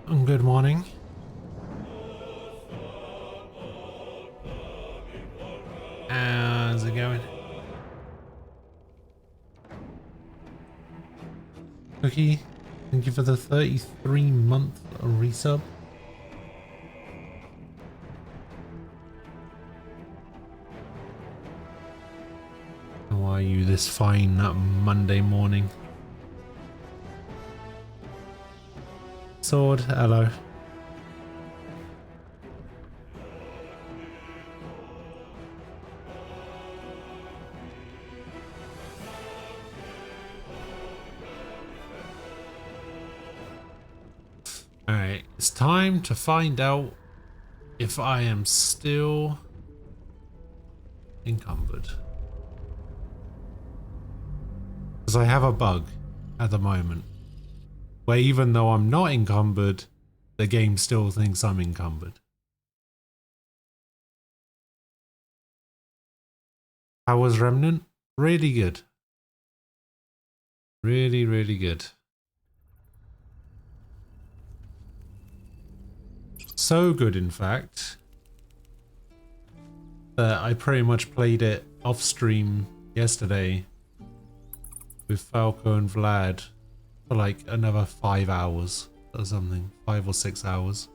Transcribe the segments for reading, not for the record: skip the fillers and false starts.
Good morning. How's it going? Cookie, thank you for the 33-month resub. How are you this fine Monday morning? Sword, hello. Alright, it's time to find out if I am still encumbered. Because I have a bug at the moment, where even though I'm not encumbered, the game still thinks I'm encumbered. How was Remnant? Really good. Really, really good. So good, in fact, that I pretty much played it off stream yesterday with Falco and Vlad for like another 5 hours or something, 5 or 6 hours,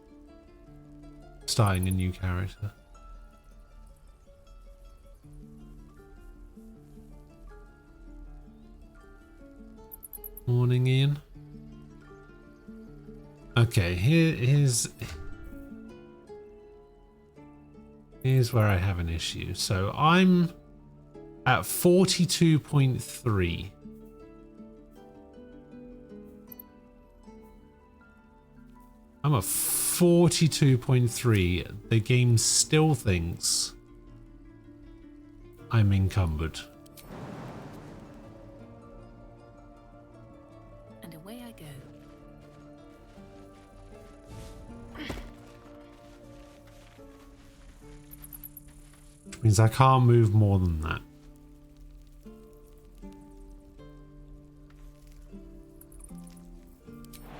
starting a new character. Morning, Ian. Okay, here's where I have an issue. So I'm at 42.3. I'm at 42.3. The game still thinks I'm encumbered. And away I go. Which means I can't move more than that.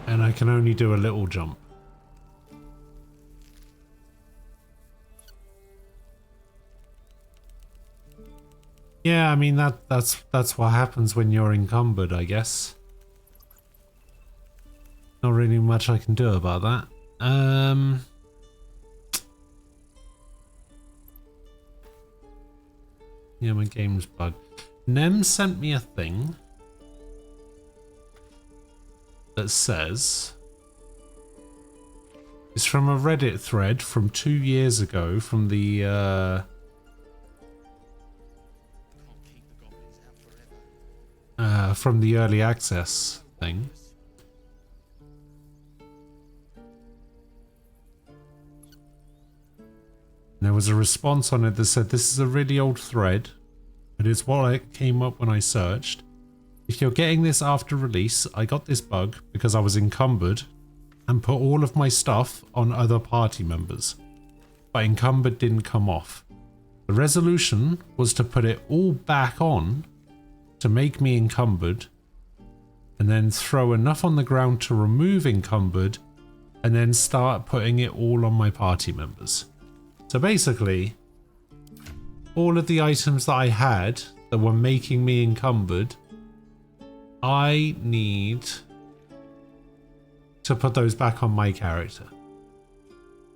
And I can only do a little jump. Yeah, I mean that's what happens when you're encumbered, I guess. Not really much I can do about that. Yeah, my game's bugged. Nem sent me a thing that says it's from a Reddit thread from 2 years ago from the early access thing. There was a response on it that said, this is a really old thread, but it's what came up when I searched. If you're getting this after release, I got this bug because I was encumbered and put all of my stuff on other party members. But encumbered didn't come off. The resolution was to put it all back on to make me encumbered, and then throw enough on the ground to remove encumbered, and then start putting it all on my party members. So basically, all of the items that I had that were making me encumbered, I need to put those back on my character.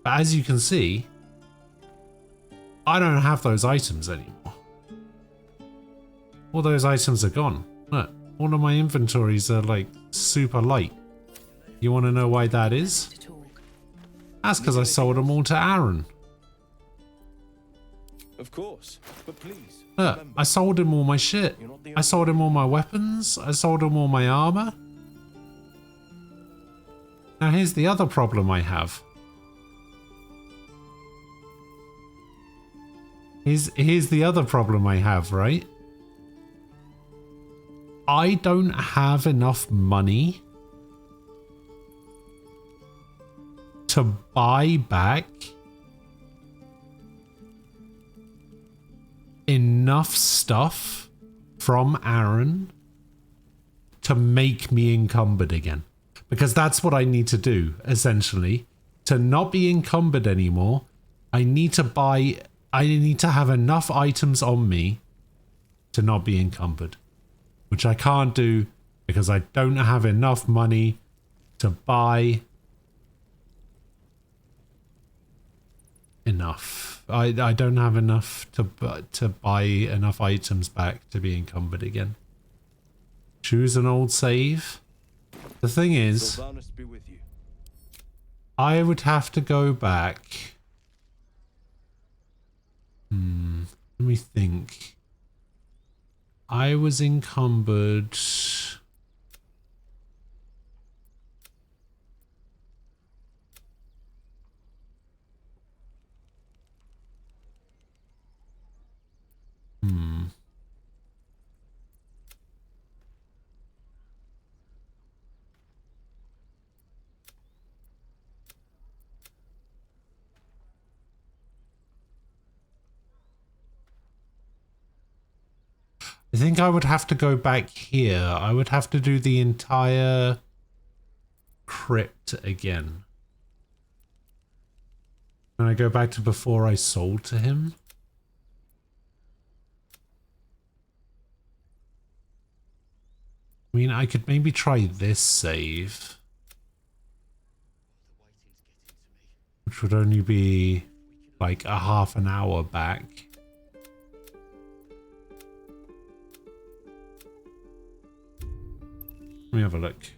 But as you can see, I don't have those items anymore. All those items are gone. Look, all of my inventories are like super light. You want to know why that is? That's because I sold them all to Aaron. Of course, but please. Look, I sold him all my shit. I sold him all my weapons. I sold him all my armor. Now here's the other problem I have. Here's the other problem I have, right? I don't have enough money to buy back enough stuff from Aaron to make me encumbered again. because that's what I need to do, essentially. To not be encumbered anymore, I need to have enough items on me to not be encumbered. Which I can't do because I don't have enough money to buy enough. I don't have enough to buy enough items back to be encumbered again. Choose an old save. The thing is, Be with you. I would have to go back. Let me think. I was encumbered. I think I would have to go back here. I would have to do the entire crypt again. Can I go back to before I sold to him? I mean, I could maybe try this save. Which would only be like a half an hour back. Let me have a look.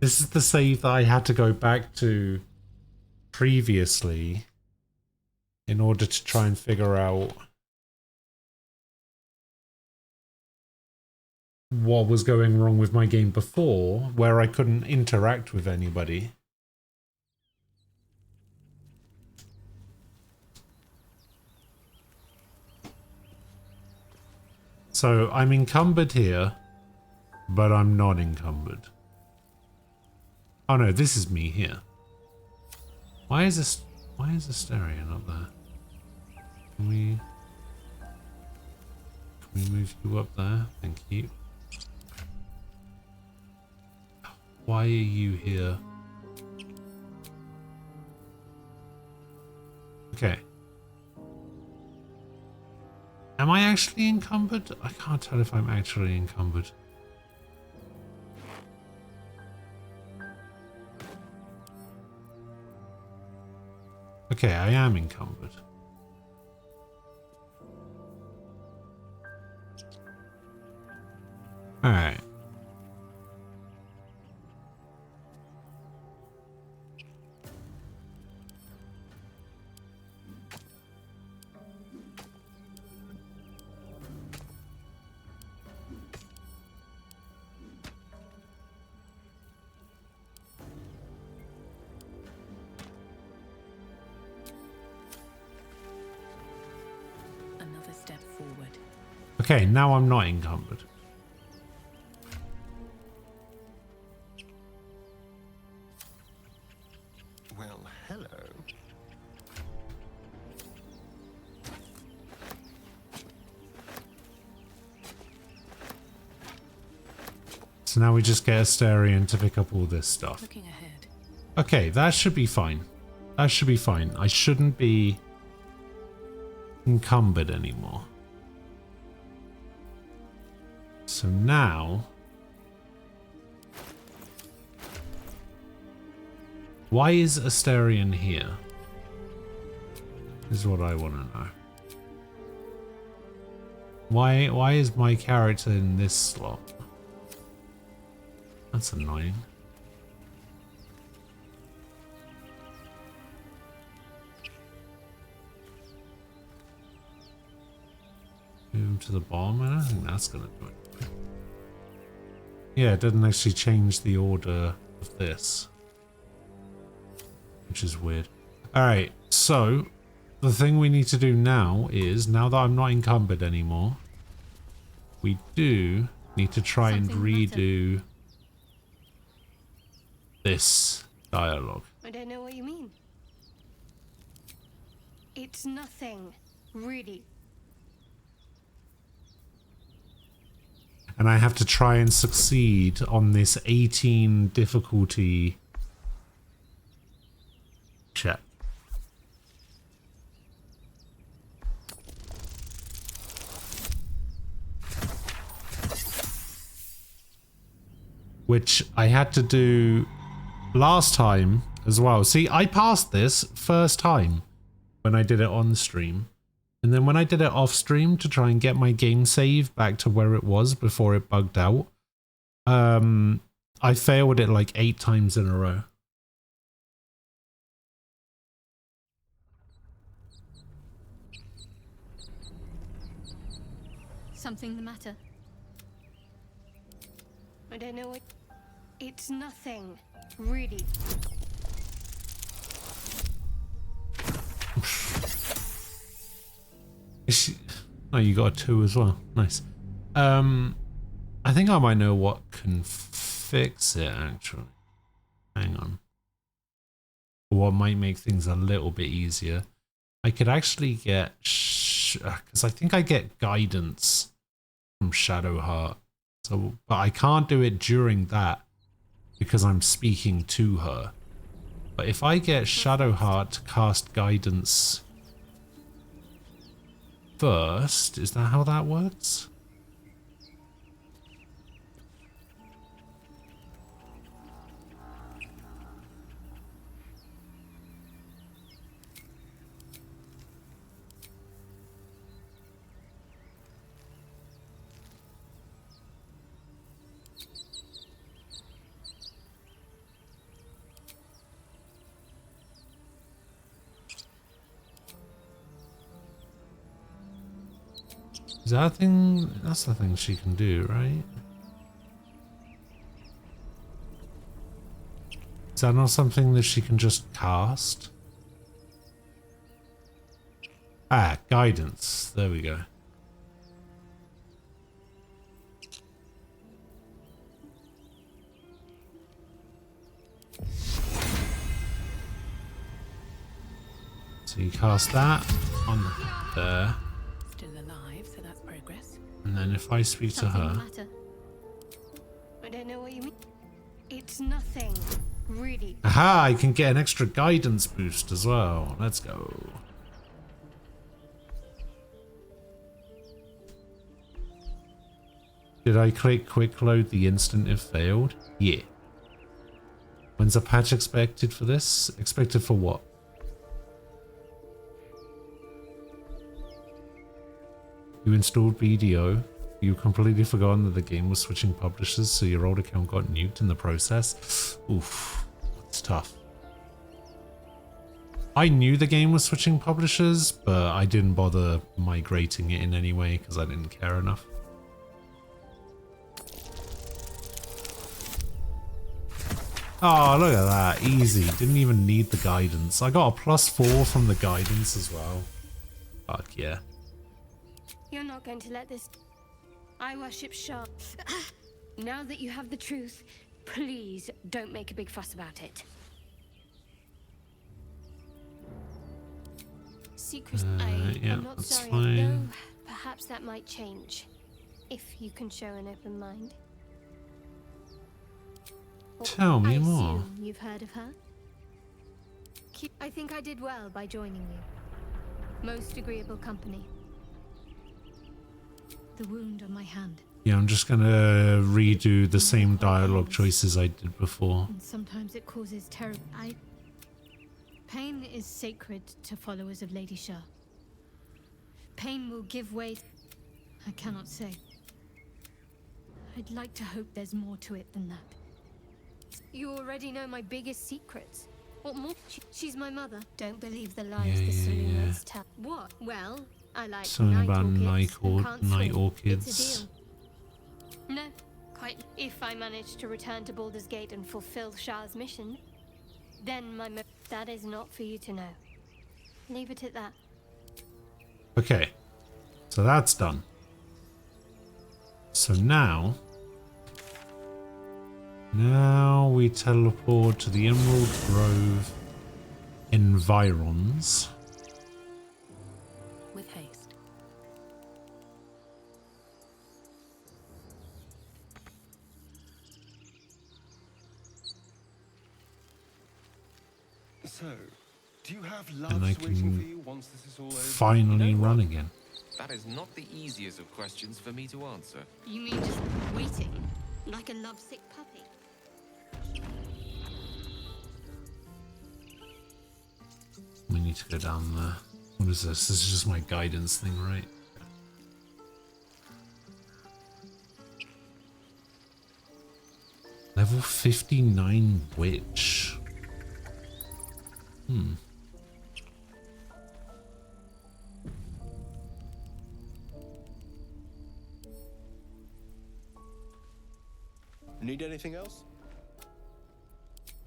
This is the save that I had to go back to previously in order to try and figure out what was going wrong with my game before, where I couldn't interact with anybody. So I'm encumbered here, but I'm not encumbered. Oh no, this is me here. Why is Asterion up there? Can we move you up there? Thank you. Why are you here? Okay. Am I actually encumbered? I can't tell if I'm actually encumbered. Okay, I am encumbered. Alright. Another step forward. Okay, now I'm not encumbered. Well, hello. So now we just get Asterion to pick up all this stuff. Looking ahead. Okay, that should be fine. That should be fine. I shouldn't be encumbered anymore. So now... Why is Asterion here? Is what I want to know. Why is my character in this slot? That's annoying. Move him to the bottom. I don't think that's gonna do it. Yeah, it doesn't actually change the order of this, which is weird. Alright, so the thing we need to do now is, now that I'm not encumbered anymore, we do need to try and redo this dialogue. I don't know what you mean. It's nothing, really. And I have to try and succeed on this 18 difficulty check. Which I had to do last time as well. See, I passed this first time when I did it on stream. And then when I did it off stream to try and get my game save back to where it was before it bugged out, I failed it like 8 times in a row. Something the matter? I don't know what... It's nothing, really. Oh, you got a 2 as well. Nice. I think I might know what can fix it, actually. Hang on. What might make things a little bit easier. I could actually get... Because I think I get guidance from Shadowheart. So, but I can't do it during that because I'm speaking to her. But if I get Shadowheart to cast guidance first, is that how that works? Is that a thing? That's the thing she can do, right? Is that not something that she can just cast? Ah, guidance. There we go. So you cast that on there. Still alive, so that's progress. And then if I speak to Something the her... matter? I don't know what you mean. It's nothing, really. Aha, I can get an extra guidance boost as well. Let's go. Did I click quick load the instant it failed? Yeah. When's a patch expected for this? Expected for what? You installed BDO. You completely forgotten that the game was switching publishers, so your old account got nuked in the process. Oof, that's tough. I knew the game was switching publishers, but I didn't bother migrating it in any way because I didn't care enough. Oh, look at that. Easy. Didn't even need the guidance. I got a +4 from the guidance as well. Fuck yeah. You're not going to let this... I worship Shah. Now that you have the truth, please don't make a big fuss about it. Secret. Yeah, I'm not that's sorry. fine. Though perhaps that might change. If you can show an open mind. Tell me I more. assume you've heard of her? I think I did well by joining you. Most agreeable company. The wound on my hand. Yeah, I'm just gonna redo the same dialogue choices I did before. And sometimes it causes terror. Pain is sacred to followers of Lady Shah. Pain will give way. I cannot say. I'd like to hope there's more to it than that. You already know my biggest secrets. What more? She's my mother. Don't believe the lies the Yeah. Saloonians tell. What? Well, I like Something night about orchids and can't night swim. orchids. It's a deal. No, quite. If I manage to return to Baldur's Gate and fulfill Shah's mission, then that is not for you to know. Leave it at that. Okay, so that's done. So now we teleport to the Emerald Grove environs. With haste. So, do you have And loves I waiting for can you once this is all over? finally You know run what? again. That is not the easiest of questions for me to answer. You mean just waiting? Like a lovesick puppy? We need to go down there. What is this? This is just my guidance thing, right? Level 59 witch. Need anything else?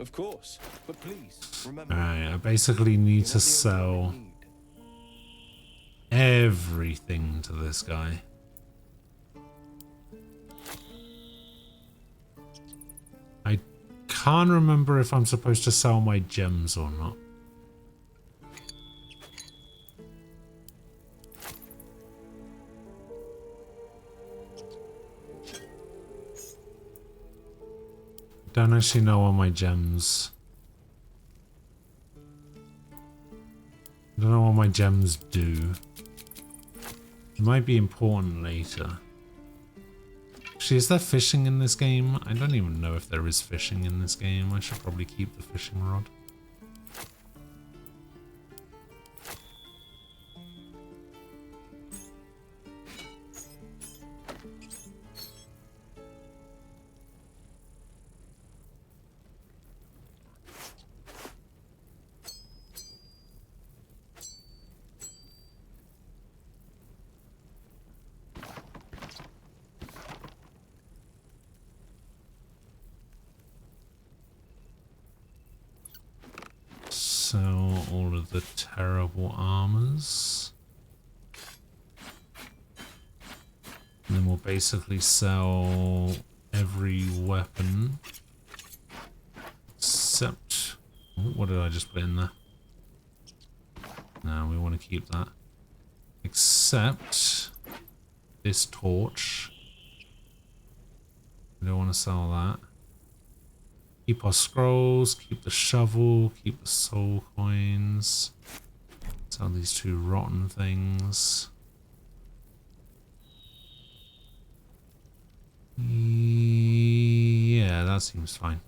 Of course, but please remember. Alright, I basically need to you're not the only sell one I need. everything to this guy. I can't remember if I'm supposed to sell my gems or not. Don't actually know what my gems. I don't know what my gems do. It might be important later. Actually, is there fishing in this game? I don't even know if there is fishing in this game. I should probably keep the fishing rod. Sell all of the terrible armors. And then we'll basically sell every weapon. Except... what did I just put in there? No, we want to keep that. Except... this torch. We don't want to sell that. Keep our scrolls, keep the shovel, keep the soul coins. Sell these two rotten things. Yeah, that seems fine.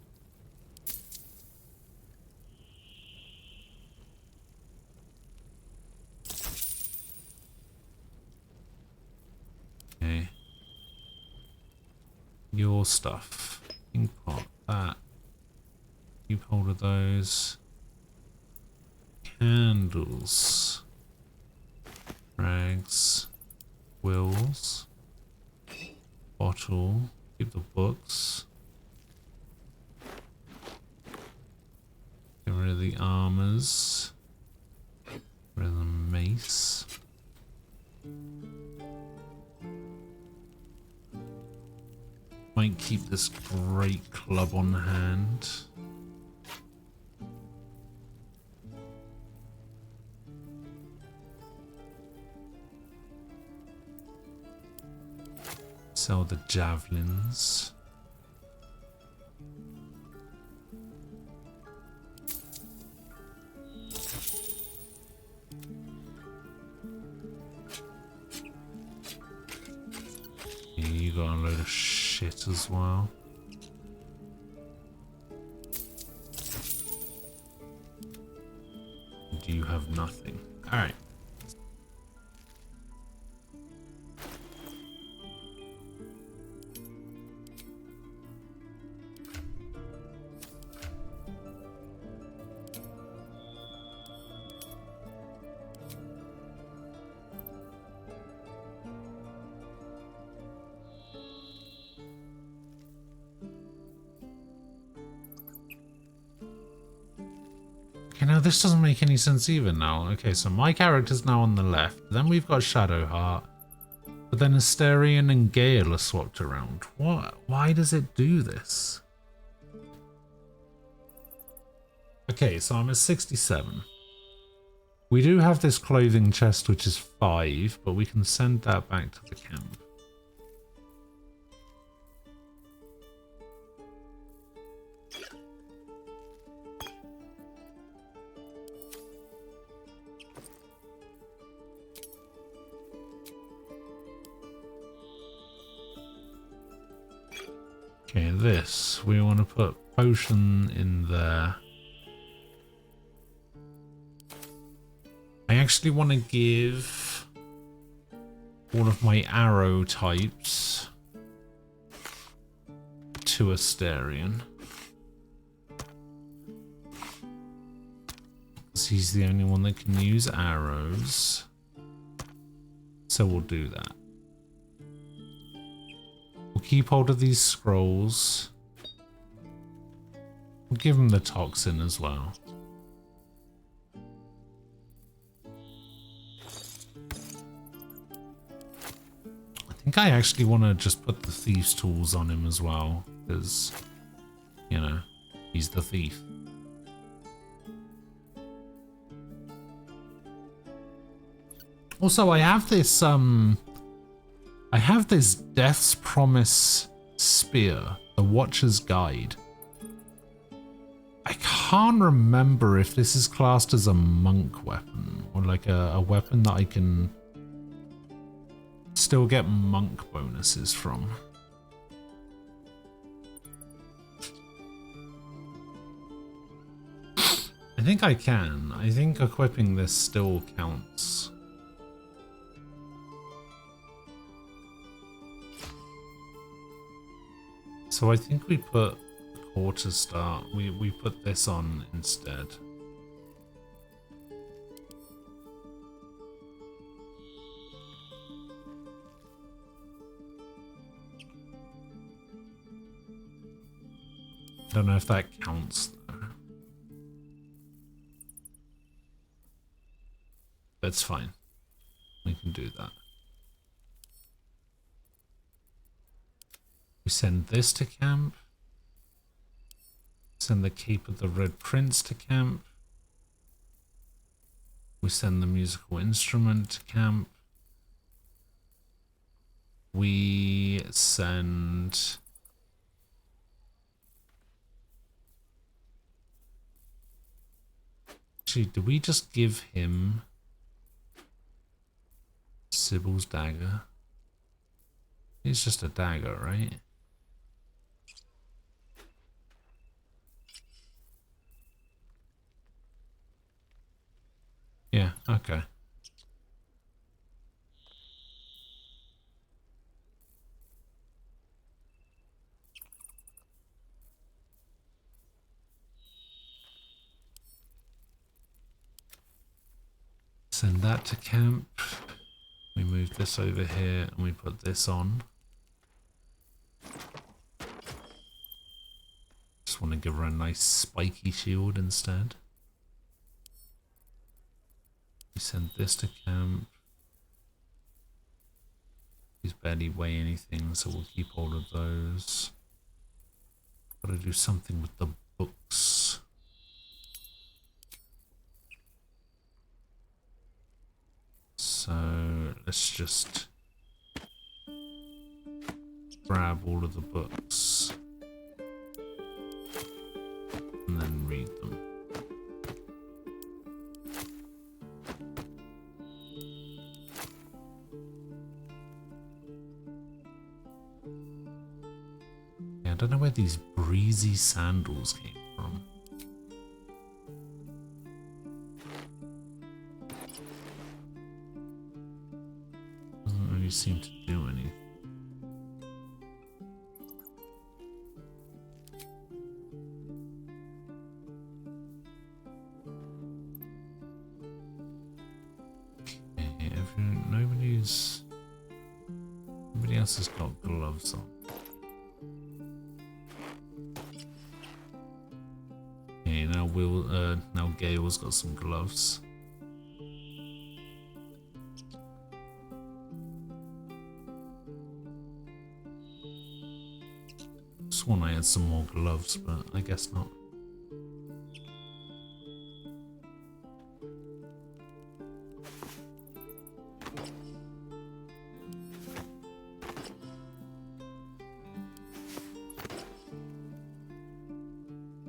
Okay. Your stuff. Ink pot, that. Keep hold of those. Candles. Rags. Wills. Bottle. Keep the books. Get rid of the armors. Get rid of the mace. Might keep this great club on hand. Sell the javelins. Yeah, you got a load of shit as well. And you have nothing. Alright. Okay, now this doesn't make any sense either now. Okay, so my character's now on the left. Then we've got Shadowheart. But then Asterion and Gale are swapped around. What? Why does it do this? Okay, so I'm at 67. We do have this clothing chest, which is 5, but we can send that back to the camp. Okay, this. We want to put potion in there. I actually want to give all of my arrow types to Asterion. Because he's the only one that can use arrows. So we'll do that. We'll keep hold of these scrolls. We'll give him the toxin as well. I think I actually want to just put the thief's tools on him as well, because, you know, he's the thief. Also, I have this Death's Promise spear, the Watcher's Guide. I can't remember if this is classed as a monk weapon or like a weapon that I can still get monk bonuses from. I think I can. I think equipping this still counts. So I think we put quarter start. We put this on instead. I don't know if that counts though. That's fine. We can do that. We send this to camp. Send the Cape of the Red Prince to camp. We send the musical instrument to camp. We send... Actually, do we just give him Sybil's dagger? It's just a dagger, right? Yeah, okay. Send that to camp. We move this over here and we put this on. Just want to give her a nice spiky shield instead. We send this to camp. These barely weigh anything, so we'll keep hold of those. Gotta do something with the books. So let's just grab all of the books and then read them. Yeah, I don't know where these breezy sandals came from. Doesn't really seem to do anything. Nobody else has got gloves on. Okay, now Gale's got some gloves. Sworn I had some more gloves, but I guess not.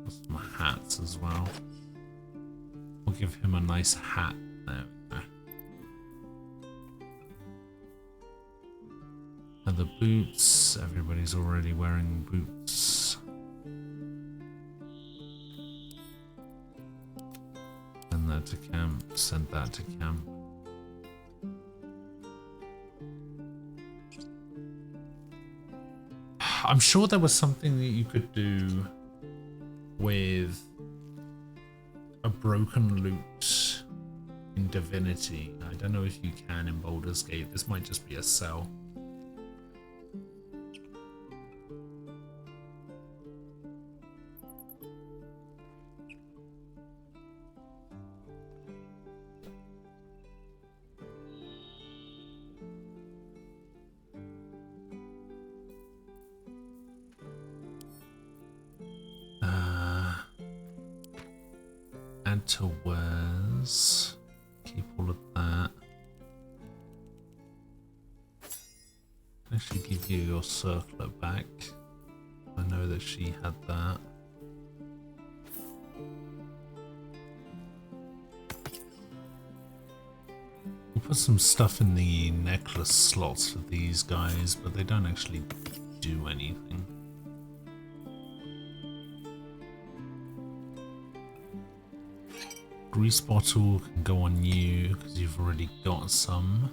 Some hats as well. We'll give him a nice hat. There we go. And the boots. Everybody's already wearing boots. to camp. Send that to camp. I'm sure there was something that you could do with a broken loot in Divinity. I don't know if you can in Baldur's Gate. This might just be a cell. Add to wares. Keep all of that. Actually give you your circlet back. I know that she had that. We'll put some stuff in the necklace slots for these guys, but they don't actually do anything. Grease bottle can go on you because you've already got some.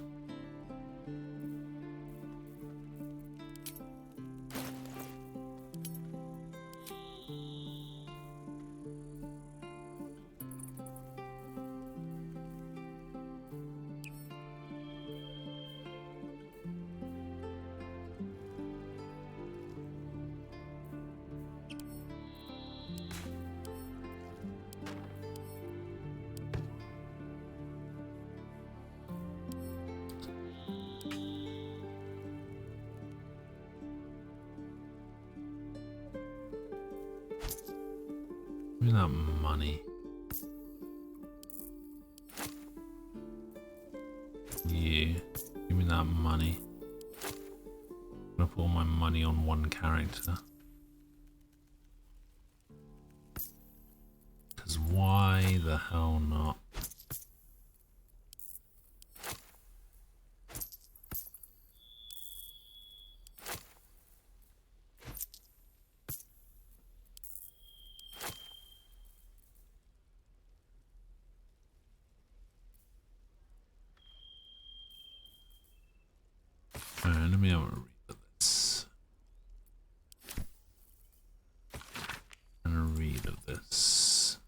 Give me that money. You. Give me that money. I'm gonna put all my money on one character. Because why the hell not? Alright, let me have a read of this. And a read of this.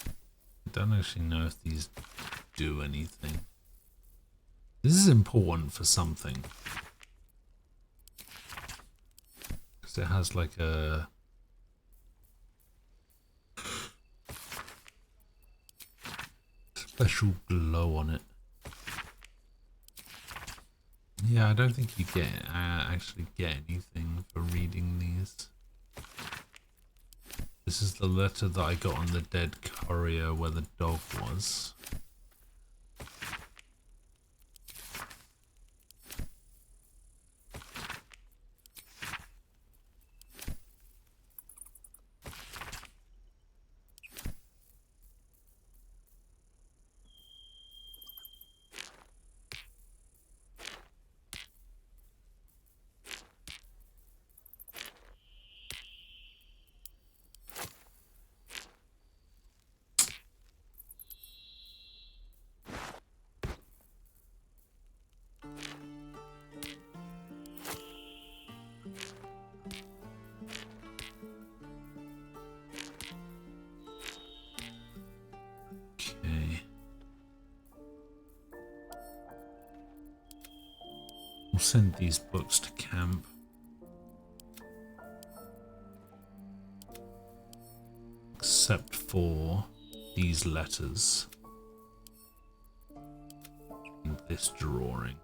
I don't actually know if these do anything. This is important for something. Because it has like a... special glow on it. Yeah, I don't think you get actually get anything for reading these. This is the letter that I got on the dead courier where the dog was. We'll send these books to camp. Except for these letters. And this drawing.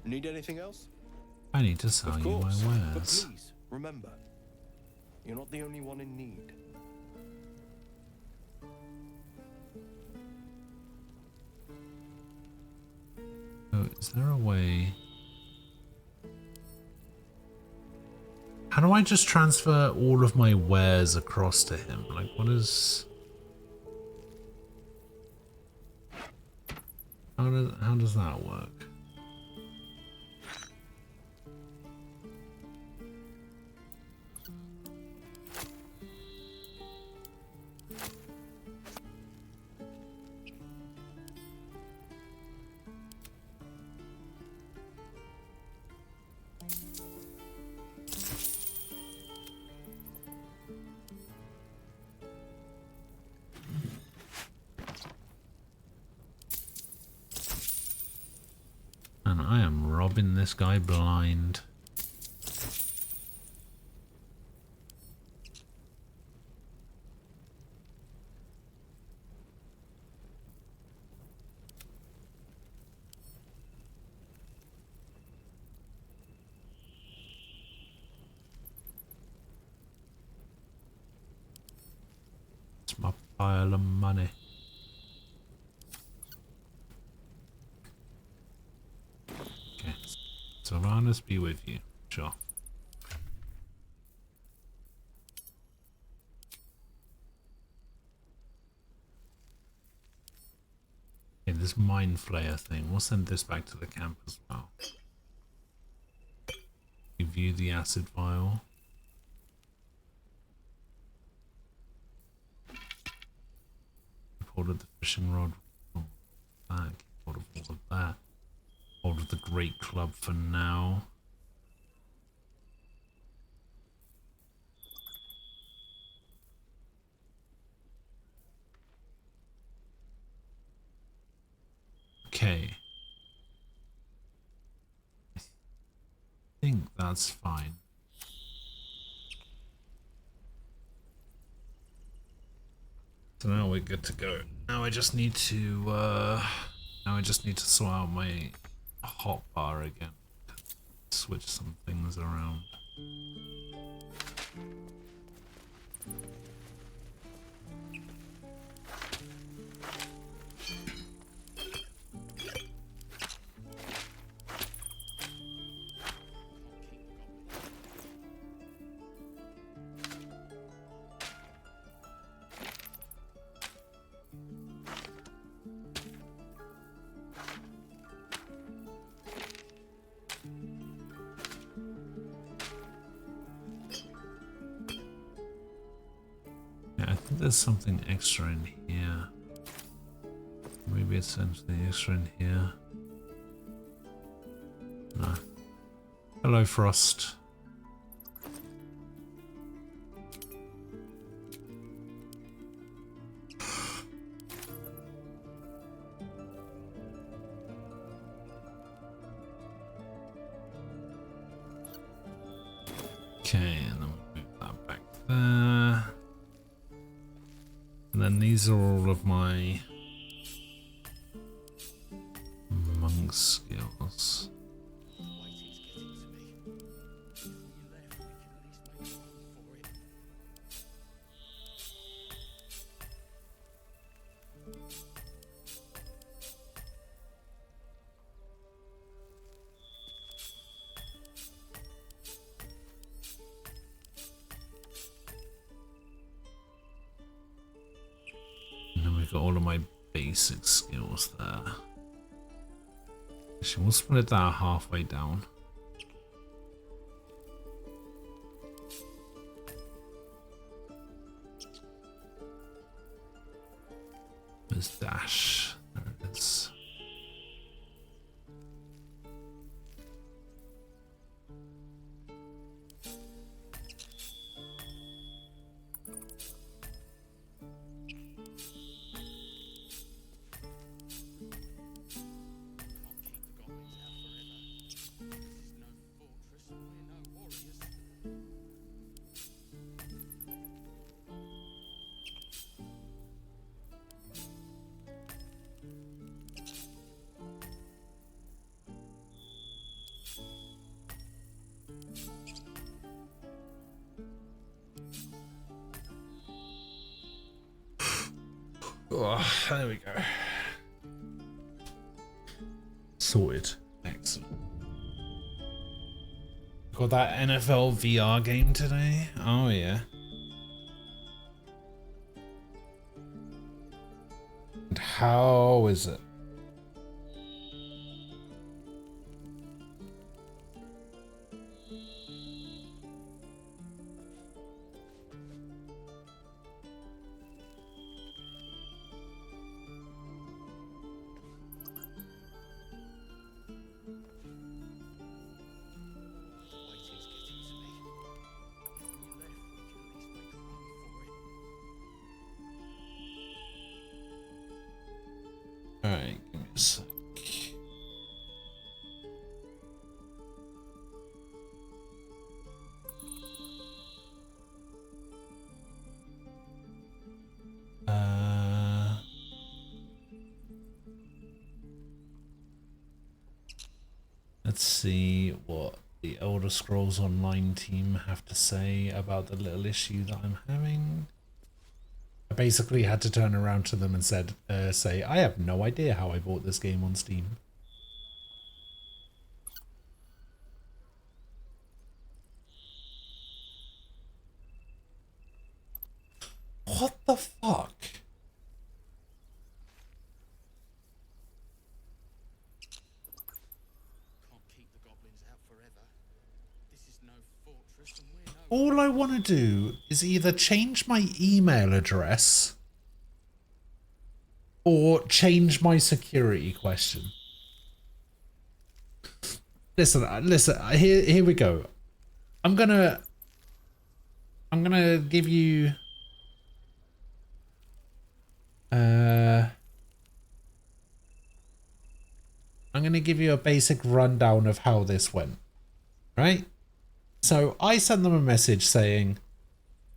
Need anything else? I need to sell you my But wares. please, remember, you're not the only one in need. Oh, is there a way? How do I just transfer all of my wares across to him? Like, what is... How does that work? Man, I am robbing this guy blind. It's my pile of money. Okay, so Vanas be with you, sure. Okay, this mind flayer thing, we'll send this back to the camp as well. Review the acid vial. Hold of the fishing rod. Back. Hold of all of that. Hold of the great club for now. Okay. I think that's fine. So now we're good to go. Now I just need to sort out my hotbar again. Switch some things around. Yeah, I think there's something extra in here. Maybe it's something extra in here. No. Hello, Frost. Okay, and then we'll move that back there. And then these are all of my monk skills. Got all of my basic skills there. Actually, we'll split that halfway down. There's dash. There it is. Oh, there we go. Sorted. Excellent. Got that NFL VR game today? Oh yeah. And how is it? Alright. Let's see what the Elder Scrolls Online team have to say about the little issue that I'm having. I basically had to turn around to them and say, I have no idea how I bought this game on Steam. What the fuck? All I want to do is either change my email address or change my security question. Listen, here we go. I'm gonna give you I'm gonna give you a basic rundown of how this went, right? So I sent them a message saying,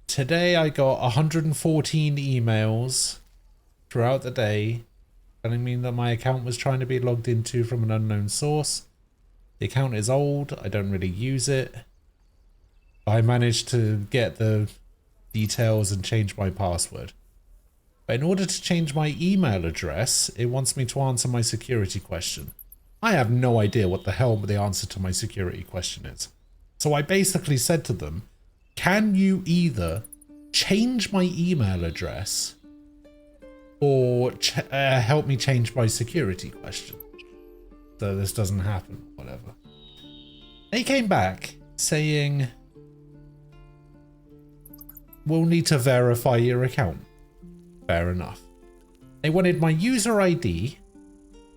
today I got 114 emails throughout the day telling me that my account was trying to be logged into from an unknown source. The account is old, I don't really use it. I managed to get the details and change my password. But in order to change my email address, it wants me to answer my security question. I have no idea what the hell the answer to my security question is. So I basically said to them, can you either change my email address or help me change my security question so this doesn't happen, whatever. They came back saying, we'll need to verify your account. Fair enough. They wanted my user ID,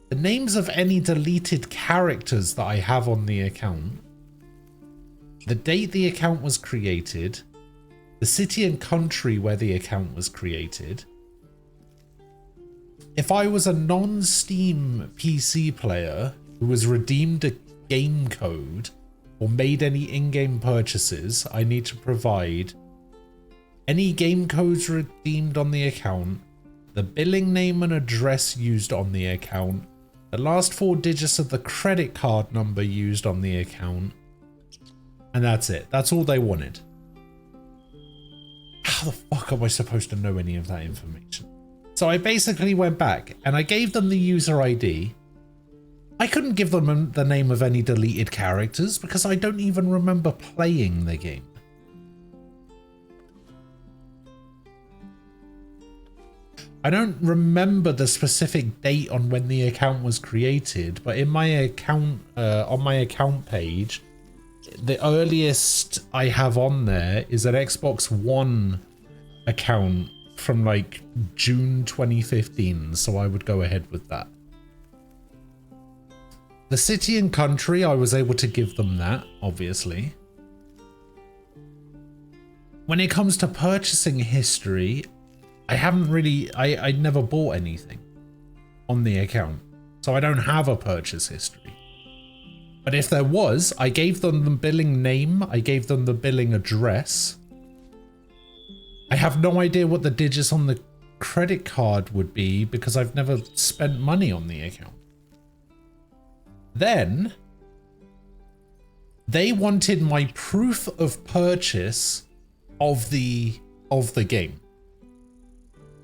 the names of any deleted characters that I have on the account, the date the account was created, the city and country where the account was created. If I was a non-Steam PC player who was redeemed a game code or made any in-game purchases, I need to provide any game codes redeemed on the account, the billing name and address used on the account, the last 4 digits of the credit card number used on the account, and that's it. That's all they wanted. How the fuck am I supposed to know any of that information? So I basically went back and I gave them the user ID. I couldn't give them the name of any deleted characters because I don't even remember playing the game. I don't remember the specific date on when the account was created, but in my account, on my account page, the earliest I have on there is an Xbox One account from like June 2015, so I would go ahead with that. The city and country, I was able to give them that, obviously. When it comes to purchasing history, I haven't really, I never bought anything on the account, so I don't have a purchase history. But if there was, I gave them the billing name, I gave them the billing address. I have no idea what the digits on the credit card would be because I've never spent money on the account. Then, they wanted my proof of purchase of the game.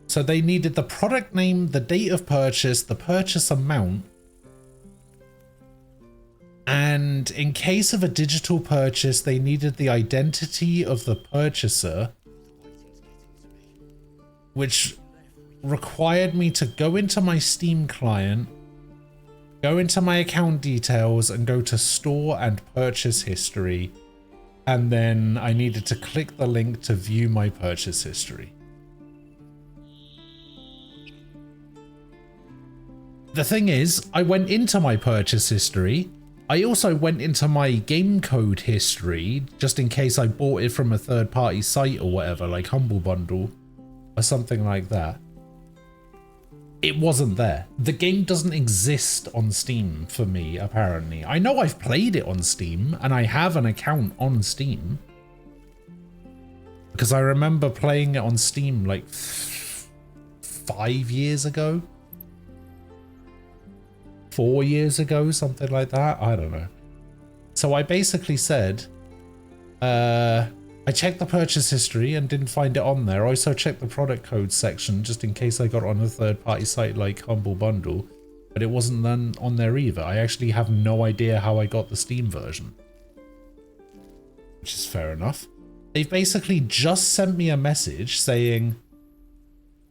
So they needed the product name, the date of purchase, the purchase amount, and in case of a digital purchase, they needed the identity of the purchaser, which required me to go into my Steam client, go into my account details, and go to store and purchase history, and then I needed to click the link to view my purchase history. The thing is, I went into my purchase history. I also went into my game code history, just in case I bought it from a third-party site or whatever, like Humble Bundle or something like that. It wasn't there. The game doesn't exist on Steam for me, apparently. I know I've played it on Steam, and I have an account on Steam. Because I remember playing it on Steam like 5 years ago. 4 years ago, something like that. I don't know. So I basically said, I checked the purchase history and didn't find it on there. I also checked the product codes section just in case I got it on a third-party site like Humble Bundle, but it wasn't then on there either. I actually have no idea how I got the Steam version, which is fair enough. They've basically just sent me a message saying,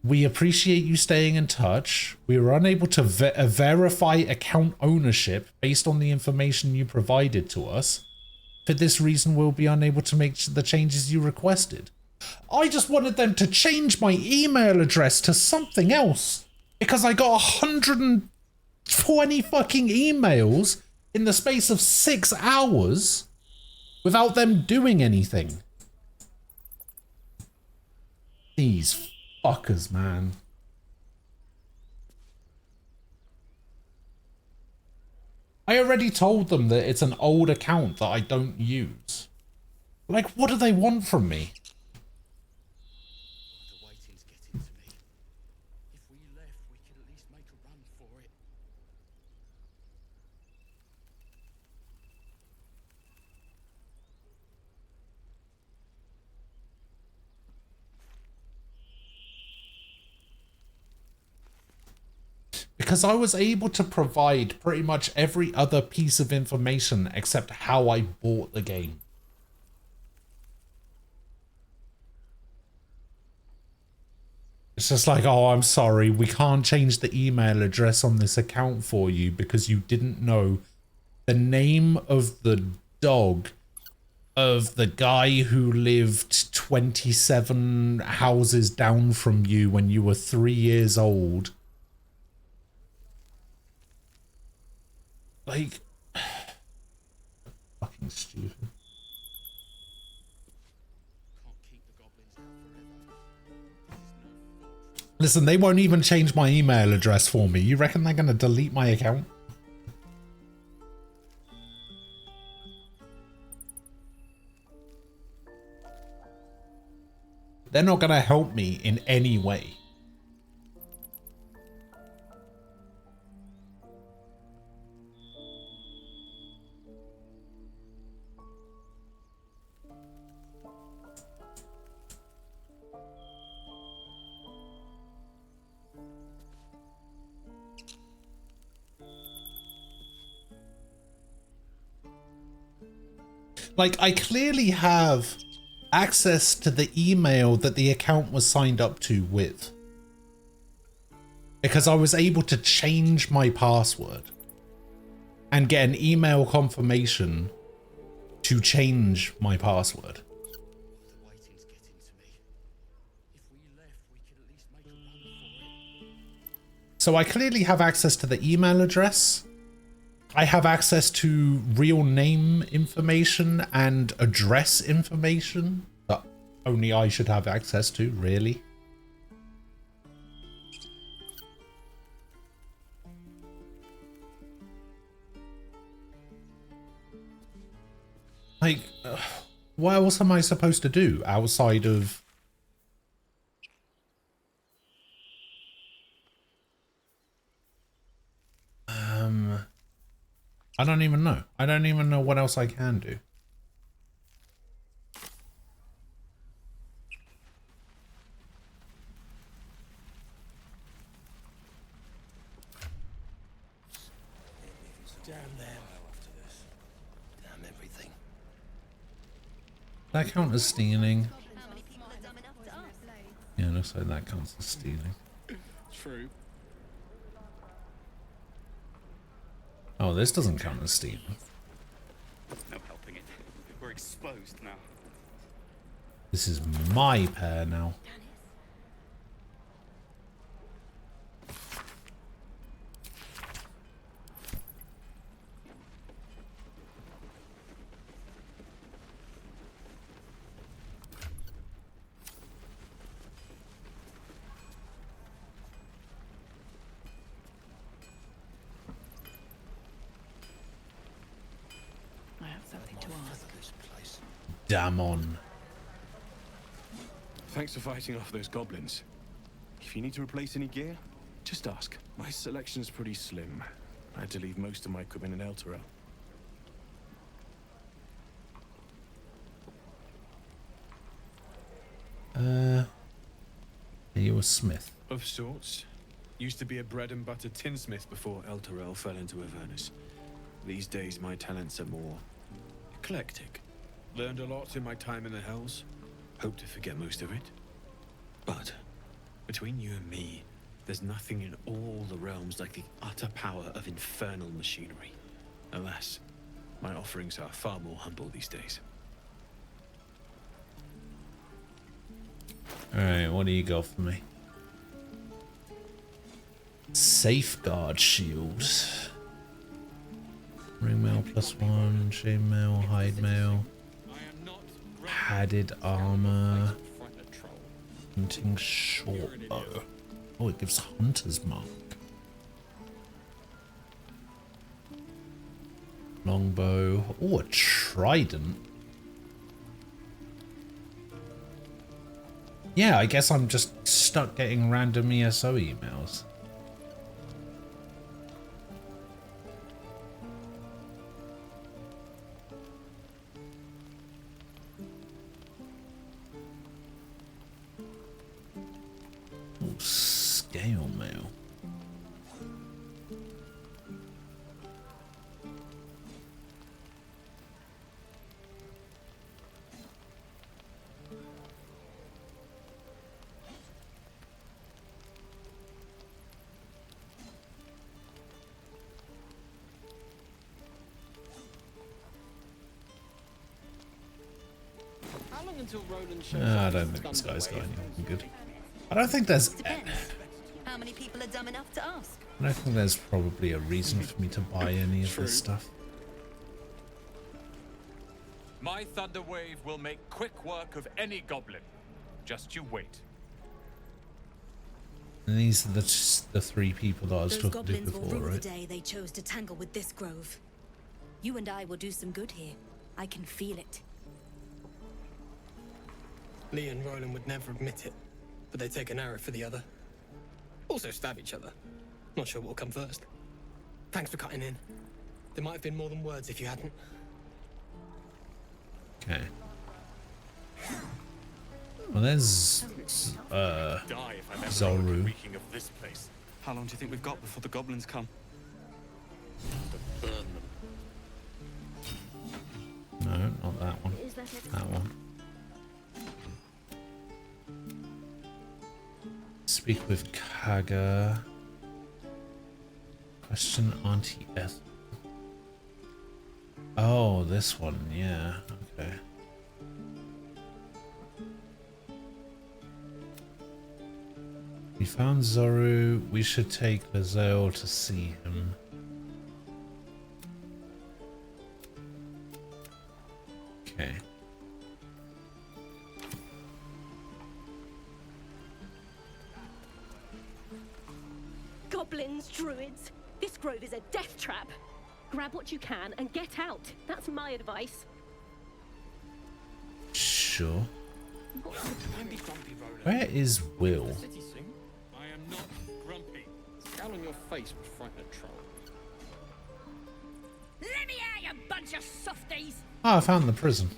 we appreciate you staying in touch. We were unable to verify account ownership based on the information you provided to us. For this reason, we'll be unable to make the changes you requested. I just wanted them to change my email address to something else because I got 120 fucking emails in the space of 6 hours without them doing anything. These fuckers, man. I already told them that it's an old account that I don't use. Like, what do they want from me? The waiting's getting to me. If we left, we could at least make a run for it. Because I was able to provide pretty much every other piece of information except how I bought the game. It's just like, oh, I'm sorry, we can't change the email address on this account for you because you didn't know the name of the dog of the guy who lived 27 houses down from you when you were 3 years old. Like, fucking stupid. Listen, they won't even change my email address for me. You reckon they're gonna delete my account? They're not gonna help me in any way. Like, I clearly have access to the email that the account was signed up to with. Because I was able to change my password and get an email confirmation to change my password. The waiting's getting to me. If we left, we could at least make a run for it. So I clearly have access to the email address. I have access to real name information and address information that only I should have access to, really. Like, what else am I supposed to do outside of... I don't even know. I don't even know what else I can do. Damn them. After this. Damn everything. That count as stealing? Yeah, looks like that counts as stealing. True. Oh, this doesn't count as stealing. There's no helping it. We're exposed now. This is my pair now. I have something to ask. This place. Damn on. Thanks for fighting off those goblins. If you need to replace any gear, just ask. My selection's pretty slim. I had to leave most of my equipment in Elturel. you a smith? Of sorts. Used to be a bread and butter tinsmith before El Terrell fell into Avernus. These days my talents are more eclectic. Learned a lot in my time in the Hells. Hope to forget most of it. But between you and me, there's nothing in all the realms like the utter power of infernal machinery. Alas, my offerings are far more humble these days. Alright, what do you got for me? Safeguard shield. Ring mail +1, chain mail, hide mail, padded armor, hunting short bow. Oh, it gives hunter's mark. Longbow. Oh, a trident. Yeah, I guess I'm just stuck getting random ESO emails. Oh, scale mail. How long until Roland shows I up don't and think this guns guy's away? got anything good. I don't think there's. Depends. How many people are dumb enough to ask? I don't think there's probably a reason for me to buy any of this stuff. My thunder wave will make quick work of any goblin. Just you wait. And these are the three people that I was Those talking to goblins will before, rue the right? day they chose to tangle with this grove. You and I will do some good here. I can feel it. Lee and Roland would never admit it, but they take an arrow for the other. Also stab each other. Not sure what will come first. Thanks for cutting in. There might have been more than words if you hadn't. Okay. Well, there's Die if I'm ever Zoru. reeking of this place. How long do you think we've got before the goblins come? Burn them. No, not that one. That one. Speak with Kaga. Question Auntie Ethel. Oh, this one, yeah, okay. We found Zoru. We should take Lazel to see him. Okay. Goblins, druids. This grove is a death trap. Grab what you can and get out. That's my advice. Sure. Don't be grumpy, Roland. Where is Will? City sing? I am not grumpy. Scowl on your face would frighten a troll. Let me out, you bunch of softies! Oh, I found the prison.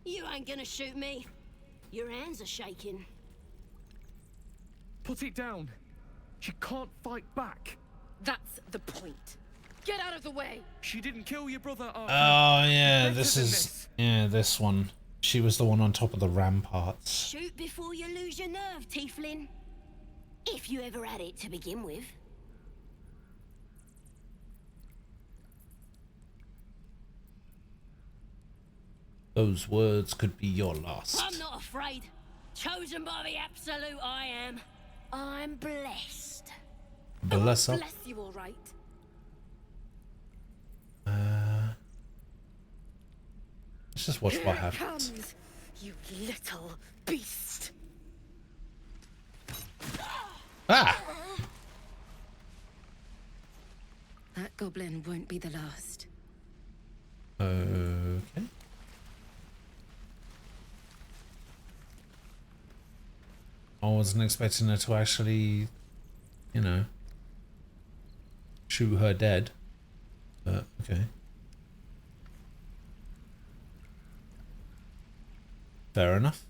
You ain't gonna shoot me. Your hands are shaking. Put it down. She can't fight back. That's the point. Get out of the way! She didn't kill your brother, Arthur. Oh yeah, Better this than is this one. She was the one on top of the ramparts. Shoot before you lose your nerve, Tieflin. If you ever had it to begin with. Those words could be your last. I'm not afraid. Chosen by the absolute I am. I'm blessed. Bless up. Bless you all right. Let's just watch what happens. Comes, you little beast. Ah! That goblin won't be the last. Okay. I wasn't expecting her to actually, you know, shoot her dead. But okay. Fair enough.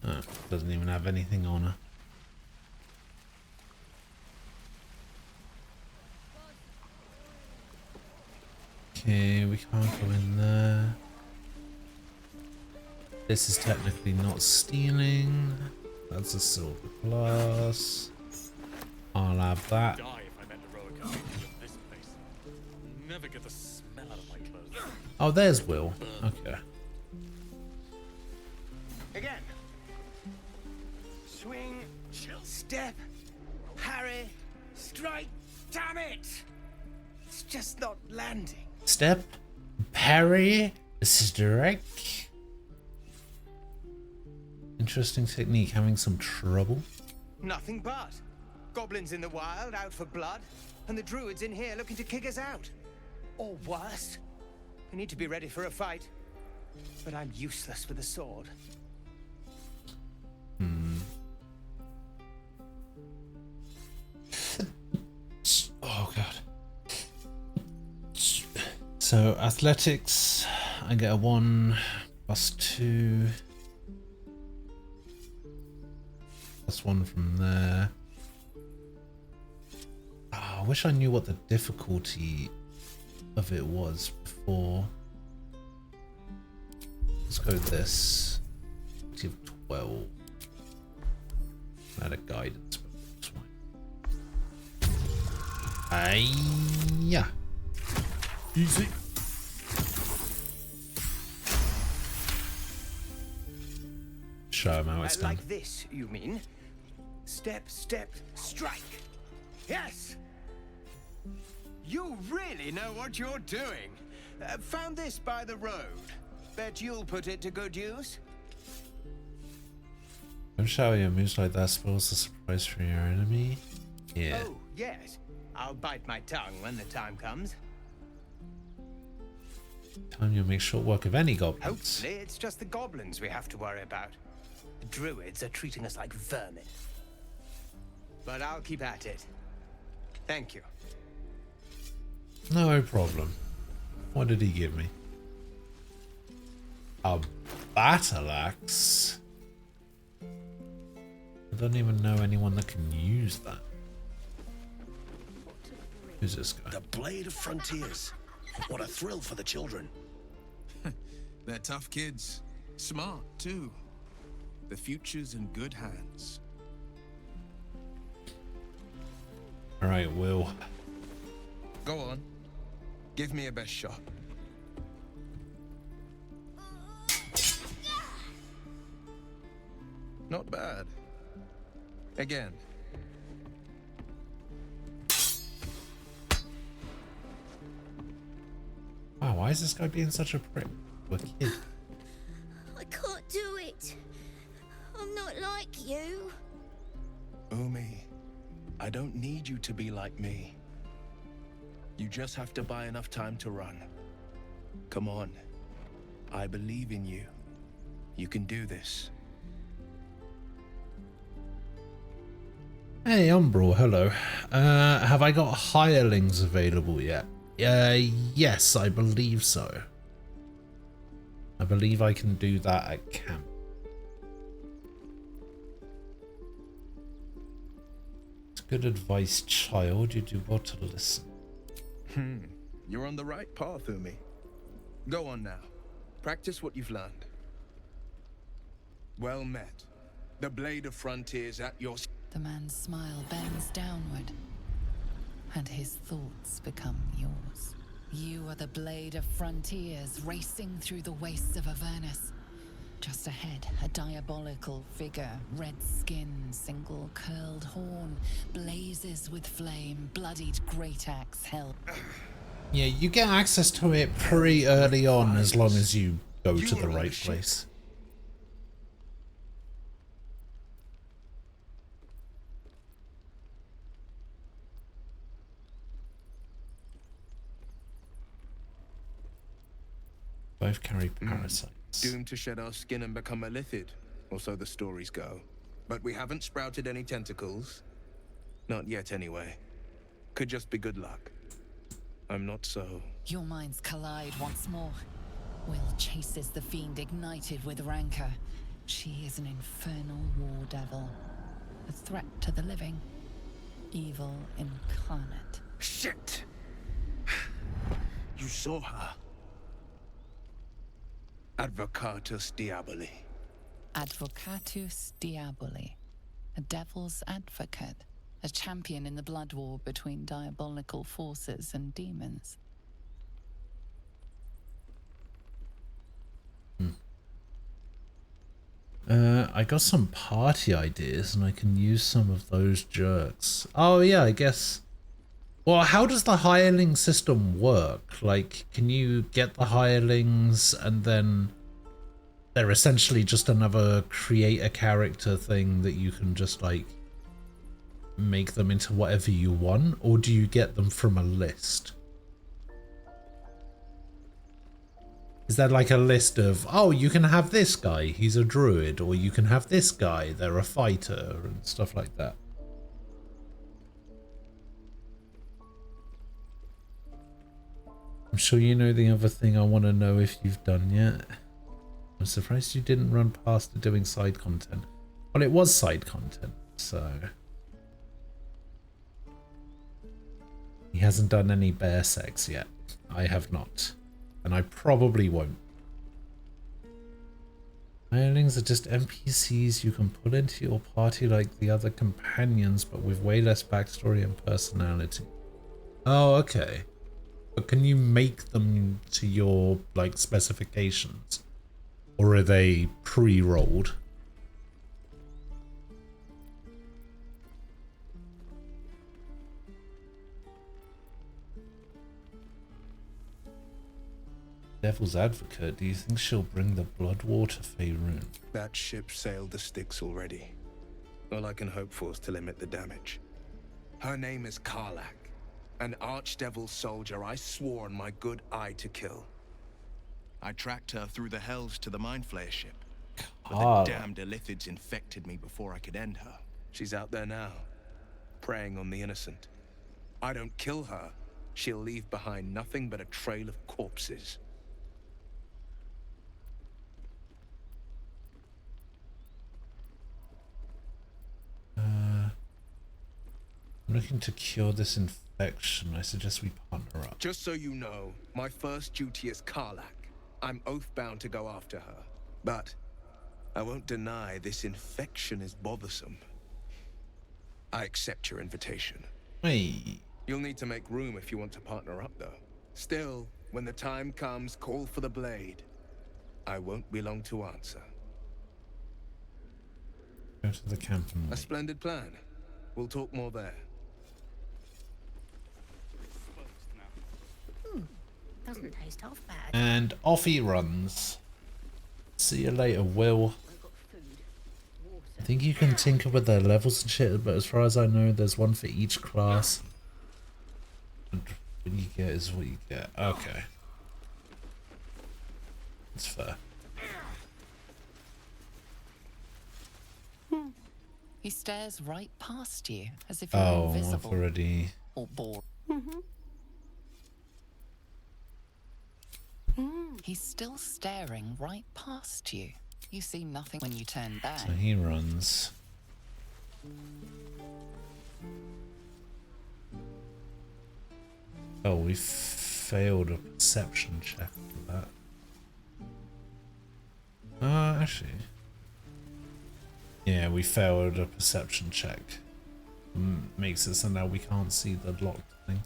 Oh, doesn't even have anything on her. Okay, we can't go in there. This is technically not stealing. That's a silver glass. I'll have that. Die if I met a Roa in this place. Never get the smell out of my clothes. Oh, there's Will. Okay. Again. Swing, step, parry, strike. Damn it! It's just not landing. Step, parry, strike. Interesting technique. Having some trouble. Nothing but. Goblins in the wild, out for blood, and the druids in here looking to kick us out. Or worse. We need to be ready for a fight. But I'm useless with a sword. Oh god. So athletics, I get a 1 plus 2 plus 1 from there. Oh, I wish I knew what the difficulty of it was before. Let's go with this. 12. I had a guidance, but that's fine. Yeah. Easy. Show him how it's done. Like this, you mean? Step, step, strike. Yes! You really know what you're doing. Found this by the road. Bet you'll put it to good use. Don't shower your moves like that spoils the surprise for your enemy. Yeah. Oh, yes. I'll bite my tongue when the time comes. Time you'll make short work of any goblins. Hopefully, it's just the goblins we have to worry about. The druids are treating us like vermin. But I'll keep at it. Thank you. No problem. What did he give me? A battle axe? I don't even know anyone that can use that. Who's this guy? The Blade of Frontiers. What a thrill for the children. They're tough kids. Smart, too. The future's in good hands. Alright, Will. Go on. Give me a best shot. Not bad. Again. Wow, why is this guy being such a prick? What a kid. I can't do it. I'm not like you. Umi, I don't need you to be like me. You just have to buy enough time to run. Come on. I believe in you. You can do this. Hey, Umbral, hello. Have I got hirelings available yet? Yes, I believe so. I believe I can do that at camp. It's good advice, child. You do well to listen. You're on the right path, Umi. Go on now. Practice what you've learned. Well met. The Blade of Frontiers at your... The man's smile bends downward, and his thoughts become yours. You are the Blade of Frontiers racing through the wastes of Avernus. Just ahead, a diabolical figure, red skin, single curled horn, blazes with flame, bloodied great axe held. Yeah, you get access to it pretty early on as long as you go to the right place. Both carry parasites. Doomed to shed our skin and become a lithid, or so the stories go. But we haven't sprouted any tentacles. Not yet, anyway. Could just be good luck. I'm not so... Your minds collide once more. Will chases the fiend ignited with rancor. She is an infernal war devil. A threat to the living. Evil incarnate. Shit! You saw her. Advocatus Diaboli. Advocatus Diaboli. A devil's advocate. A champion in the blood war between diabolical forces and demons. I got some party ideas and I can use some of those jerks. Oh yeah, I guess. Well, how does the hireling system work? Like, can you get the hirelings and then they're essentially just another create a character thing that you can just like make them into whatever you want? Or do you get them from a list? Is there like a list of, oh, you can have this guy, he's a druid, or you can have this guy, they're a fighter, and stuff like that? I'm sure you know the other thing I want to know if you've done yet. I'm surprised you didn't run past to doing side content. Well, it was side content, so... He hasn't done any bear sex yet. I have not. And I probably won't. Hirelings are just NPCs you can put into your party like the other companions, but with way less backstory and personality. Oh, okay. But can you make them to your, like, specifications? Or are they pre-rolled? Devil's Advocate, do you think she'll bring the blood war to Faerun? That ship sailed the Styx already. All I can hope for is to limit the damage. Her name is Karlach, an archdevil soldier I swore on my good eye to kill. I tracked her through the hells to the Mind Flayer ship, but the damned Illithids infected me before I could end her. She's out there now, preying on the innocent. I don't kill her, she'll leave behind nothing but a trail of corpses. I'm looking to cure this infection. I suggest we partner up. Just so you know, my first duty is Karlach. I'm oath-bound to go after her. But I won't deny this infection is bothersome. I accept your invitation. Wait. You'll need to make room if you want to partner up, though. Still, when the time comes, call for the blade. I won't be long to answer. Go to the camp and wait. A splendid plan. We'll talk more there. Doesn't taste half bad. And off he runs. See you later, Will. I think you can tinker with their levels and shit, but as far as I know, there's one for each class. And what you get is what you get. Okay. That's fair. He stares right past you, as if you're invisible. I've already... Or bored. He's still staring right past you. You see nothing when you turn back. So he runs. Oh, we failed a perception check for that. Actually. Yeah, we failed a perception check. Makes it so now we can't see the locked thing.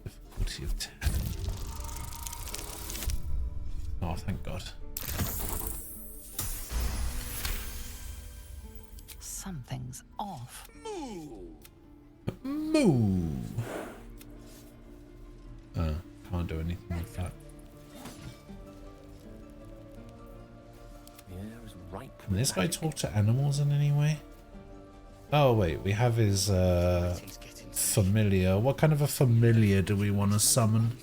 Difficulty of 10. Oh, thank God. Something's off. Moo! Can't do anything with that. The air is ripe. Can this guy talk to animals in any way? Oh wait, we have his familiar. What kind of a familiar do we want to summon?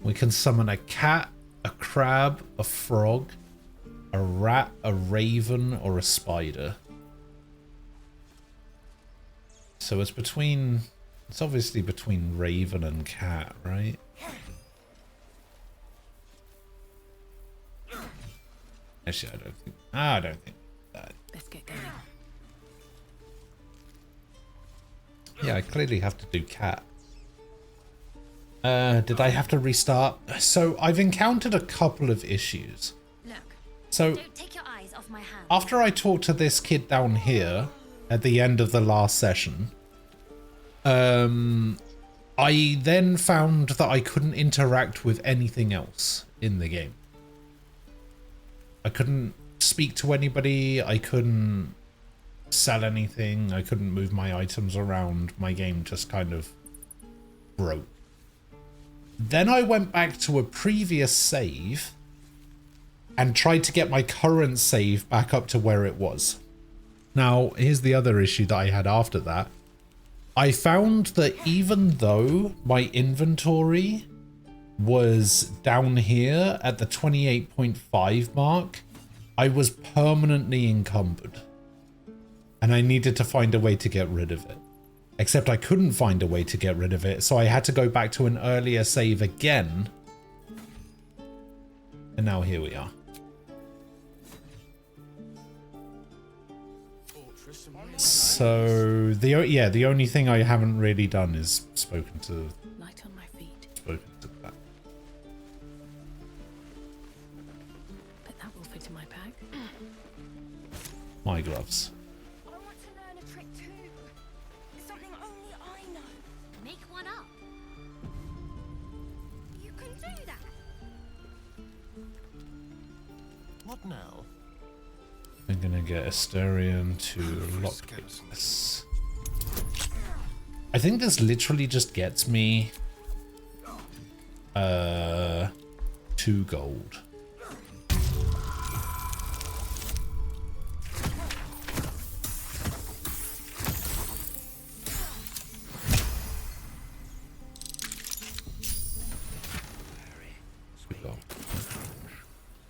We can summon a cat, a crab, a frog, a rat, a raven, or a spider. So it's between... It's obviously between raven and cat, right? Actually, I don't think that. Let's get going. Yeah, I clearly have to do cat. Did I have to restart? So I've encountered a couple of issues. Look, so don't take your eyes off my hand. After I talked to this kid down here at the end of the last session, I then found that I couldn't interact with anything else in the game. I couldn't speak to anybody, I couldn't sell anything, I couldn't move my items around, my game just kind of broke. Then I went back to a previous save and tried to get my current save back up to where it was. Now, here's the other issue that I had after that. I found that even though my inventory was down here at the 28.5 mark, I was permanently encumbered. And I needed to find a way to get rid of it. Except I couldn't find a way to get rid of it, so I had to go back to an earlier save again. And now here we are. So the only thing I haven't really done is spoken to Light on my feet. Spoken to that. But that will fit in my pack. My gloves. I want to learn a trick too. It's something only I know. Make one up. You can do that. What now? I'm gonna get Asterion to lockpick this. I think this literally just gets me 2 gold.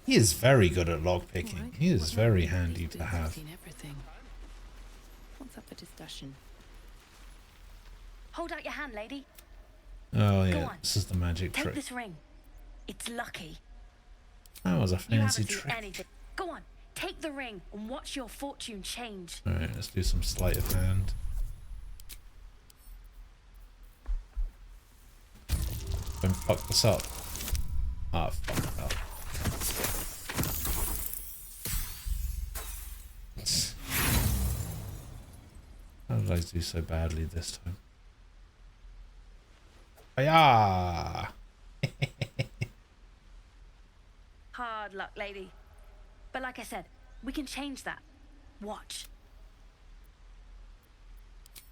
He is very good at lockpicking. He is very handy to have. What's up for discussion? Hold out your hand, lady. Oh Go yeah, on. this is the magic Take trick. this ring. It's lucky. That was a You fancy haven't seen trick. anything. Go on, take the ring and watch your fortune change. Alright, let's do some sleight of hand. Don't fuck this up. Ah, fuck it up. How did I do so badly this time? Hiya! Hard luck, lady. But like I said, we can change that. Watch.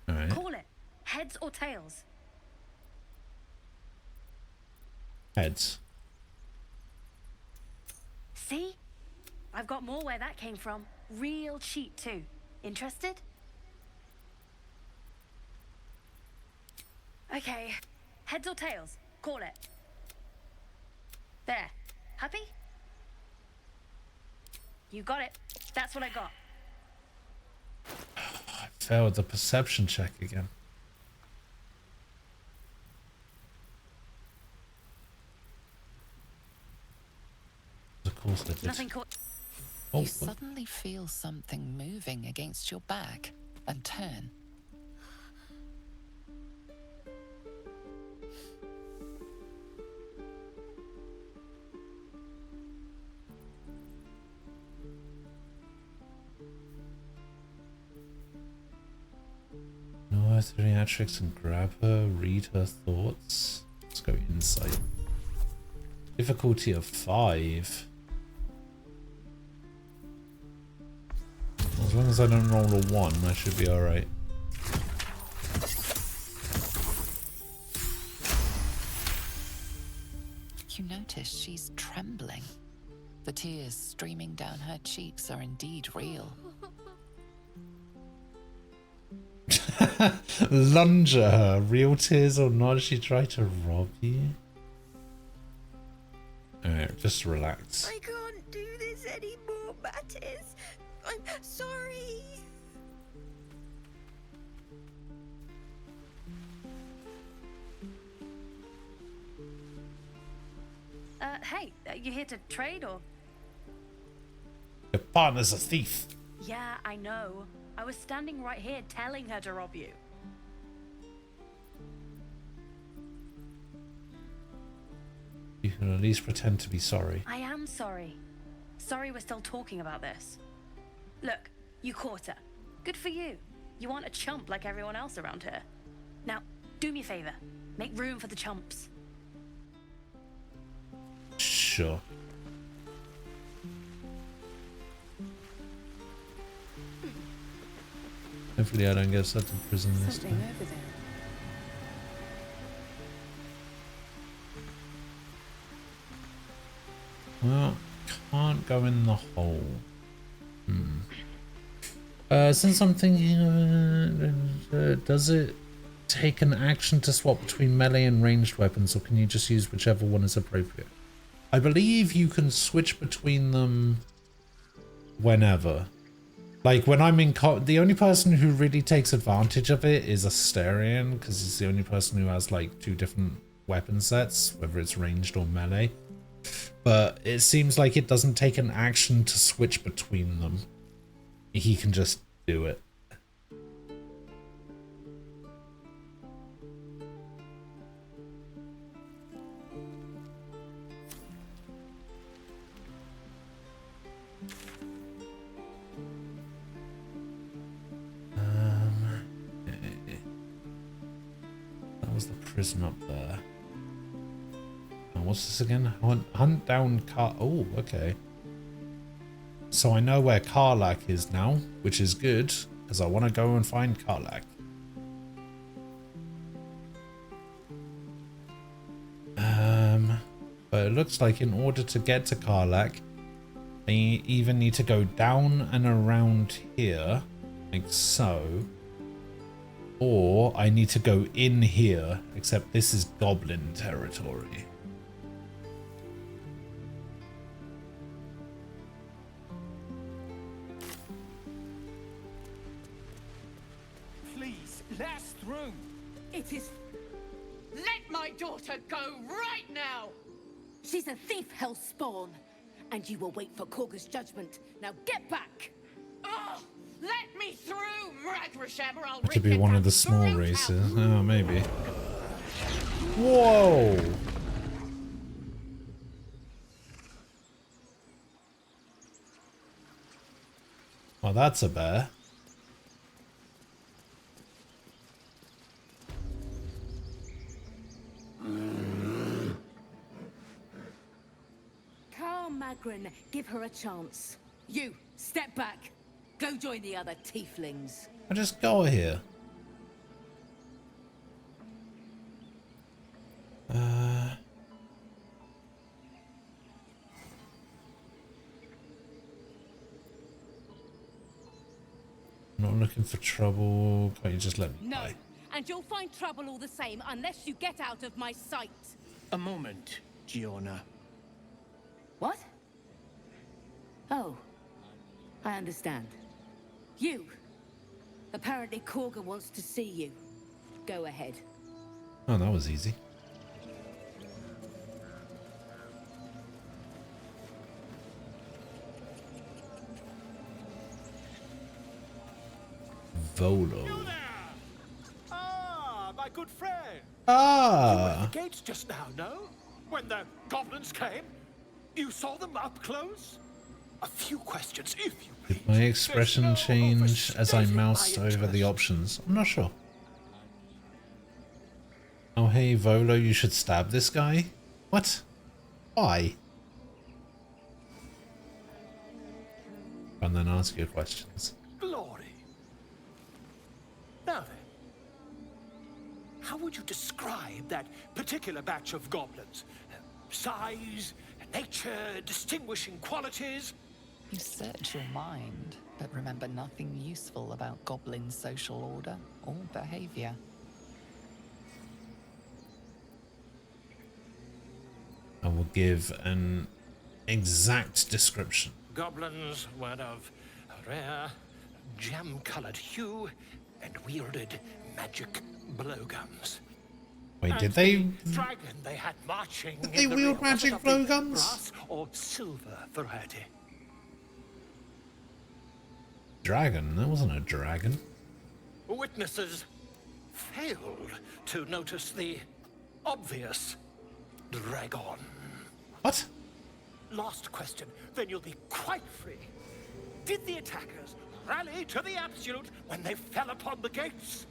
Alright. Call it. Heads or tails? Heads. See? I've got more where that came from. Real cheap too. Interested? Okay. Heads or tails? Call it. There. Happy? You got it. That's what I got. I failed the perception check again. Of course I did. Nothing caught. Oh, You suddenly feel something moving against your back and turn. No her theatrics and grab her, read her thoughts. Let's go insight. Difficulty of 5. As long as I don't roll a 1, I should be alright. You notice she's trembling. The tears streaming down her cheeks are indeed real. Lunge at her. Real tears or not, she tried to rob you. Alright, just relax. I can't do this anymore, Mattis. I'm sorry. Hey, you here to trade or? Your partner's a thief. Yeah, I know. I was standing right here telling her to rob you. You can at least pretend to be sorry. I am sorry. Sorry we're still talking about this. Look, you caught her. Good for you. You aren't a chump like everyone else around here. Now, do me a favor. Make room for the chumps. Sure. Hopefully I don't get sent to prison this time. Over there. Well, can't go in the hole. Since I'm thinking, does it take an action to swap between melee and ranged weapons, or can you just use whichever one is appropriate? I believe you can switch between them whenever. Like when I'm in the only person who really takes advantage of it is Asterion, because he's the only person who has like 2 different weapon sets, whether it's ranged or melee. But it seems like it doesn't take an action to switch between them. He can just do it. That was the prison up there. What's this again? Hunt down Oh, okay. So I know where Karlach is now, which is good, because I want to go and find Karlach. But it looks like in order to get to Karlach, I either need to go down and around here, like so, or I need to go in here, except this is goblin territory. Last room! It is... Let my daughter go right now! She's a thief, hellspawn. And you will wait for Korga's judgment. Now get back! Oh, let me through, Ragrasham, or I'll To be one of the small races. Oh, maybe. Whoa! Well, that's a bear. Carl Magrin, give her a chance. You, step back. Go join the other tieflings. I just go here. Not looking for trouble. Can't you just let me No, die? and you'll find trouble all the same unless you get out of my sight. A moment, Giona. What? Oh, I understand. You. Apparently Korga wants to see you. Go ahead. Oh, that was easy. Volo. Ah, my good friend. Ah. You were at the gates just now, no? When the goblins came? You saw them up close? A few questions, if you please. Did my expression change as I moused over the options? I'm not sure. Oh, hey, Volo, you should stab this guy? What? Why? And then ask your questions. Glory. Now then, how would you describe that particular batch of goblins? Size, nature, distinguishing qualities. You search your mind, but remember nothing useful about goblin social order or behavior. I will give an exact description. Goblins were of a rare, jam-colored hue and wielded magic blowguns. Wait, And did they? the dragon they had marching Did in they the wield rear magic wasn't of the blowguns? brass or silver variety. Dragon? That wasn't a dragon. Witnesses failed to notice the obvious dragon. What? Last question, then you'll be quite free. Did the attackers rally to the absolute when they fell upon the gates?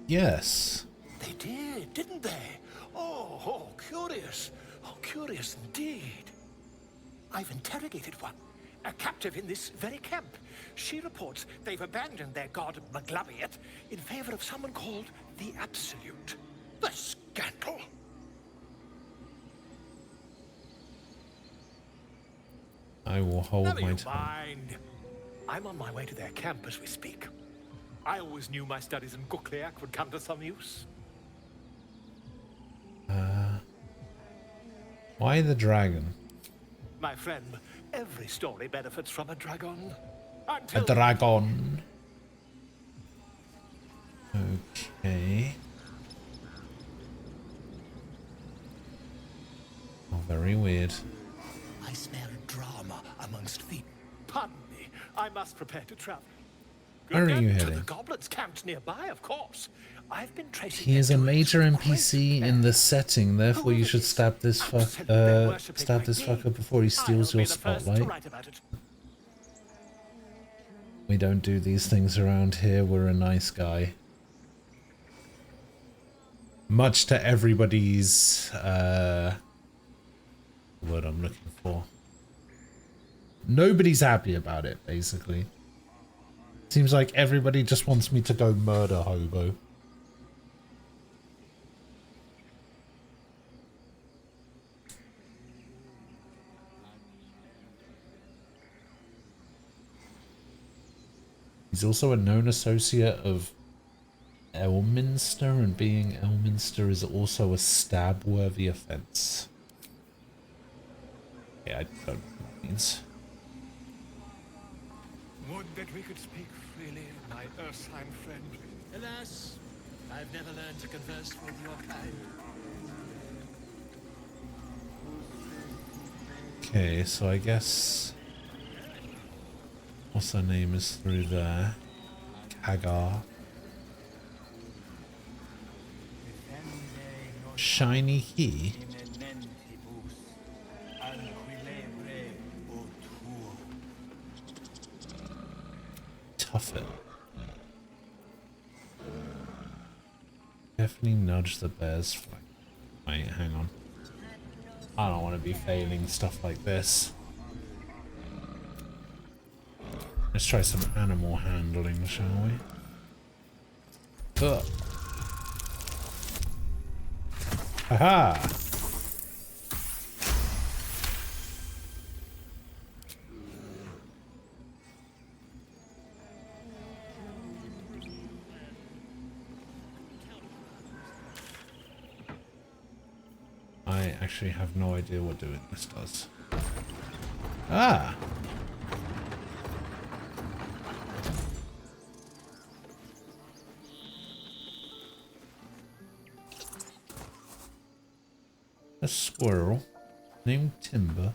Yes. They did, didn't they? Oh, curious. Oh, curious indeed. I've interrogated one, a captive in this very camp. She reports they've abandoned their god Maglabiet in favor of someone called the Absolute. The scandal! I will hold Never my you tongue. mind. I'm on my way to their camp as we speak. I always knew my studies in Gukliak would come to some use. Why the dragon? My friend, every story benefits from a dragon. A Until dragon. Okay. Oh, very weird. I smell drama amongst the... Pardon me, I must prepare to travel. Where are you To heading? the goblins camped nearby, of course. I've been tracing He is a their major doings NPC in the setting, therefore you should stab this fucker before he steals your spotlight. We don't do these things around here, we're a nice guy. Much to everybody's word I'm looking for. Nobody's happy about it, basically. Seems like everybody just wants me to go murder Hobo. He's also a known associate of Elminster, and being Elminster is also a stab-worthy offense. Yeah, I don't know what it means. Would that we could speak freely, my Ursine friend. Alas, I've never learned to converse with your kind. Okay, so I guess... What's her name is through there? Kagar. Shiny He. Tough it. Definitely nudge the bear's flank. Wait, hang on. I don't want to be failing stuff like this. Let's try some animal handling, shall we? Ugh. Aha! I actually have no idea what doing this does. Ah! A squirrel named Timber.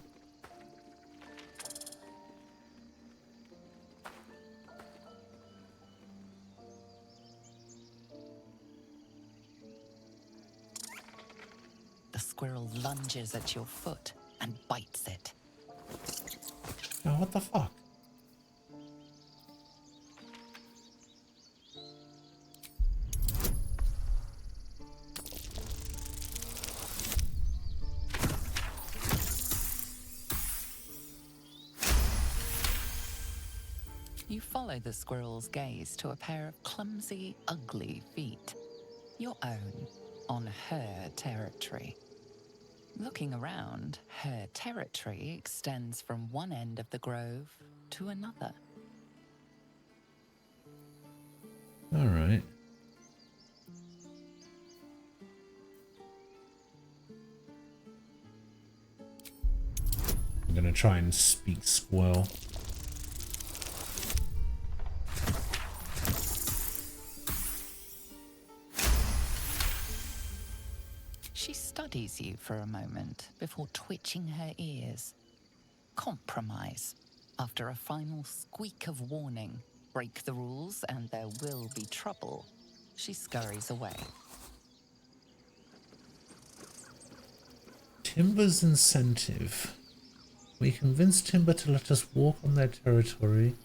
The squirrel lunges at your foot and bites it. Oh, what the fuck? You follow the squirrel's gaze to a pair of clumsy, ugly feet. Your own, on her territory. Looking around, her territory extends from one end of the grove to another. All right. I'm gonna try and speak squirrel. She studies you for a moment before twitching her ears. Compromise. After a final squeak of warning, break the rules and there will be trouble, she scurries away. Timber's incentive. We convinced Timber to let us walk on their territory.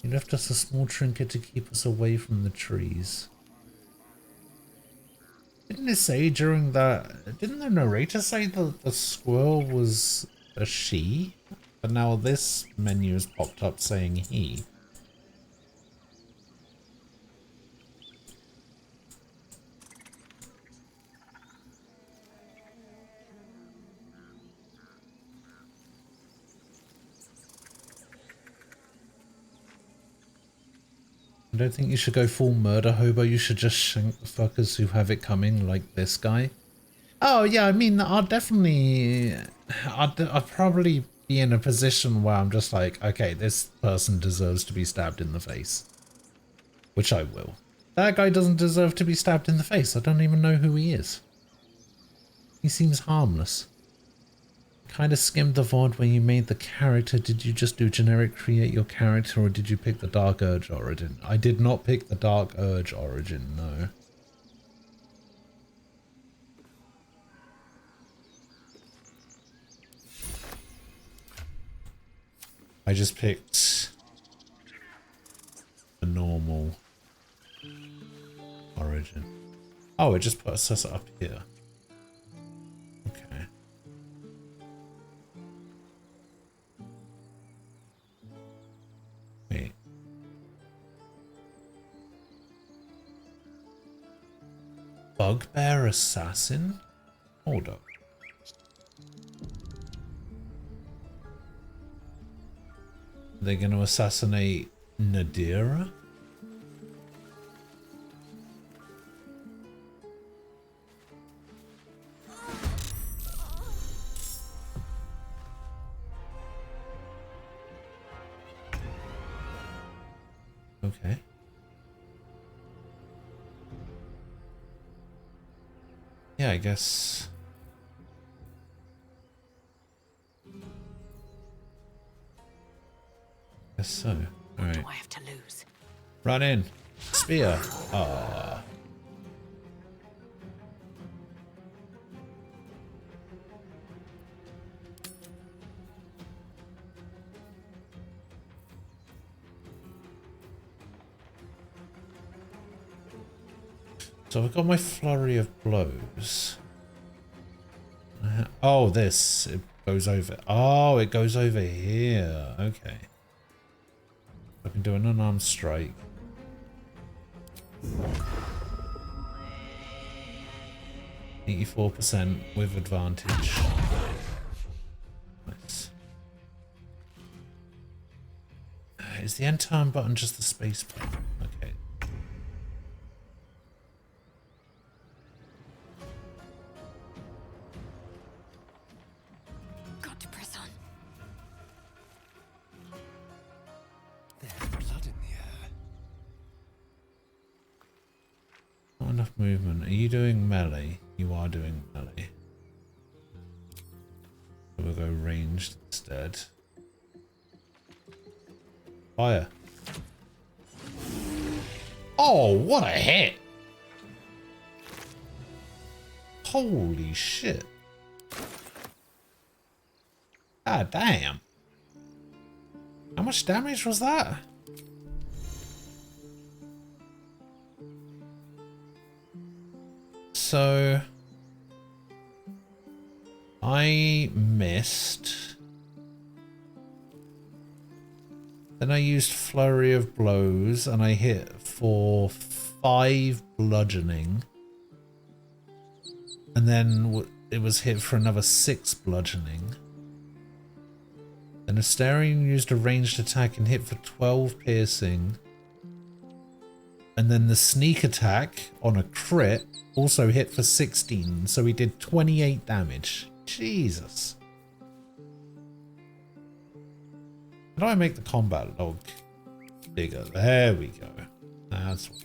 He left us a small trinket to keep us away from the trees. Didn't it say during that... Didn't the narrator say that the squirrel was a she? But now this menu has popped up saying he. I don't think you should go full murder hobo, you should just shank the fuckers who have it coming, like this guy. Oh yeah, I mean, I'd definitely... I'd probably be in a position where I'm just like, okay, this person deserves to be stabbed in the face. Which I will. That guy doesn't deserve to be stabbed in the face, I don't even know who he is. He seems harmless. Kind of skimmed the VOD when you made the character. Did you just do generic create your character or did you pick the Dark Urge origin? I did not pick the Dark Urge origin, no. I just picked the normal origin. Oh, it just puts us up here. Okay. Wait. Bugbear Assassin? Hold up. They're going to assassinate Nadira? Okay. Yeah, I guess... Guess so. Alright. What do I have to lose? Run in. Spear. Ah. So I've got my flurry of blows. Oh, this. It goes over. Oh, it goes over here. Okay. I can do an unarmed strike. %, with advantage. Nice. Is the end turn button just the space button? Okay. Got to press on. There's blood in the air. Not enough movement. Are you doing melee? You are doing melee. So we'll go ranged instead. Fire. Oh, what a hit! Holy shit. God damn. How much damage was that? So I missed. Then I used Flurry of Blows and I hit for 5 bludgeoning. And then it was hit for another 6 bludgeoning. Then Astarion used a ranged attack and hit for 12 piercing. And then the sneak attack on a crit also hit for 16, so he did 28 damage. Jesus. How do I make the combat log bigger? There we go. That's what.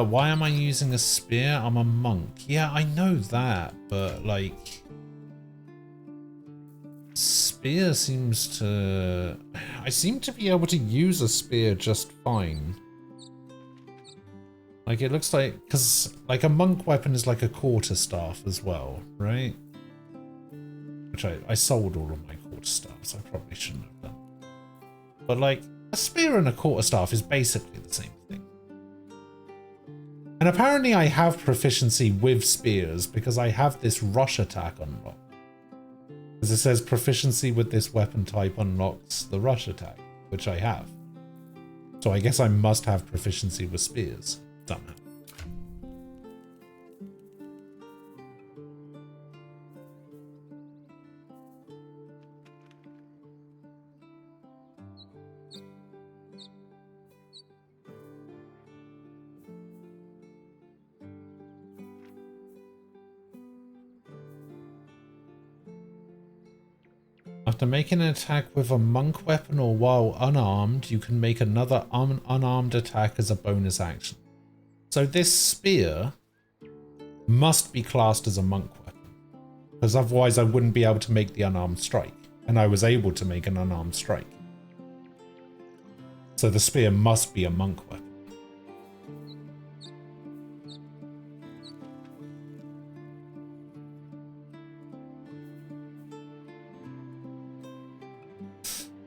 Why am I using a spear? I'm a monk. Yeah, I know that, but like... Spear seems to... I seem to be able to use a spear just fine. Like, it looks like... Because, like, a monk weapon is like a quarterstaff as well, right? Which I sold all of my quarterstaffs. I probably shouldn't have done. But, like, a spear and a quarterstaff is basically the same thing. And apparently I have proficiency with spears because I have this rush attack unlocked. As it says, proficiency with this weapon type unlocks the rush attack, which I have. So I guess I must have proficiency with spears somehow. After making an attack with a monk weapon or while unarmed, you can make another unarmed attack as a bonus action. So this spear must be classed as a monk weapon, because otherwise I wouldn't be able to make the unarmed strike, and I was able to make an unarmed strike. So the spear must be a monk weapon.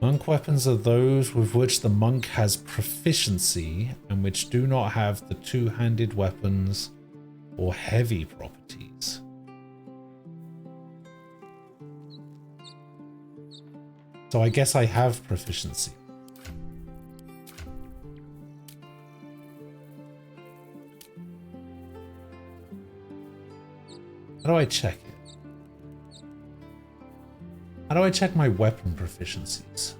Monk weapons are those with which the monk has proficiency and which do not have the two-handed weapons or heavy properties. So I guess I have proficiency. How do I check it? How do I check my weapon proficiencies?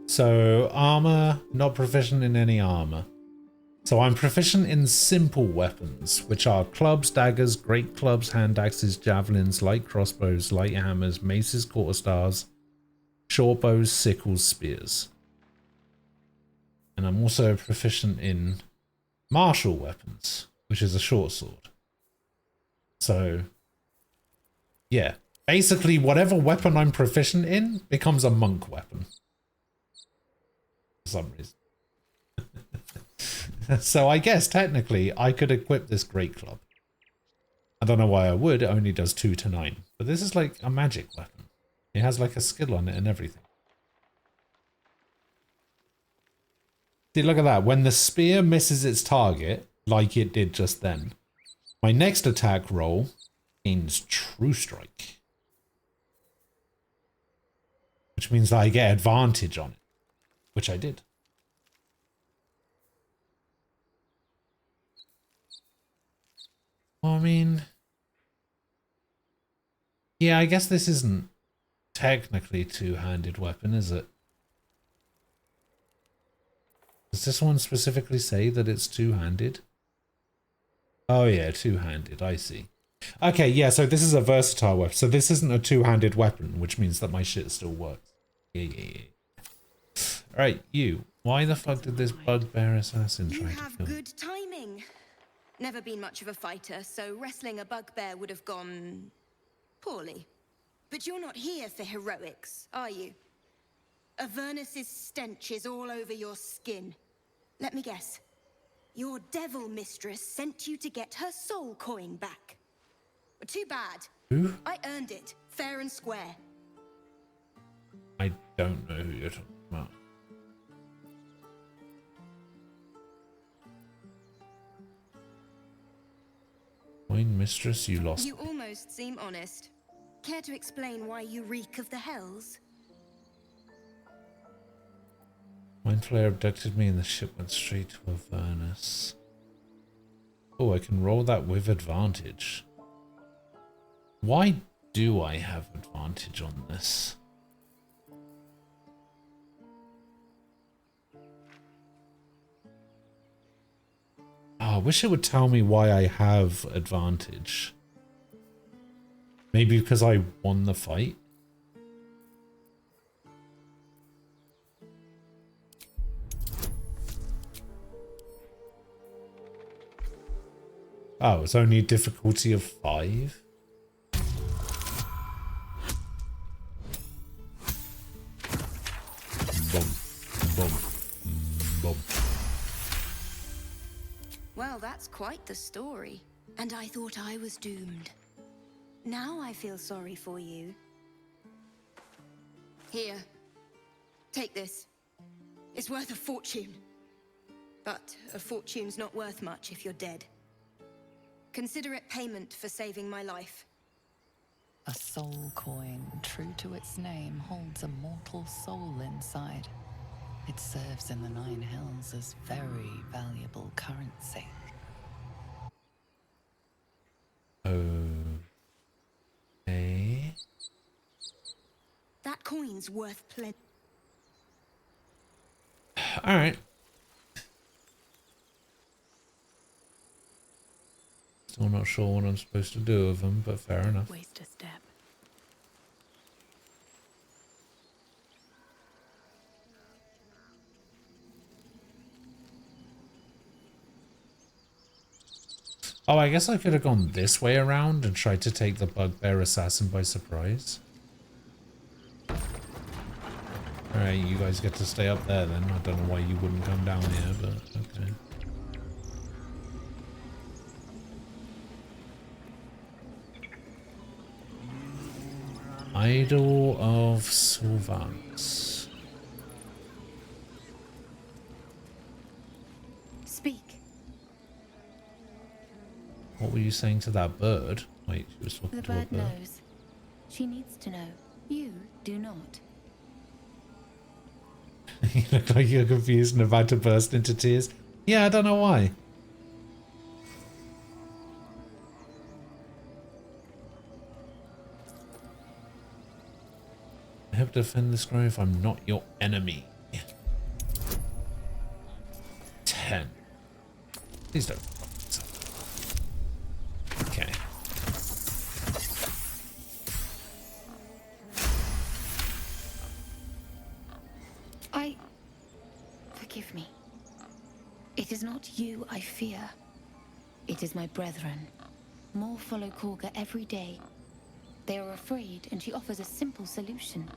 So armor, not proficient in any armor. So I'm proficient in simple weapons, which are clubs, daggers, great clubs, hand axes, javelins, light crossbows, light hammers, maces, quarterstaves, short bows, sickles, spears. And I'm also proficient in martial weapons, which is a short sword. So, yeah. Basically, whatever weapon I'm proficient in becomes a monk weapon. For some reason. So I guess, technically, I could equip this great club. I don't know why I would, it only does 2 to 9. But this is like a magic weapon. It has like a skill on it and everything. See, look at that. When the spear misses its target, like it did just then, my next attack roll gains True Strike. Which means that I get advantage on it. Which I did. I mean... yeah, I guess this isn't technically two-handed weapon, is it? Does this one specifically say that it's two-handed? Oh yeah, two-handed, I see. Okay, yeah, so this is a versatile weapon. So this isn't a two-handed weapon, which means that my shit still works. Yeah. Alright, you. Why the fuck did this bugbear assassin try to kill me? You have good timing. Never been much of a fighter, so wrestling a bugbear would have gone... poorly. But you're not here for heroics, are you? Avernus's stench is all over your skin. Let me guess. Your devil mistress sent you to get her soul coin back. Too bad. Who? I earned it, fair and square. I don't know who you're talking about. Wine mistress, you lost. You almost seem honest. Care to explain why you reek of the hells? Mind Flayer abducted me and the ship went straight to Avernus. Oh, I can roll that with advantage. Why do I have advantage on this? Oh, I wish it would tell me why I have advantage. Maybe because I won the fight? Oh, it's only a difficulty of 5? Boom, boom, boom. Well, that's quite the story. And I thought I was doomed. Now I feel sorry for you. Here. Take this. It's worth a fortune. But a fortune's not worth much if you're dead. Consider it payment for saving my life. A soul coin, true to its name, holds a mortal soul inside. It serves in the Nine Hells as very valuable currency. Okay. That coin's worth plenty. Alright. Still not sure what I'm supposed to do with them, but fair enough. Waste a step. Oh, I guess I could have gone this way around and tried to take the bugbear assassin by surprise. Alright, you guys get to stay up there then. I don't know why you wouldn't come down here, but okay. Idol of Sylvanus. Speak. What were you saying to that bird? Wait, she was talking The to a bird bird. knows. She needs to know. You do not. You look like you're confused and about to burst into tears. Yeah, I don't know why. I hope to defend this grove. I'm not your enemy. 10. Please don't. Okay. Forgive me. It is not you I fear. It is my brethren. More follow Korga every day. They are afraid, and she offers a simple solution.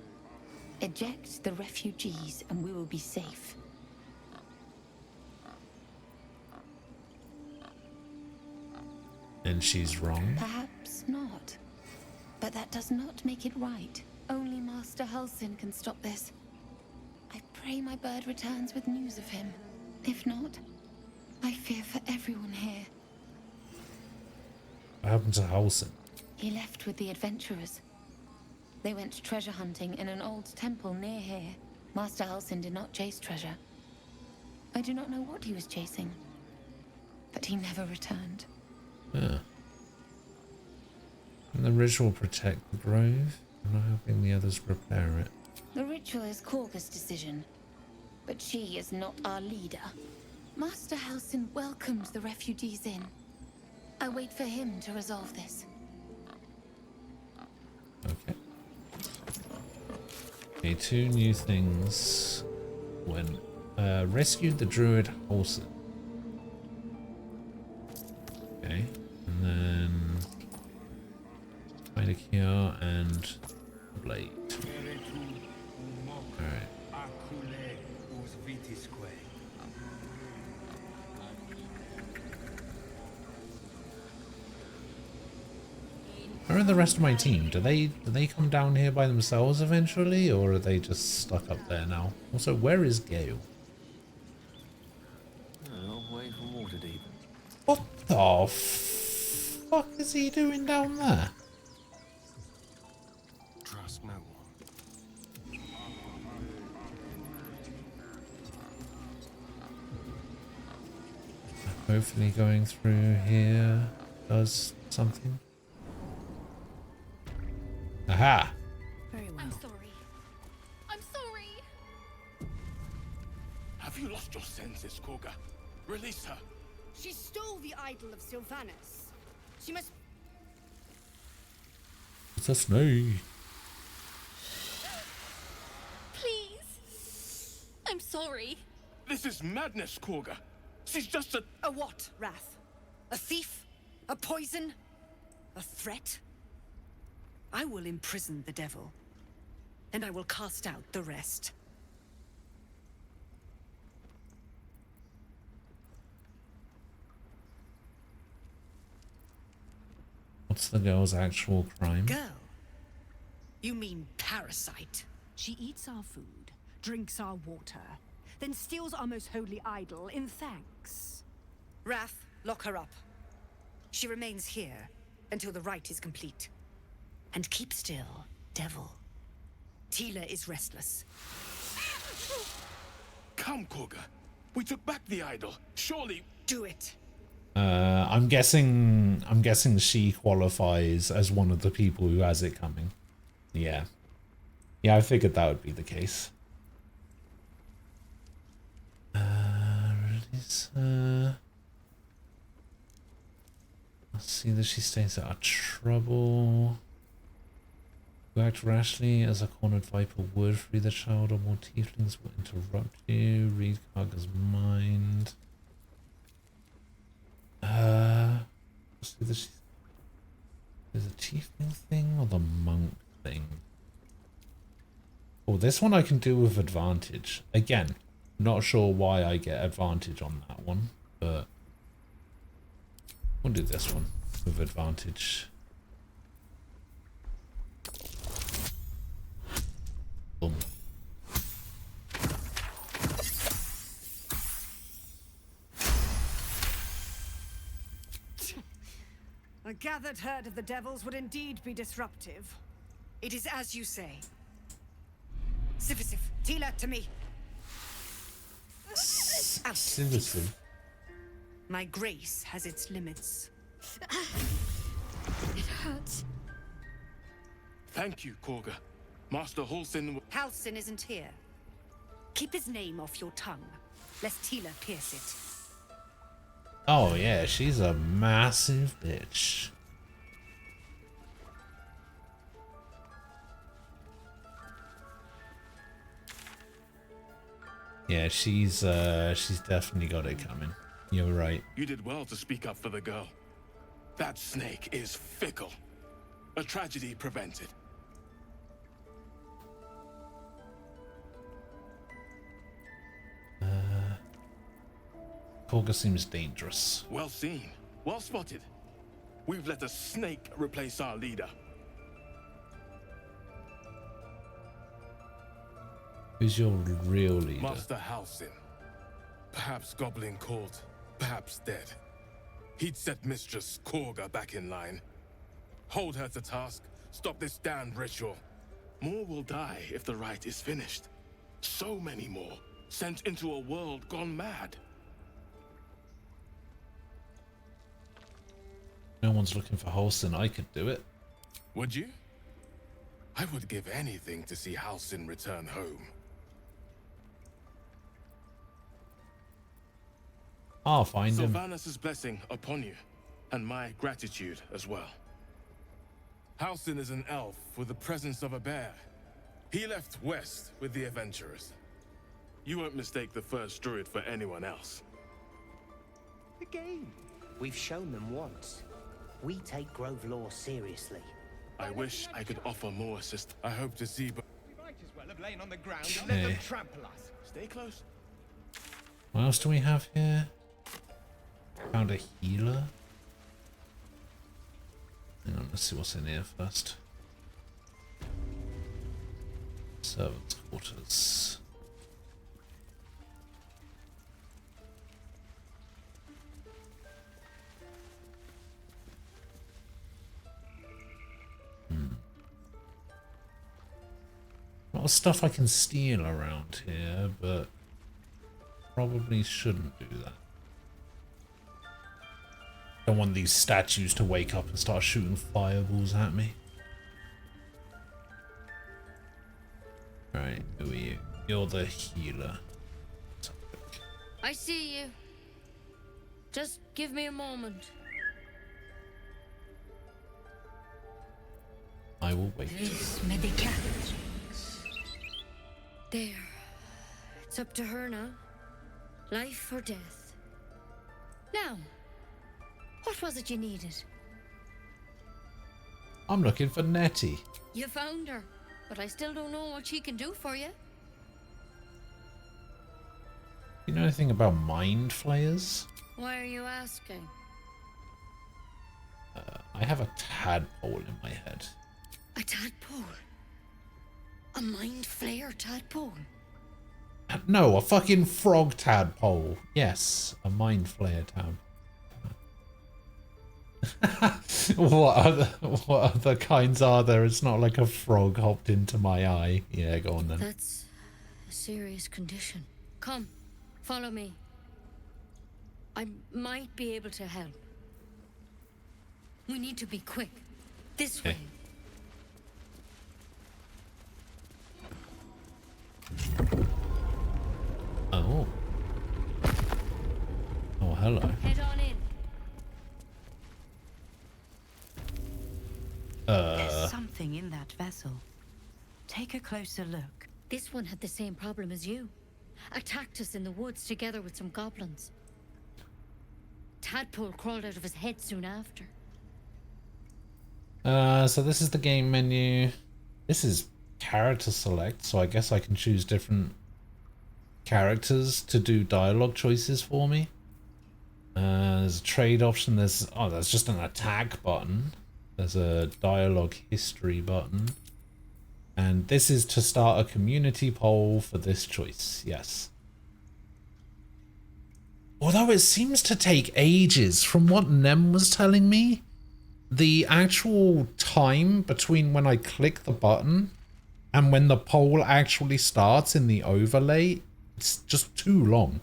Eject the refugees, and we will be safe. And she's wrong. Perhaps not. But that does not make it right. Only Master Halsin can stop this. I pray my bird returns with news of him. If not, I fear for everyone here. What happened to Halsin? He left with the adventurers. They went treasure hunting in an old temple near here. Master Halsin did not chase treasure. I do not know what he was chasing, but he never returned. Yeah. And the ritual protect the grove? I'm not helping the others repair it. The ritual is Korga's decision, but she is not our leader. Master Halsin welcomed the refugees in. I wait for him to resolve this. Okay. Okay, 2 new things. When rescued the druid Halsin. Okay, and then find a cure and blade. Alright. Where are the rest of my team? Do they come down here by themselves eventually, or are they just stuck up there now? Also, where is Gale? A long way from Waterdeep. What the fuck is he doing down there? Trust no one. Hopefully going through here does something. Aha! Very well. I'm sorry. I'm sorry. Have you lost your senses, Koga? Release her. She stole the idol of Sylvanas. She must... It's a snake. Please. I'm sorry. This is madness, Koga. She's just a... A what, Wrath? A thief? A poison? A threat? I will imprison the devil, and I will cast out the rest. What's the girl's actual crime? Girl? You mean parasite? She eats our food, drinks our water, then steals our most holy idol in thanks. Wrath, lock her up. She remains here until the rite is complete. And keep still, devil. Tila is restless. Come, Koga. We took back the idol. Surely... Do it. I'm guessing she qualifies as one of the people who has it coming. Yeah. Yeah, I figured that would be the case. Release her. Let's see that she stays out of trouble. You act rashly as a cornered viper would. Free the child, or more tieflings will interrupt you. Read Karga's mind. Let's see that she's... Is the tiefling thing or the monk thing? Oh, this one I can do with advantage. Again, not sure why I get advantage on that one, but we'll do this one with advantage. Boom. A gathered herd of the devils would indeed be disruptive. It is as you say. Sivisiv, Tila, to me. Sivisiv. My grace has its limits. It hurts. Thank you, Koga. Master Halsin... Halsin isn't here. Keep his name off your tongue, lest Tila pierce it. Oh yeah, she's a massive bitch. Yeah, she's definitely got it coming. You're right. You did well to speak up for the girl. That snake is fickle. A tragedy prevented. Koga seems dangerous. Well seen. Well spotted. We've let a snake replace our leader. Who's your real leader? Master Halsin. Perhaps Goblin caught, perhaps dead. He'd set Mistress Koga back in line. Hold her to task, stop this damned ritual. More will die if the rite is finished. So many more, sent into a world gone mad. No one's looking for Halsin. I could do it. Would you? I would give anything to see Halsin return home. I'll find him. Sylvanas' blessing upon you, and my gratitude as well. Halsin is an elf with the presence of a bear. He left west with the adventurers. You won't mistake the first druid for anyone else. The game. We've shown them once. We take Grove law seriously. I wish I could offer more assist. I hope to see, but We might as well have lain on the ground and let them trample us. Stay close. What else do we have here? Found a healer. Hang on, let's see what's in here first. Servants' quarters. A lot of stuff I can steal around here, but probably shouldn't do that. Don't want these statues to wake up and start shooting fireballs at me. Right, who are you? You're the healer. I see you. Just give me a moment. I will wait. There. It's up to her now. Life or death. Now, what was it you needed? I'm looking for Nettie. You found her, but I still don't know what she can do for you. You know anything about mind flayers? Why are you asking? I have a tadpole in my head. A tadpole? A mind flayer tadpole? No, a fucking frog tadpole. Yes, a mind flayer tadpole. What other kinds are there? It's not like a frog hopped into my eye. Yeah, go on then. That's a serious condition. Come, follow me. I might be able to help. We need to be quick. This way. Oh. Oh, hello. Head on in. There's something in that vessel. Take a closer look. This one had the same problem as you. Attacked us in the woods together with some goblins. Tadpole crawled out of his head soon after. So this is the game menu. This is character select, so I guess I can choose different characters to do dialogue choices for me. There's a trade option. There's just an attack button. There's a dialogue history button. And this is to start a community poll for this choice. Yes. Although it seems to take ages from what Nem was telling me. The actual time between when I click the button and when the poll actually starts in the overlay, it's just too long.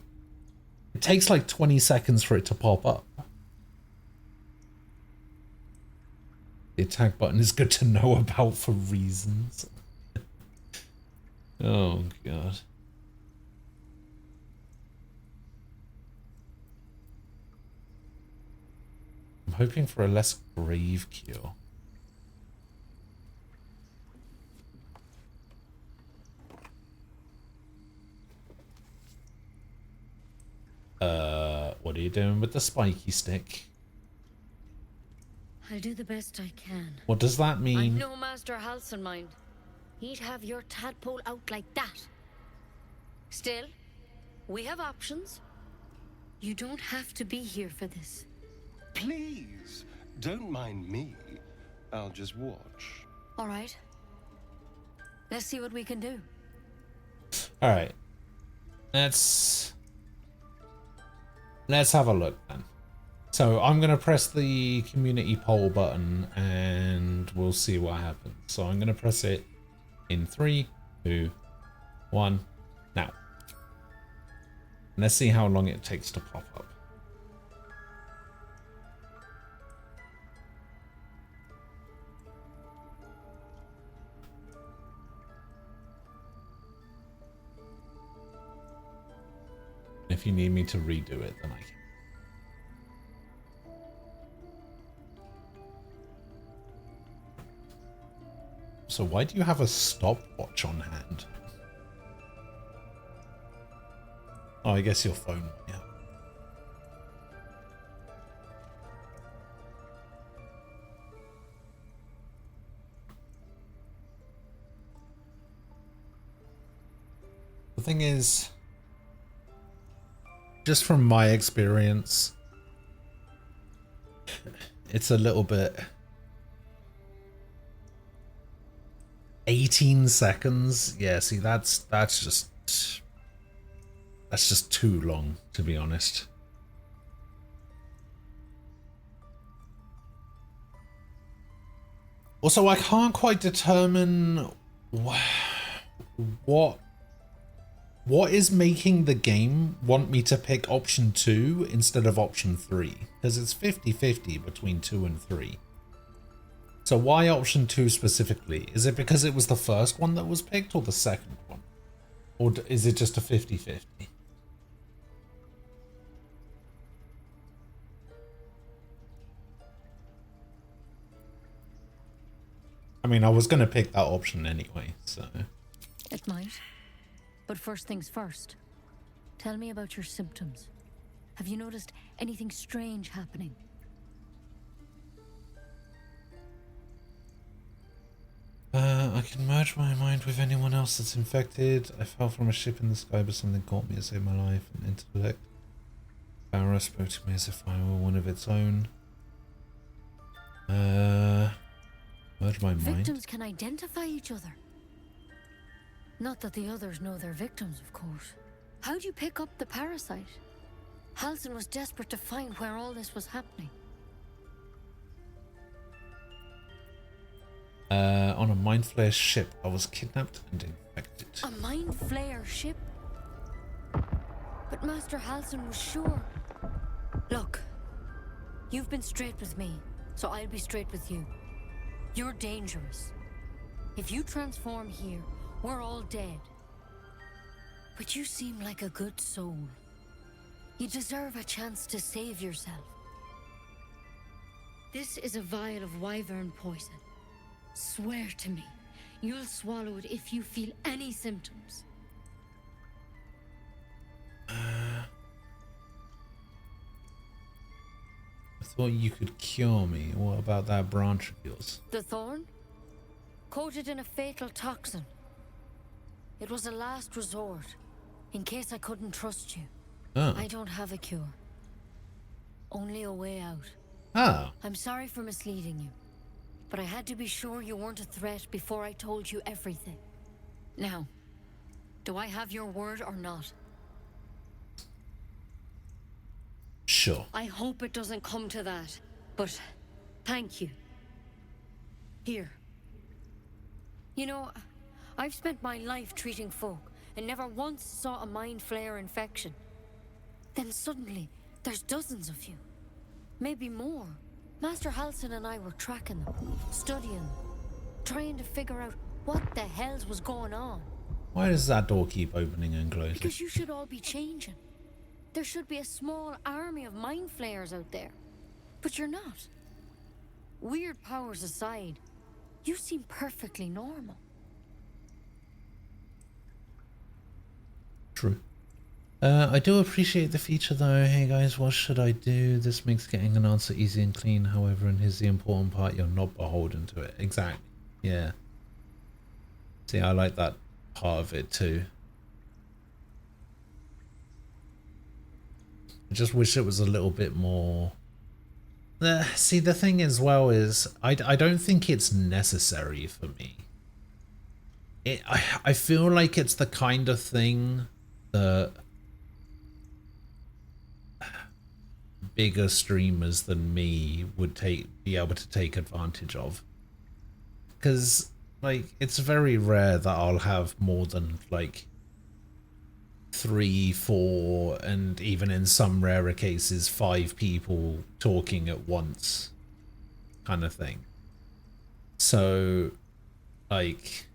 It takes like 20 seconds for it to pop up. The attack button is good to know about for reasons. Oh, God. I'm hoping for a less grave cure. What are you doing with the spiky stick? I'll do the best I can. What does that mean? I'm no Master Halson mind. He'd have your tadpole out like that. Still, we have options. You don't have to be here for this. Please, don't mind me. I'll just watch. All right. Let's see what we can do. All right. Let's have a look then. So I'm going to press the community poll button and we'll see what happens. So I'm going to press it in 3, 2, 1, now. Let's see how long it takes to pop up. If you need me to redo it, then I can. So why do you have a stopwatch on hand? Oh, I guess your phone, yeah. The thing is, just from my experience, it's a little bit 18 seconds? Yeah, see, that's just too long, to be honest. Also, I can't quite determine what is making the game want me to pick option 2 instead of option 3, because it's 50-50 between 2 and 3. So why option 2 specifically? Is it because it was the first one that was picked or the second one? Or is it just a 50-50? I mean, I was going to pick that option anyway, so... It might. But first things first. Tell me about your symptoms. Have you noticed anything strange happening? I can merge my mind with anyone else that's infected. I fell from a ship in the sky, but something caught me and saved my life. An intellect. Farah spoke to me as if I were one of its own. Merge my mind. Victims can identify each other. Not that the others know they're victims, of course. How'd you pick up the parasite? Halsin was desperate to find where all this was happening. On a Mind Flayer ship, I was kidnapped and infected. A Mind Flayer ship? But Master Halsin was sure. Look, you've been straight with me, so I'll be straight with you. You're dangerous. If you transform here, we're all dead. But you seem like a good soul. You deserve a chance to save yourself. This is a vial of wyvern poison. Swear to me, you'll swallow it if you feel any symptoms. I thought you could cure me. What about that branch of yours? The thorn? Coated in a fatal toxin. It was a last resort, in case I couldn't trust you. Oh. I don't have a cure. Only a way out. Oh. I'm sorry for misleading you, but I had to be sure you weren't a threat before I told you everything. Now, do I have your word or not? Sure. I hope it doesn't come to that, but thank you. Here. You know, I've spent my life treating folk and never once saw a Mind Flayer infection. Then suddenly, there's dozens of you. Maybe more. Master Halsin and I were tracking them, studying them, trying to figure out what the hells was going on. Why does that door keep opening and closing? Because you should all be changing. There should be a small army of Mind Flayers out there. But you're not. Weird powers aside, you seem perfectly normal. True. I do appreciate the feature though. Hey guys, what should I do? This makes getting an answer easy and clean. However, and here's the important part, you're not beholden to it. Exactly. Yeah. See, I like that part of it too. I just wish it was a little bit more... see, the thing as well is, I don't think it's necessary for me. I feel like it's the kind of thing that bigger streamers than me would be able to take advantage of. Because, like, it's very rare that I'll have more than, like, 3, 4, and even in some rarer cases 5 people talking at once kind of thing. So like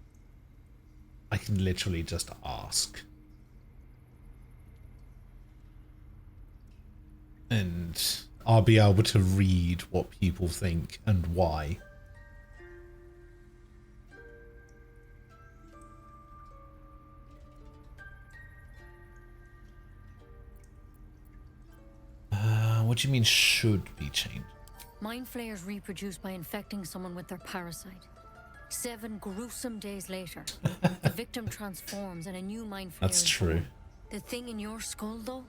I can literally just ask and I'll be able to read what people think and why. What do you mean should be changed? Mind Flayers reproduce by infecting someone with their parasite. 7 gruesome days later, the victim transforms and a new Mind Flayer That's is true. born. The thing in your skull, though,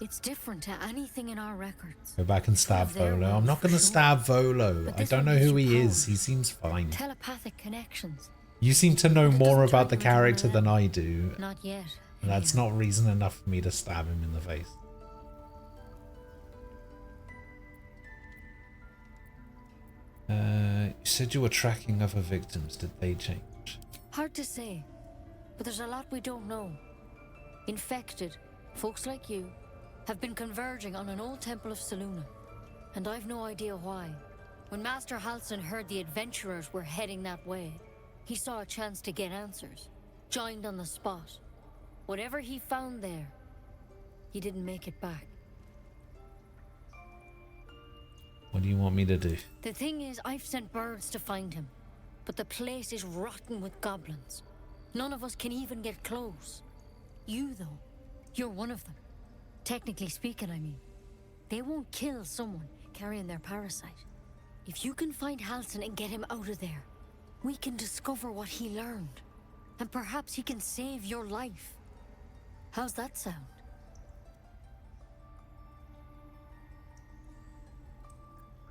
it's different to anything in our records. Go back and stab Volo. I'm not going to stab Volo. I don't know who he is. He seems fine. Telepathic connections. You seem to know more about the character than I do. Not yet. And that's not reason enough for me to stab him in the face. You said you were tracking other victims. Did they change? Hard to say, but there's a lot we don't know. Infected, folks like you, have been converging on an old temple of Selûne, and I've no idea why. When Master Halsin heard the adventurers were heading that way, he saw a chance to get answers, joined on the spot. Whatever he found there, he didn't make it back. What do you want me to do? The thing is, I've sent birds to find him, but the place is rotten with goblins. None of us can even get close. You, though, you're one of them. Technically speaking, I mean. They won't kill someone carrying their parasite. If you can find Halsin and get him out of there, we can discover what he learned. And perhaps he can save your life. How's that sound?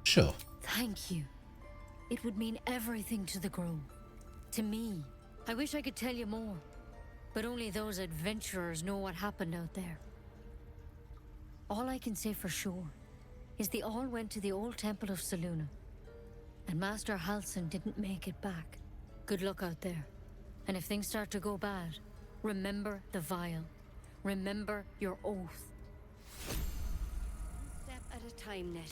Sure. Thank you. It would mean everything to the Grove. To me. I wish I could tell you more. But only those adventurers know what happened out there. All I can say for sure is they all went to the old temple of Selûne. And Master Halsin didn't make it back. Good luck out there. And if things start to go bad, remember the vial. Remember your oath. One step at a time, Nettie.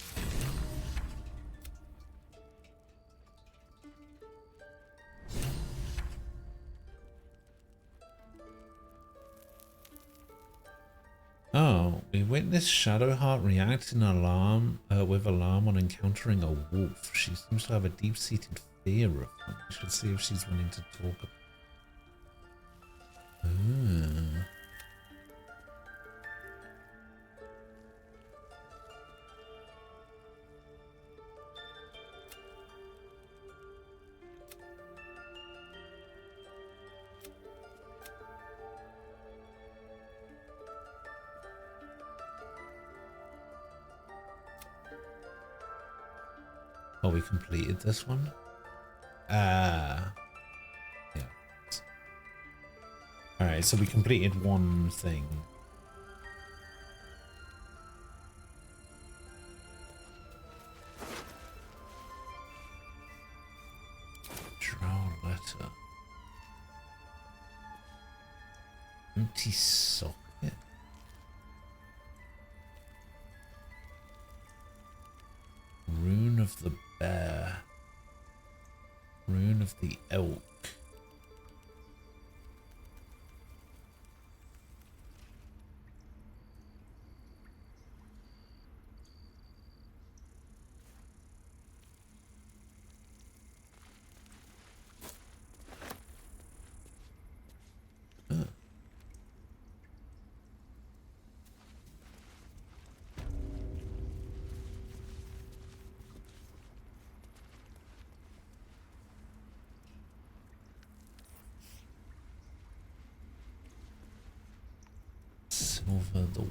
Oh, we witnessed Shadowheart react in alarm with alarm on encountering a wolf. She seems to have a deep-seated fear of them. We should see if she's willing to talk about it. Oh, we completed this one? Yeah. Alright, so we completed one thing. Draw letter. Empty socket. Rune of the bear. Rune of the elk. Silver the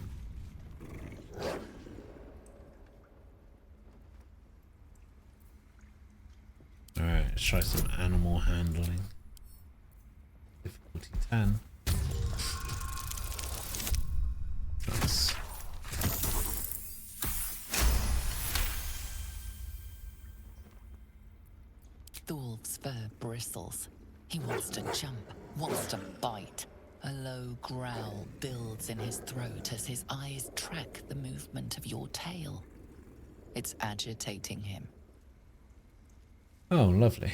Alright, let's try some animal handling. Difficulty 10. Nice. Thulf's fur bristles. He wants to jump, wants to bite. A low growl builds in his throat as his eyes track the movement of your tail. It's agitating him. Oh, lovely.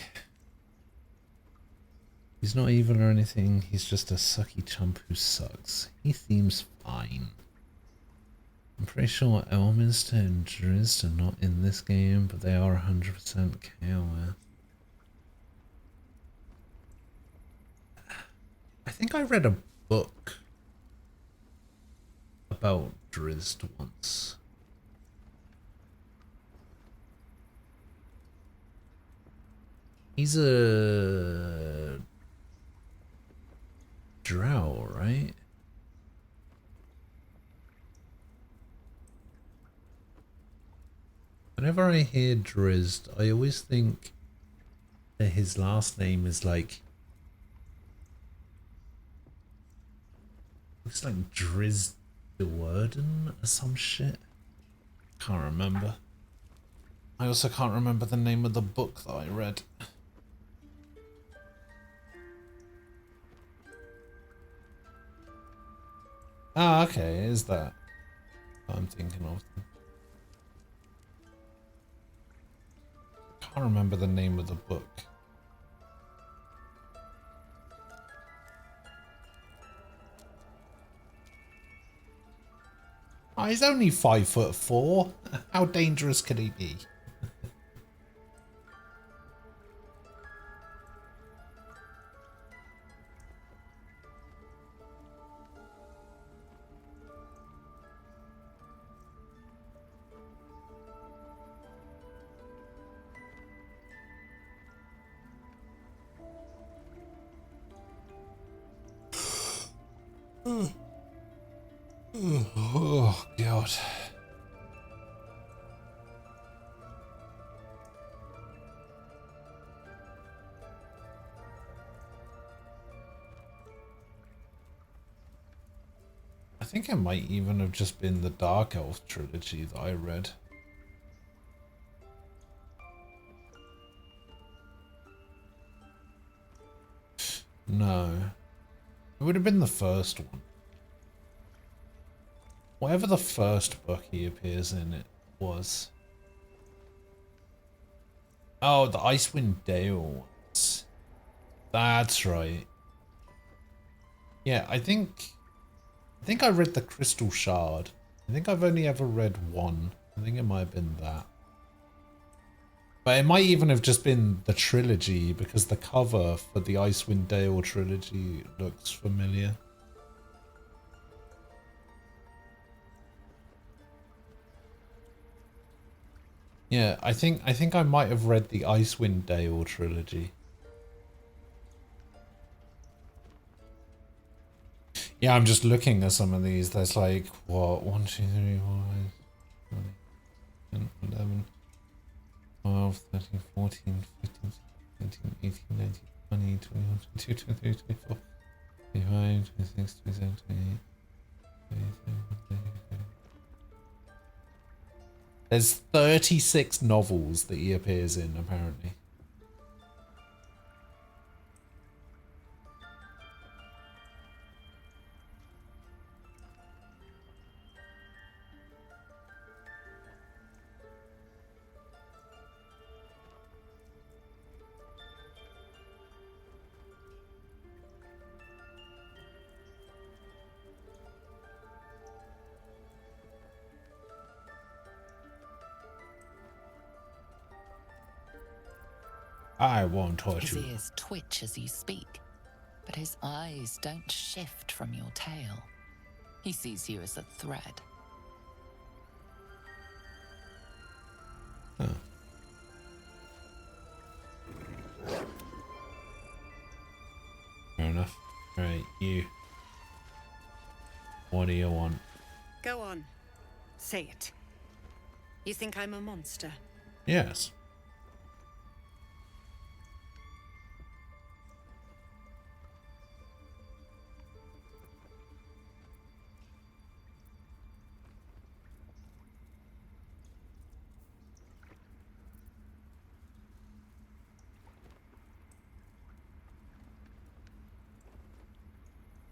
He's not evil or anything, he's just a sucky chump who sucks. He seems fine. I'm pretty sure Elminster and Drizzt are not in this game, but they are 100% Chaos. I think I read a book about Drizzt once. He's a drow, right? Whenever I hear Drizzt, I always think that his last name is like Looks like Driz the Worden or some shit. Can't remember. I also can't remember the name of the book that I read. Ah, okay, is that what I'm thinking of? Can't remember the name of the book. Oh, he's only 5'4". How dangerous could he be? Oh, God. I think it might even have just been the Dark Elf trilogy that I read. No. It would have been the first one. Whatever the first book he appears in it was. Oh, the Icewind Dale ones. That's right. Yeah, I think I read the Crystal Shard. I think I've only ever read one. I think it might have been that. But it might even have just been the trilogy because the cover for the Icewind Dale trilogy looks familiar. Yeah, I think I might have read the Icewind Dale trilogy. Yeah, I'm just looking at some of these. There's like, what, 1, 2, 3, 4, 5, 11, 12, 13, 14, 15, 17, 18, 19, 20, 21, 22, 23, 24, 25, 26, 27, 28, 29, 30. There's 36 novels that he appears in, apparently. I won't touch His you. ears twitch as you speak, but his eyes don't shift from your tale. He sees you as a threat. Huh. Fair enough. Alright, you. What do you want? Go on. Say it. You think I'm a monster? Yes.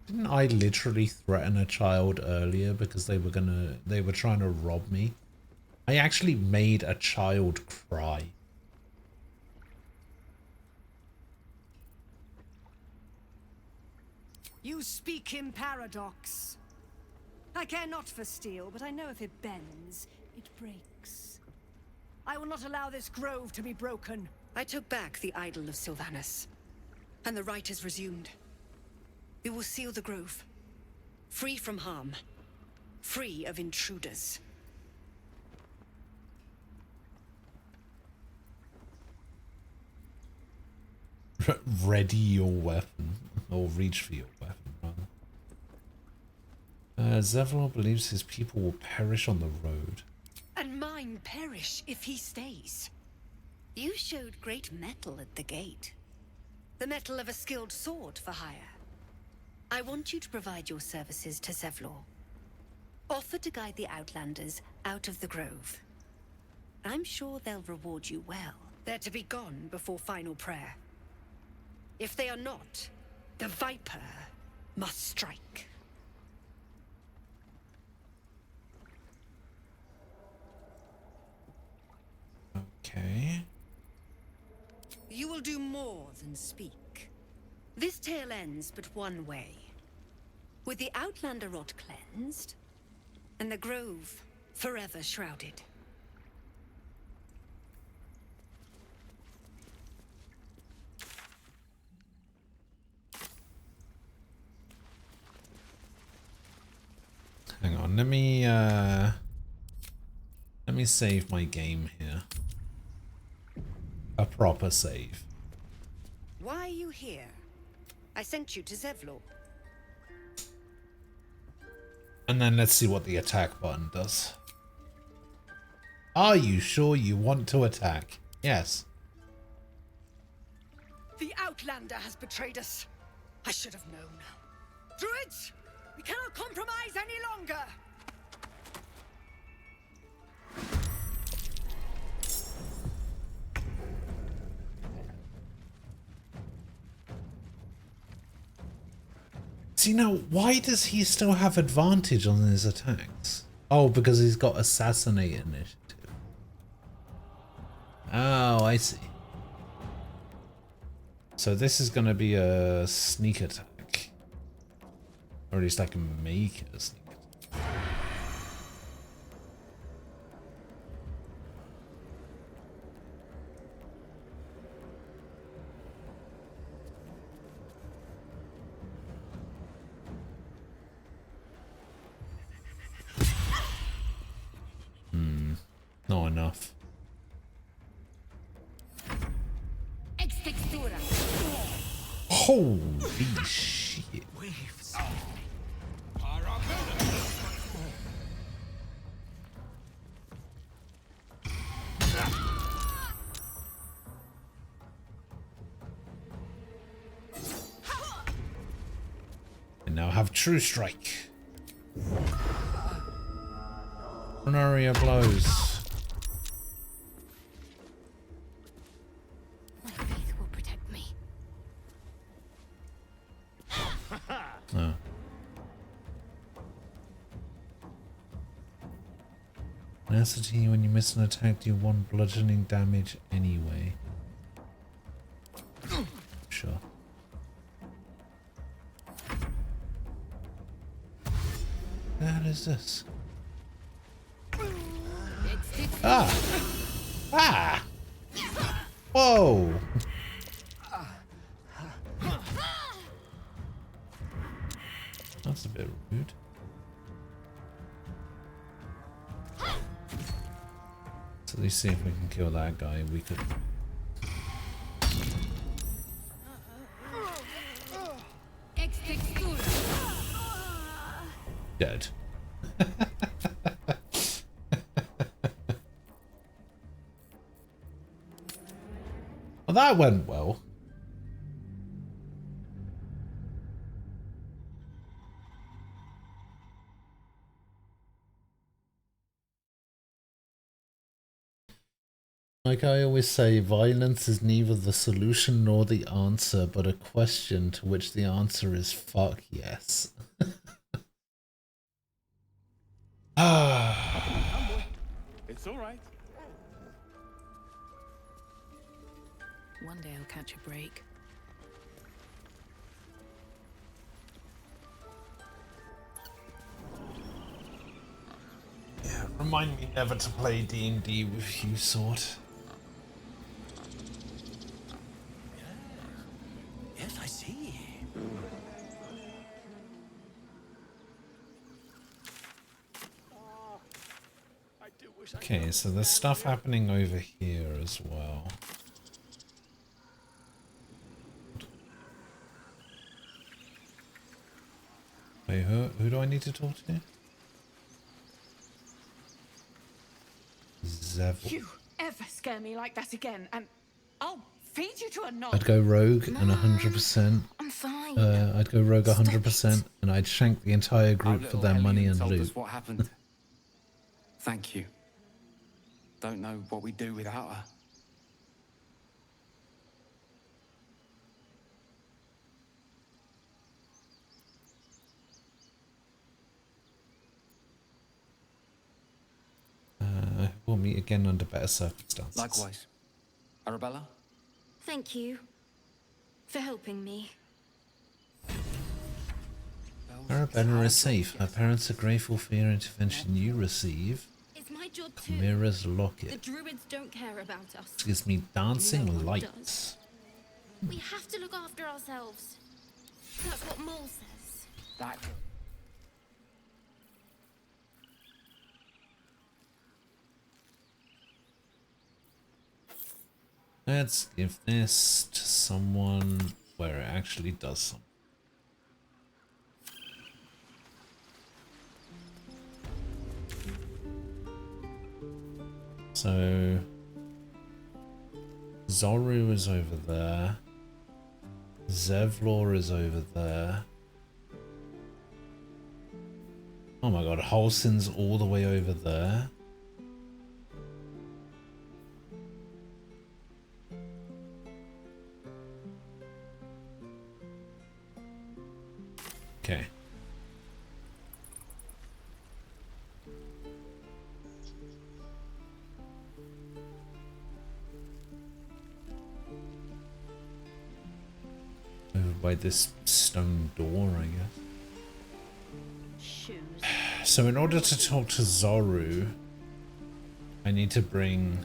Didn't I literally threaten a child earlier because they were trying to rob me? I actually made a child cry. You speak in paradox. I care not for steel, but I know if it bends, it breaks. I will not allow this grove to be broken. I took back the idol of Sylvanus, and the rite is resumed. We will seal the grove, free from harm, free of intruders. Ready your weapon, or reach for your weapon, rather. Zevlor believes his people will perish on the road. And mine perish if he stays. You showed great mettle at the gate. The mettle of a skilled sword for hire. I want you to provide your services to Zevlor. Offer to guide the Outlanders out of the Grove. I'm sure they'll reward you well. They're to be gone before final prayer. If they are not, the Viper must strike. Okay. You will do more than speak. This tale ends but one way. With the Outlander rot cleansed, and the Grove forever shrouded. Hang on, let me save my game here. A proper save. Why are you here? I sent you to Zevlor. And then let's see what the attack button does. Are you sure you want to attack? Yes. The Outlander has betrayed us. I should have known. Druids, we cannot compromise any longer. See, now, why does he still have advantage on his attacks? Oh, because he's got Assassinate Initiative. Oh, I see. So this is going to be a sneak attack. Or at least I can make it a sneak attack. Not enough. Holy shit. And now have True Strike. Honoria blows. Oh. Tenacity, when you miss an attack, do you want bludgeoning damage anyway? Sure. What the hell is this? Ah! Ah! Whoa! That's a bit rude. So let's see if we can kill that guy. We could. Dead. Well, that went well. Like I always say, violence is neither the solution nor the answer, but a question to which the answer is fuck yes. It's all right. One day I'll catch a break. Yeah, remind me never to play D&D with you, Sword. Yes, I see. Okay, so there's stuff happening over here as well. Wait, who do I need to talk to? Zev. You ever scare me like that again, and I'll feed you to a knob. I'd go rogue and 100%. fine. I'd go rogue 100% and I'd shank the entire Our group for little their money Hellion and told loot. us what happened. Thank you. Don't know what we'd do without her. We'll meet again under better circumstances. Likewise. Arabella? Thank you for helping me. Arabella is safe. Her parents are grateful for your intervention. You receive It's my job too. Mira's The locket. druids don't care about us. This gives me dancing No one lights. We have to look after ourselves. That's what Mole says. That. Let's give this to someone where it actually does something. So Zoru is over there. Zevlor is over there. Oh my god, Holson's all the way over there. Okay. Over by this stone door, I guess. Shoes. So in order to talk to Zoru, I need to bring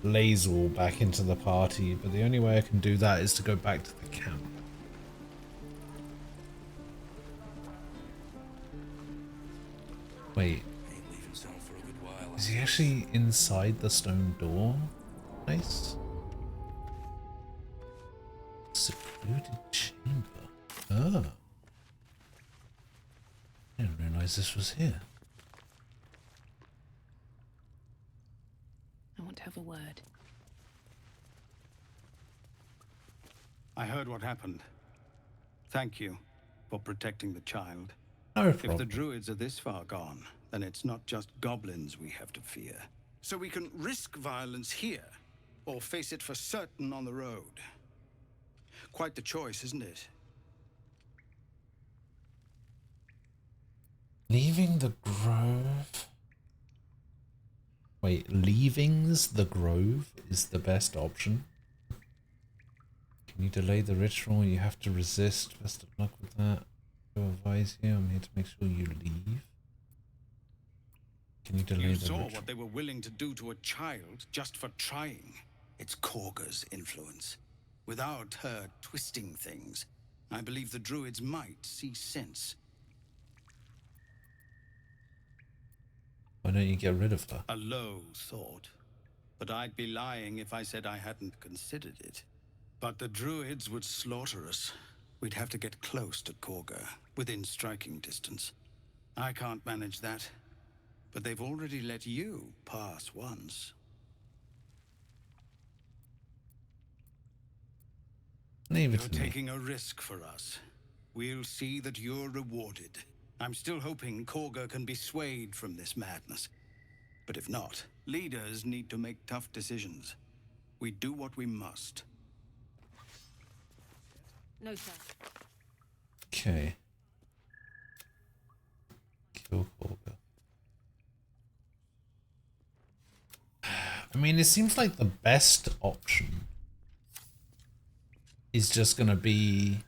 Lazel back into the party, but the only way I can do that is to go back to the camp. Wait. Is he actually inside the stone door? Nice. Secluded chamber. Oh. I didn't realize this was here. I want to have a word. I heard what happened. Thank you for protecting the child. No If the problem. druids are this far gone, then it's not just goblins we have to fear. So we can risk violence here, or face it for certain on the road. Quite the choice, isn't it? Leaving the grove. Wait, leavings the grove is the best option. Can you delay the ritual? You have to resist. Best of luck with that. To advise you, I'm here to make sure you leave. Can you delay You the saw ritual? what they were willing to do to a child just for trying. It's Korga's influence. Without her twisting things, I believe the druids might see sense. Why don't you get rid of her? A low thought. But I'd be lying if I said I hadn't considered it. But the druids would slaughter us. We'd have to get close to Korga, within striking distance. I can't manage that. But they've already let you pass once. Leave it You're to me. taking a risk for us. We'll see that you're rewarded. I'm still hoping Korga can be swayed from this madness. But if not, leaders need to make tough decisions. We do what we must. No, sir. Okay. Kill Korga. I mean, it seems like the best option is just gonna be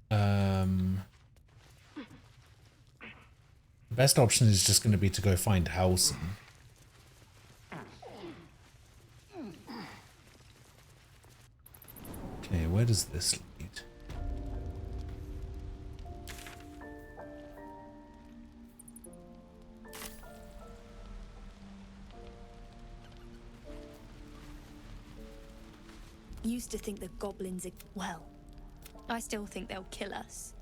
the best option is just gonna be to go find Halson. Okay, where does this lead? Used to think the goblins are... Well, I still think they'll kill us.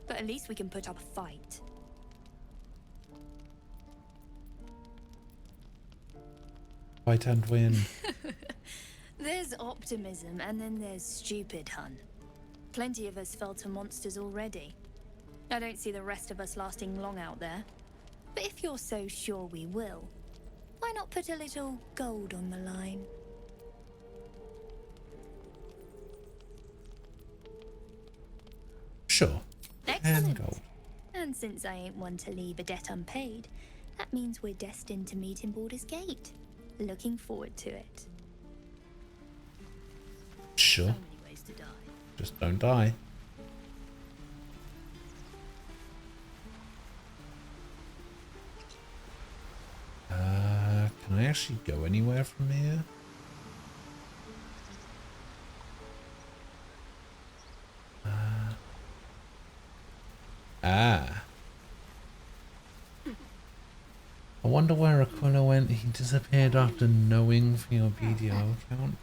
But at least we can put up a fight. Fight and win. There's optimism, and then there's stupid, hun. Plenty of us fell to monsters already. I don't see the rest of us lasting long out there. But if you're so sure we will, why not put a little gold on the line? Sure. Excellent. And gold. And since I ain't one to leave a debt unpaid, that means we're destined to meet in Baldur's Gate. Looking forward to it. Sure. So many ways to die. Just don't die. Can I actually go anywhere from here? I wonder where Aquila went. He disappeared after knowing for your BDO account.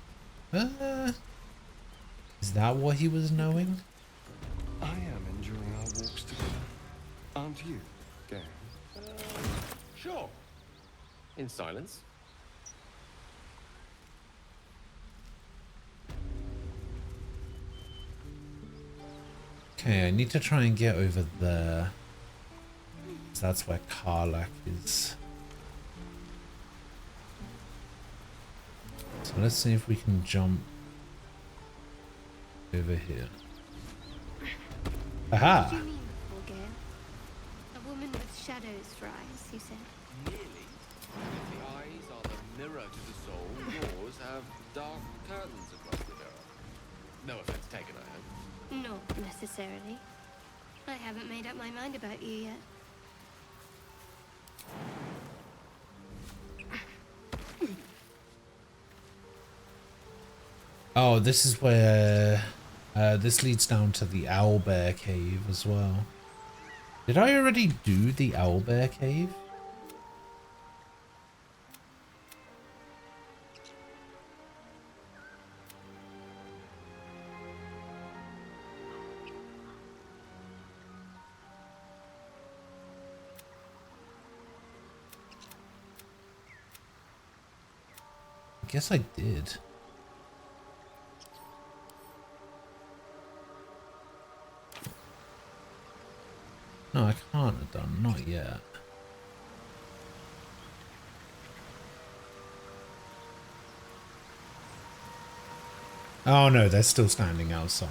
Is that what he was knowing? I am enjoying our walks together. Aren't you, gang? Sure. In silence. Okay, I need to try and get over there. So that's where Karlak is. So let's see if we can jump over here. Aha! What do you mean, Gale? A woman with shadows for eyes, you said? Nearly. The eyes are the mirror to the soul. Yours have dark curtains across the mirror. No offense taken, I hope. Not necessarily. I haven't made up my mind about you yet. Oh, this is where this leads down to the Owlbear Cave as well. Did I already do the Owlbear Cave? I guess I did. No, I can't have done. Not yet. Oh no, they're still standing outside.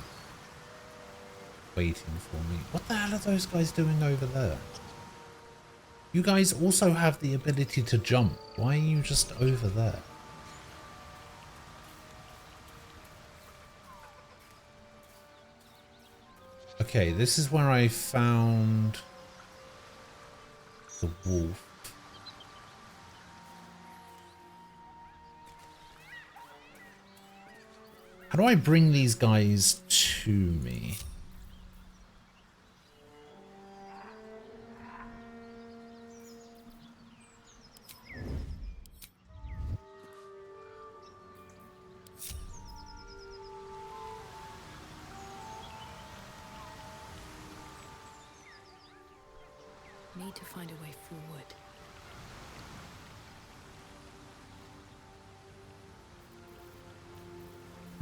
Waiting for me. What the hell are those guys doing over there? You guys also have the ability to jump. Why are you just over there? Okay, this is where I found the wolf. How do I bring these guys to me? Need to find a way forward.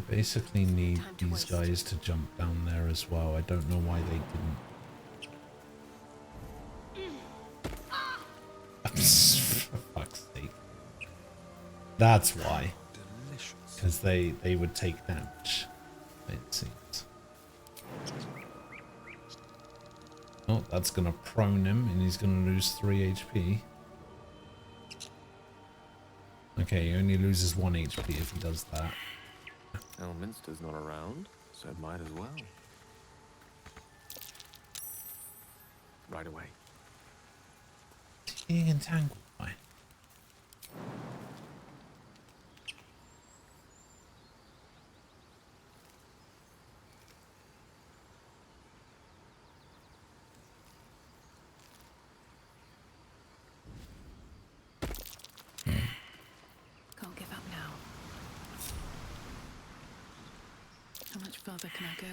Basically need these guys to jump down there as well. I don't know why they didn't. For fuck's sake. That's why. Because they would take damage, it seems. Oh, that's gonna prone him and he's gonna lose 3 HP. Okay, he only loses 1 HP if he does that. Elminster's not around, so it might as well. Right away. Being entangled by. Can't give up now. How much further can I go?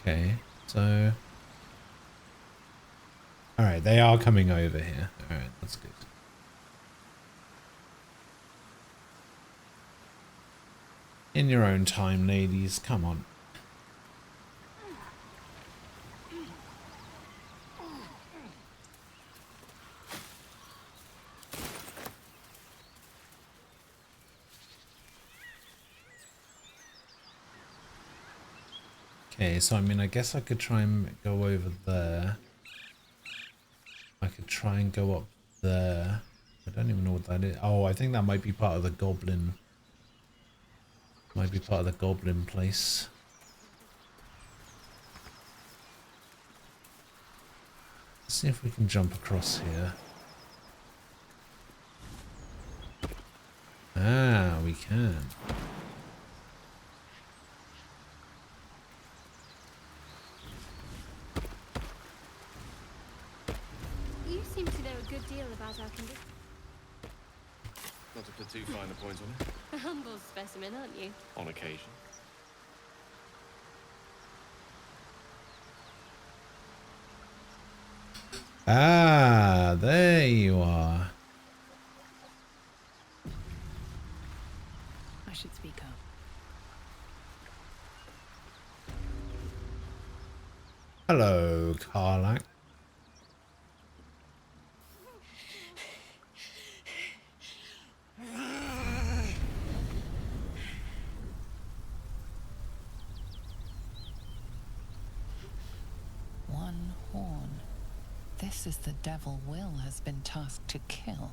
Okay, so Alright, they are coming over here. Alright, that's good. In your own time, ladies. Come on. Okay, so I mean, I guess I could try and go over there. I could try and go up there. I don't even know what that is. Oh, I think that might be part of the goblin. Might be part of the goblin place. Let's see if we can jump across here. Ah, we can. You seem to know a good deal about our condition. Not to put too fine a point on it. A humble specimen, aren't you? On occasion. Ah, there you are. I should speak up. Hello, Karlak. One horn. This is the devil Will has been tasked to kill.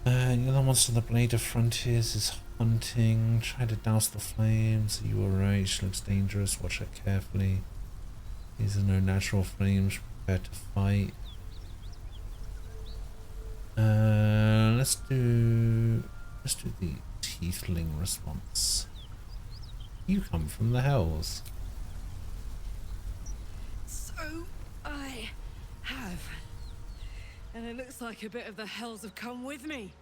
You're the monster on the Blade of Frontiers is hunting. Try to douse the flames. Are you alright? She looks dangerous. Watch her carefully. These are no natural flames. Prepare to fight. Let's do the tiefling response. You come from the hells. So I have. And it looks like a bit of the hells have come with me.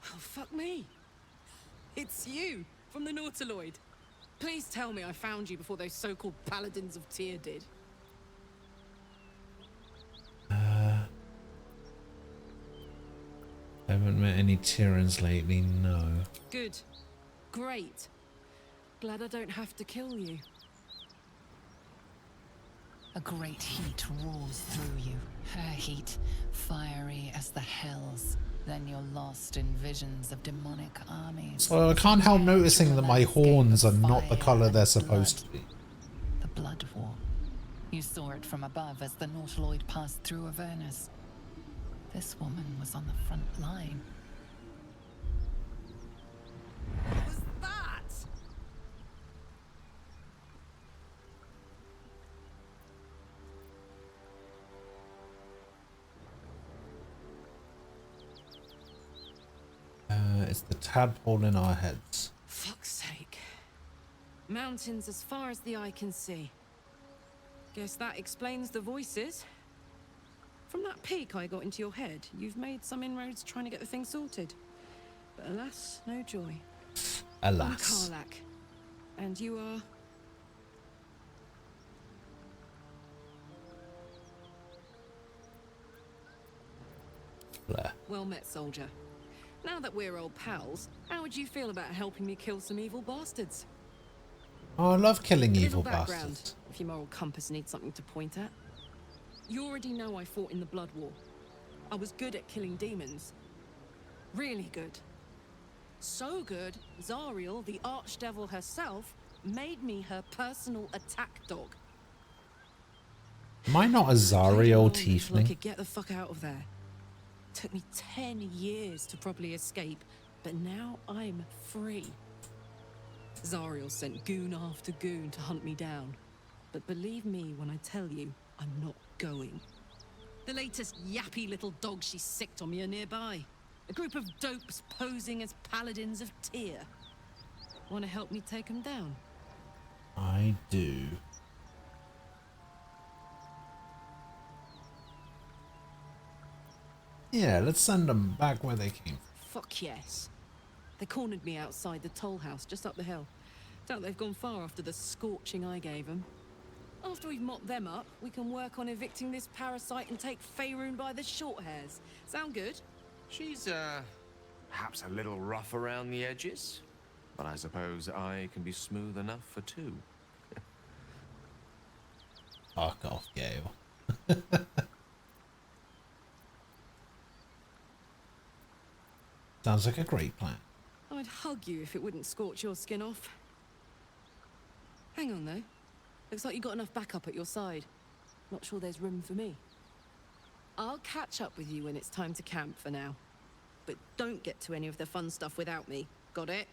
Oh, fuck me. It's you, from the Nautiloid. Please tell me I found you before those so-called paladins of Tyr did. I haven't met any Tyrans lately, no. Good. Great. Glad I don't have to kill you. A great heat roars through you. Her heat, fiery as the hells. Then you're lost in visions of demonic armies. So I can't help noticing that my horns are not the colour they're supposed to be. The blood war. You saw it from above as the Nautiloid passed through Avernus. This woman was on the front line. What was that? It's the tadpole in our heads. Fuck's sake. Mountains as far as the eye can see. Guess that explains the voices. From that peek I got into your head, you've made some inroads trying to get the thing sorted. But alas, no joy. Alas. I'm Karlak. And you are... Blair. Well met, soldier. Now that we're old pals, how would you feel about helping me kill some evil bastards? Oh, I love killing A evil little background, bastards. if your moral compass needs something to point at. You already know I fought in the Blood War. I was good at killing demons. Really good. So good, Zariel, the archdevil herself, made me her personal attack dog. Am I not a Zariel I tiefling? could get the fuck out of there. Took me 10 years to properly escape, but now I'm free. Zariel sent goon after goon to hunt me down. But believe me when I tell you, I'm not going. The latest yappy little dogs she sicked on me are nearby. A group of dopes posing as paladins of Tyr. Want to help me take them down? I do. Yeah, let's send them back where they came from. Fuck yes. They cornered me outside the toll house just up the hill. Doubt they've gone far after the scorching I gave them. After we've mopped them up, we can work on evicting this parasite and take Faerun by the short hairs. Sound good? She's, perhaps a little rough around the edges, but I suppose I can be smooth enough for two. Fuck off, Gale. Sounds like a great plan. I'd hug you if it wouldn't scorch your skin off. Hang on, though. Looks like you got enough backup at your side. Not sure there's room for me. I'll catch up with you when it's time to camp for now. But don't get to any of the fun stuff without me. Got it?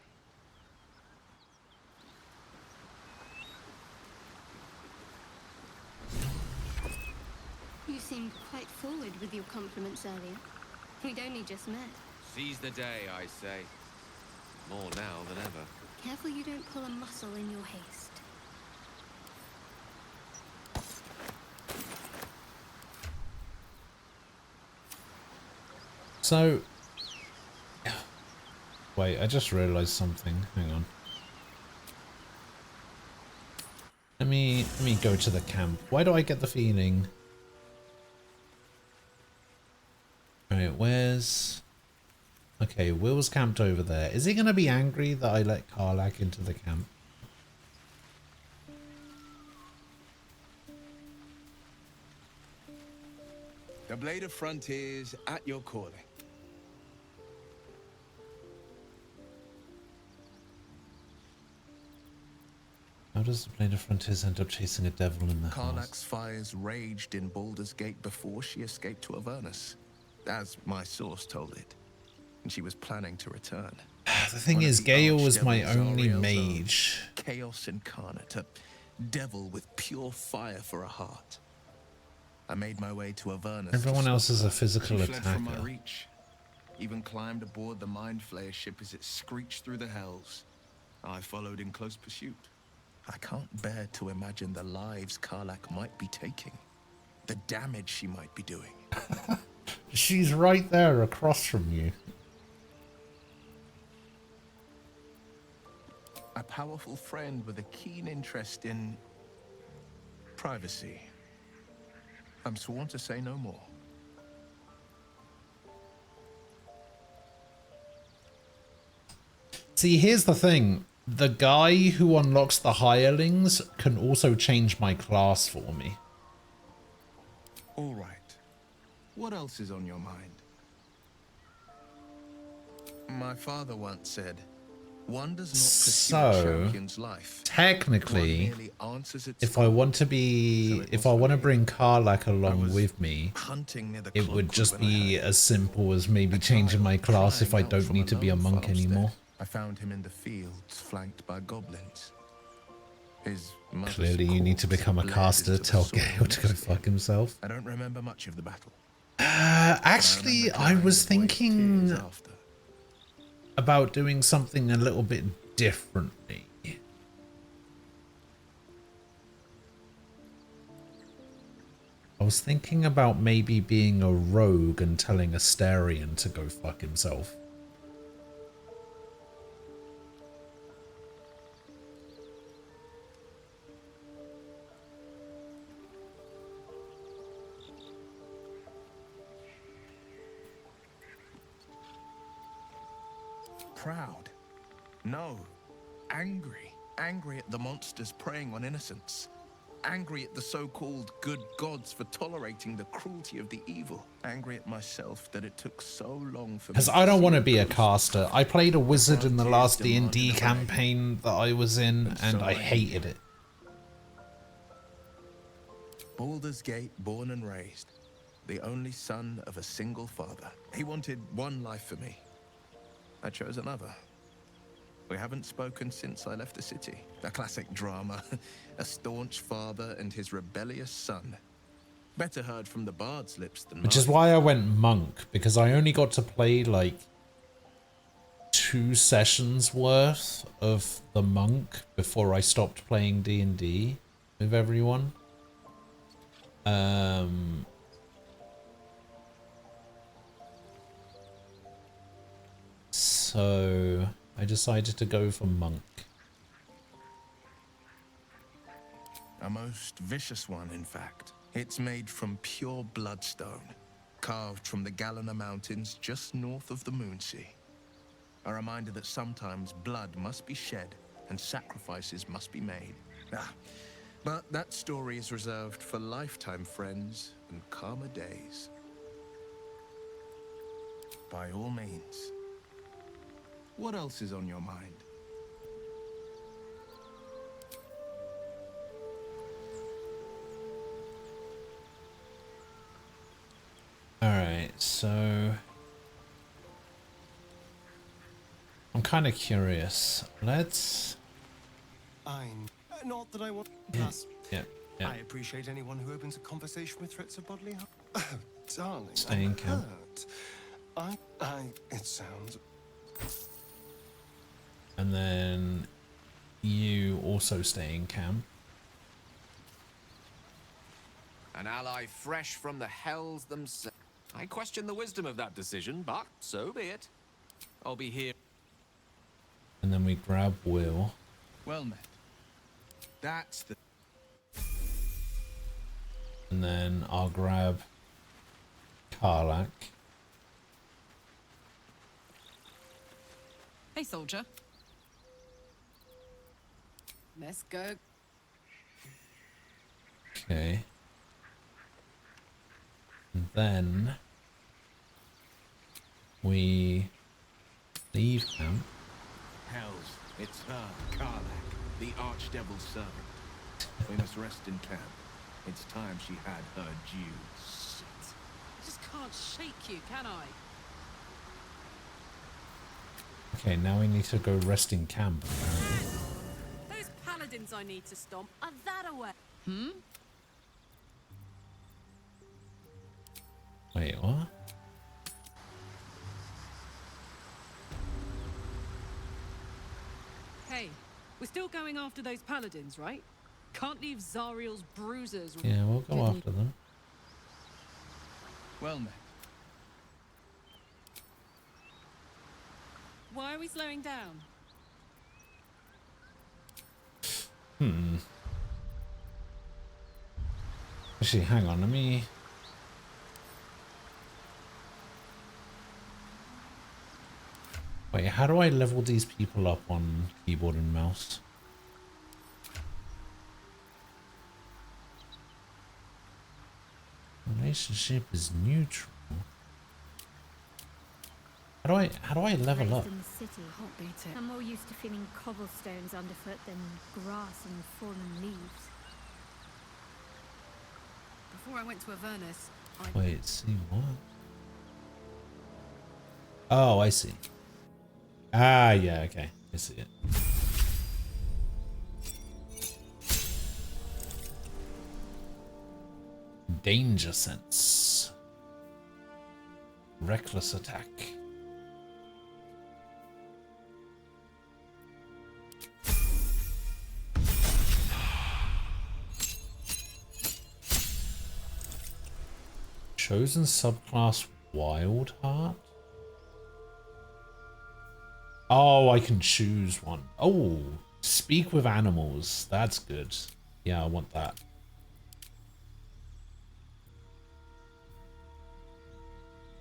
You seemed quite forward with your compliments earlier. We'd only just met. Seize the day, I say. More now than ever. Careful you don't pull a muscle in your haste. So, wait, I just realized something. Hang on. Let me go to the camp. Why do I get the feeling? Right, where's... Okay, Will's camped over there. Is he going to be angry that I let Karlach into the camp? The Blade of Frontiers at your calling. How does the Blade of Frontiers end up chasing a devil in the house? Karlach's fires raged in Baldur's Gate before she escaped to Avernus, as my source told it. And she was planning to return. The thing is, Gale was my only mage. Chaos incarnate, a devil with pure fire for a heart. I made my way to Avernus. Everyone else is a physical She fled from my attacker. reach. Even climbed aboard the Mind Flayer ship as it screeched through the hells. I followed in close pursuit. I can't bear to imagine the lives Karlach might be taking. The damage she might be doing. She's right there across from you. A powerful friend with a keen interest in privacy. I'm sworn to say no more. See, here's the thing. The guy who unlocks the hirelings can also change my class for me. All right. What else is on your mind? My father once said, one does not pursue a champion's life. Technically, One merely answers its if I want to be, if I want to bring Karlach along with me, hunting near the it would just be as simple as maybe changing my class if I don't need to be a monk anymore. I found him in the fields, flanked by goblins. His Clearly, you need to become a caster. Tell Gale to go fuck himself. I don't remember much of the battle. Actually, I was thinking about doing something a little bit differently. I was thinking about maybe being a rogue and telling Astarion to go fuck himself. Proud. No. Angry. Angry at the monsters preying on innocents. Angry at the so-called good gods for tolerating the cruelty of the evil. Angry at myself that it took so long for me. Because I don't want to be a caster. I played a wizard in the last D&D campaign that I was in, and I hated it. Baldur's Gate, born and raised. The only son of a single father. He wanted one life for me. I chose another. We haven't spoken since I left the city. A classic drama. A staunch father and his rebellious son. Better heard from the bard's lips than Which is why I went monk, because I only got to play like 2 sessions worth of the monk before I stopped playing D&D with everyone. so I decided to go for monk. A most vicious one, in fact. It's made from pure bloodstone, carved from the Galena Mountains just north of the Moonsea. A reminder that sometimes blood must be shed and sacrifices must be made. But that story is reserved for lifetime friends and calmer days. By all means. What else is on your mind? Alright, so I'm kind of curious. Let's... I'm... not that I want... Yeah. I appreciate anyone who opens a conversation with threats of bodily harm. Oh, darling, Stay in I'm camp. hurt. It sounds... And then you also stay in camp. An ally fresh from the hells themselves. I question the wisdom of that decision, but so be it. I'll be here. And then we grab Will. Well met. That's the... And then I'll grab Karlak. Hey, soldier. Let's go. Okay. And then we leave camp. Hells, it's her, Karlak, the Archdevil's servant. We must rest in camp. It's time she had her due. Shit. I just can't shake you, can I? Okay, now we need to go rest in camp, apparently. Those paladins I need to stomp are that away. Hmm? Wait, what? Hey, we're still going after those paladins, right? Can't leave Zariel's bruisers. Yeah, we'll go after them. Well met. Why are we slowing down? Actually, hang on, let me... Wait, how do I level these people up on keyboard and mouse? Relationship is neutral. How do I level up? Raised in the city, I'm more used to feeling cobblestones underfoot than grass and fallen leaves. Before I went to Avernus, Wait, see what? Oh, I see. Ah, yeah, okay. I see it. Danger sense. Reckless attack. Chosen subclass Wild Heart? Oh, I can choose one. Oh, speak with animals. That's good. Yeah, I want that.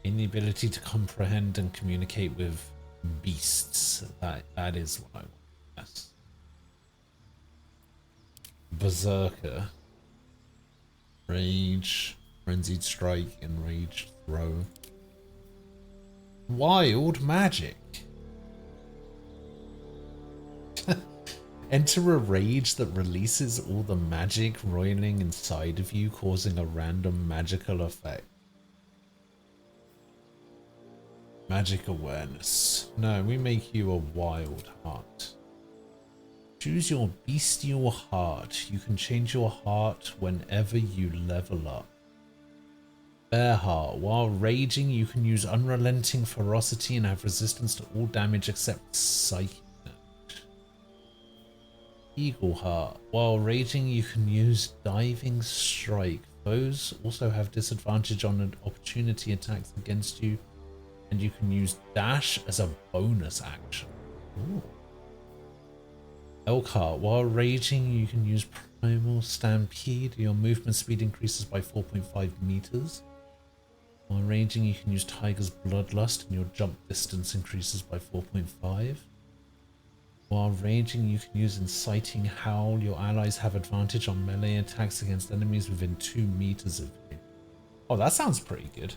In the ability to comprehend and communicate with beasts. That is what I want. Yes. Berserker. Rage. Frenzied Strike. Enraged Throw. Wild Magic. Enter a rage that releases all the magic roiling inside of you, causing a random magical effect. Magic awareness. No, we make you a wild heart. Choose your bestial heart. You can change your heart whenever you level up. Bear heart. While raging, you can use unrelenting ferocity and have resistance to all damage except psychic. Eagle heart. While raging, you can use diving strike. Foes also have disadvantage on opportunity attacks against you and you can use dash as a bonus action. Ooh. Elkhart, while raging, you can use Primal Stampede. Your movement speed increases by 4.5 meters. While raging, you can use Tiger's Bloodlust, and your jump distance increases by 4.5. While raging, you can use Inciting Howl. Your allies have advantage on melee attacks against enemies within 2 meters of you. Oh, that sounds pretty good.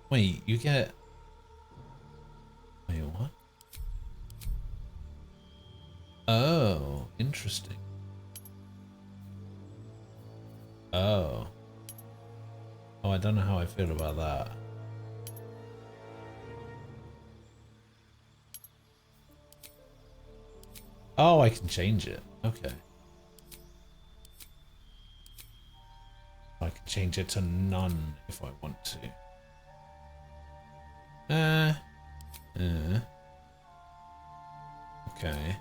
Wait, you get... Wait, what? Oh, interesting. Oh. Oh, I don't know how I feel about that. Oh, I can change it. Okay. I can change it to none if I want to. Okay.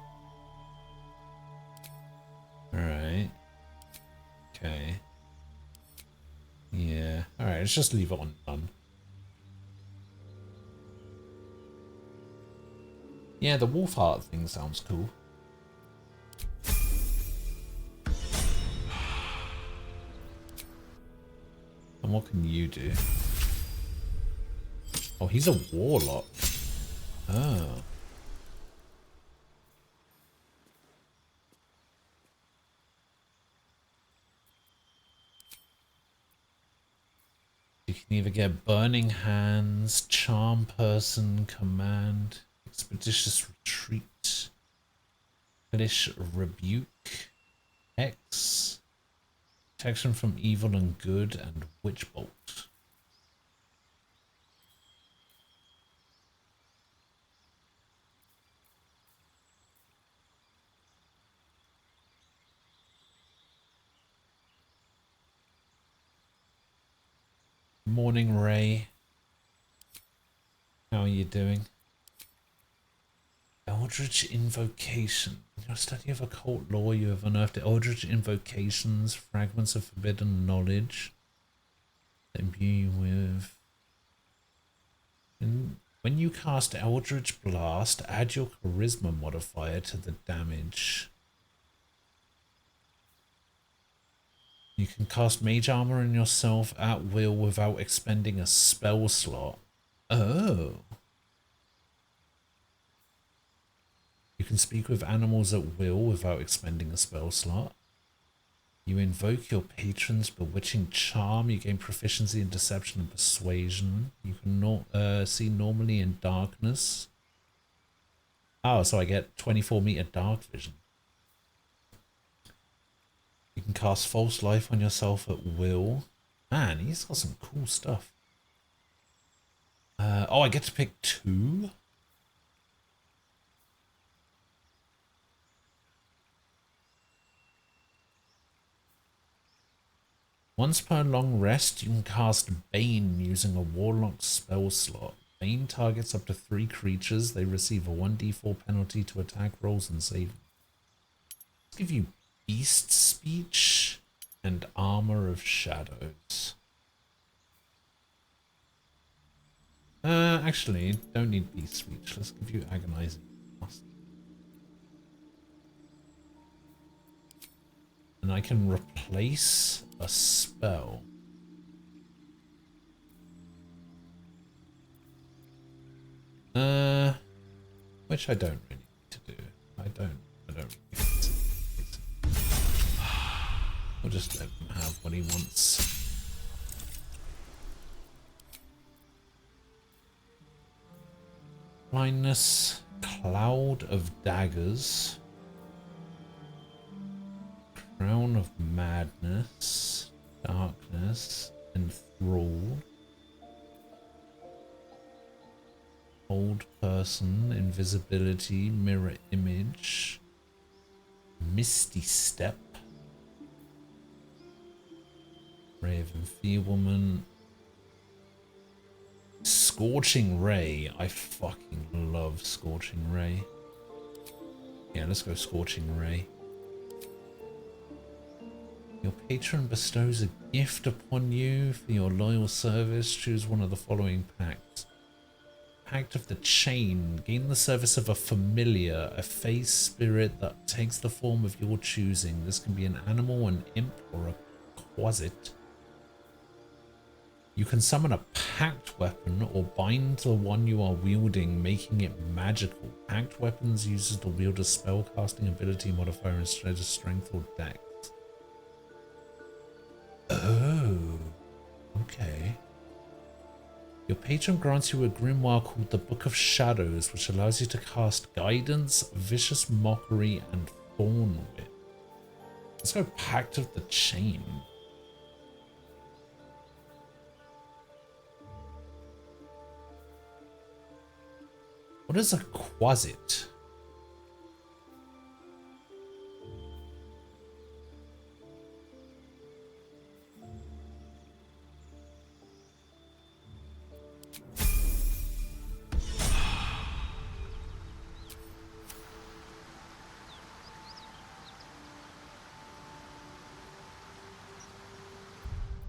Alright. Okay. Yeah. Alright, let's just leave it on none. Yeah, the wolf heart thing sounds cool. And what can you do? Oh, he's a warlock. Oh. You can either get Burning Hands, Charm Person, Command, Expeditious Retreat, Hellish Rebuke, X, Protection from Evil and Good, and Witch Bolt. Morning, Ray. How are you doing? Eldritch Invocation. In your study of occult lore, you have unearthed Eldritch Invocations, fragments of forbidden knowledge that imbue you with. And when you cast Eldritch Blast, add your Charisma modifier to the damage. You can cast Mage Armor on yourself at will without expending a spell slot. Oh. You can speak with animals at will without expending a spell slot. You invoke your patron's bewitching charm. You gain proficiency in deception and persuasion. You can see normally in darkness. Oh, so I get 24-meter dark vision. You can cast false life on yourself at will. Man, he's got some cool stuff. Oh, I get to pick 2? Once per long rest, you can cast Bane using a Warlock spell slot. Bane targets up to 3 creatures. They receive a 1d4 penalty to attack rolls and save. Let's give you Beast Speech and Armor of Shadows. Actually, don't need Beast Speech. Let's give you Agonizing. And I can replace a spell. Which I don't really need to do. I don't really need to. We'll just let him have what he wants. Blindness, Cloud of Daggers, Crown of Madness, Darkness, Enthrall. Old person, invisibility, mirror image, misty step, ray of enfeeblement, scorching ray. I fucking love scorching ray. Yeah, let's go scorching ray. Your patron bestows a gift upon you for your loyal service. Choose one of the following pacts. Pact of the Chain. Gain the service of a familiar, a phase spirit that takes the form of your choosing. This can be an animal, an imp, or a quasit. You can summon a pact weapon or bind the one you are wielding, making it magical. Pact weapons uses the wielder's spellcasting ability modifier instead of strength or dex. Oh, okay. Your patron grants you a grimoire called the Book of Shadows, which allows you to cast Guidance, Vicious Mockery, and Thorn Whip. Let's go Pact of the Chain. What is a quasit?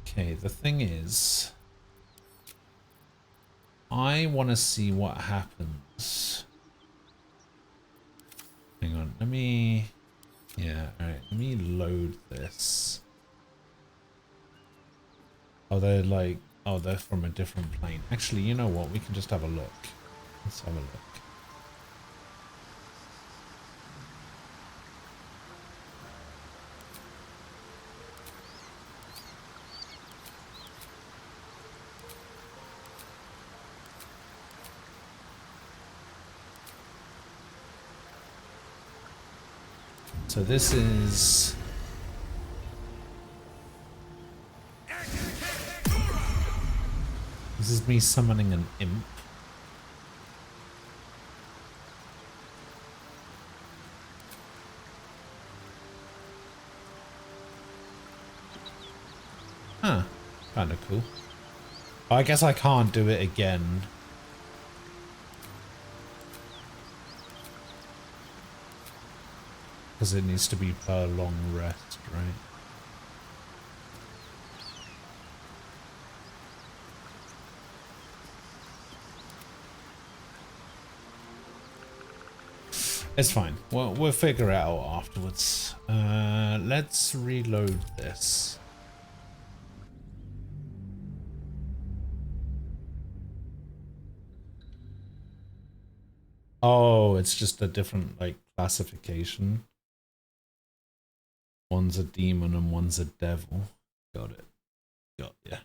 Okay, the thing is, I want to see what happens. Hang on, let me... Yeah, alright, let me load this. Oh, they're like... Oh, they're from a different plane. Actually, you know what? We can just have a look. Let's have a look. So this is... This is me summoning an imp. Huh. Kinda cool. I guess I can't do it again. Because it needs to be per long rest, right? It's fine. We'll figure it out afterwards. Let's reload this. Oh, it's just a different, like, classification. One's a demon and one's a devil. Got it. Got ya.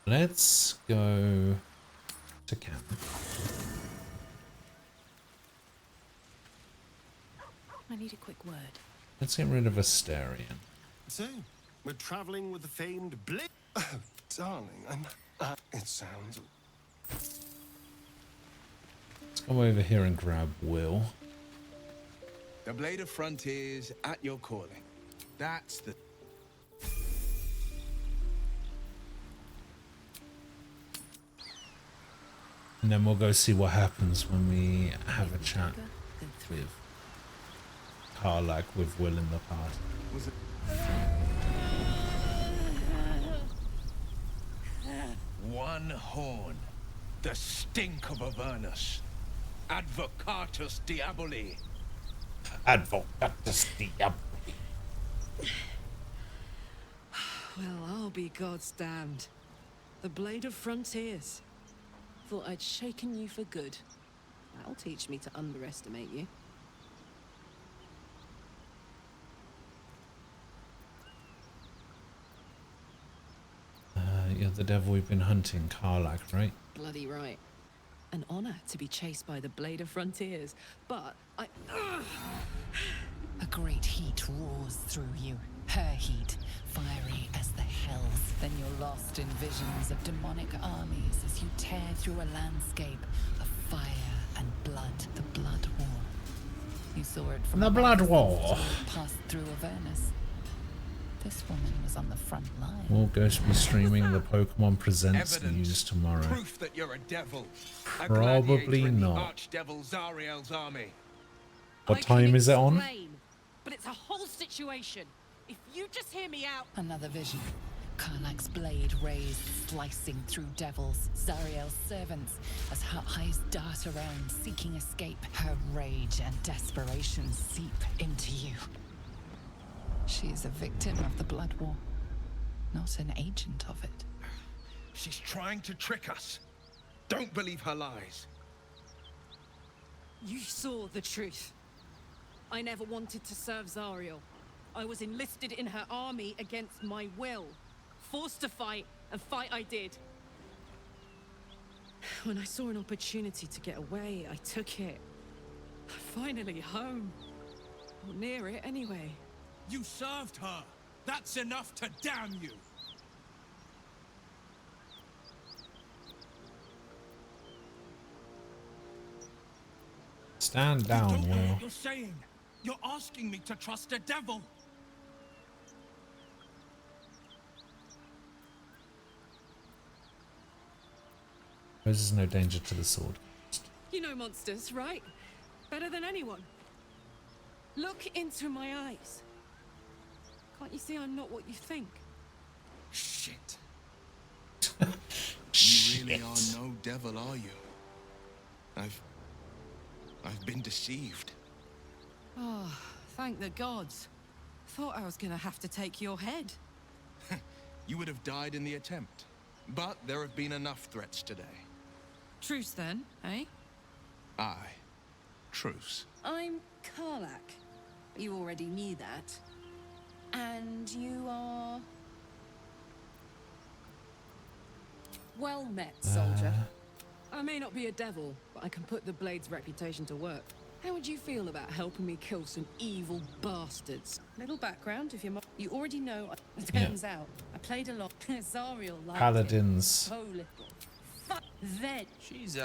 Let's go to camp. I need a quick word. Let's get rid of Asterion. So, we're traveling with the famed Blade. Oh, darling, it sounds... Let's go over here and grab Will. The Blade of Frontiers at your calling. That's the... And then we'll go see what happens when we have a chat with Karlach, with Will in the past. Was it... One horn. The stink of Avernus. Advocatus Diaboli. Advocatus Diaboli. Well, I'll be God's damned. The Blade of Frontiers. Thought I'd shaken you for good. That'll teach me to underestimate you. You're the devil we've been hunting, Karlach, right? Bloody right. An honor to be chased by the Blade of Frontiers, but A great heat roars through you. Her heat, fiery as the hells. Then you're lost in visions of demonic armies as you tear through a landscape of fire and blood. The Blood War. You saw it from The Blood War. Passed through Avernus. This woman was on the front line. Will Ghost be streaming the Pokemon Presents news tomorrow? Proof that you're a devil. Probably not. Archdevil Zariel's army. What time is it on? Explain, but it's a whole situation. If you just hear me out. Another vision. Karlach's blade raised, slicing through devils, Zariel's servants, as her eyes dart around, seeking escape. Her rage and desperation seep into you. She is a victim of the Blood War, not an agent of it. She's trying to trick us. Don't believe her lies. You saw the truth. I never wanted to serve Zariel. I was enlisted in her army against my will. Forced to fight, and fight I did. When I saw an opportunity to get away, I took it. Finally home. Or near it, anyway. You served her. That's enough to damn you. Stand down, You don't know Will. what you're saying. You're asking me to trust a devil. Poses no danger to the sword. You know monsters, right? Better than anyone. Look into my eyes. Can't you see I'm not what you think? Shit. You really are no devil, are you? I've been deceived. Oh, thank the gods. Thought I was gonna have to take your head. You would have died in the attempt. But there have been enough threats today. Truce then, eh? Aye. Truce. I'm Karlach. You already knew that. And you are... Well met, soldier. I may not be a devil, but I can put the Blade's reputation to work. How would you feel about helping me kill some evil bastards? Little background, if you're... You already know... It turns out, I played a lot. Zariel liked Paladins. it. So little. Fuck then. She's,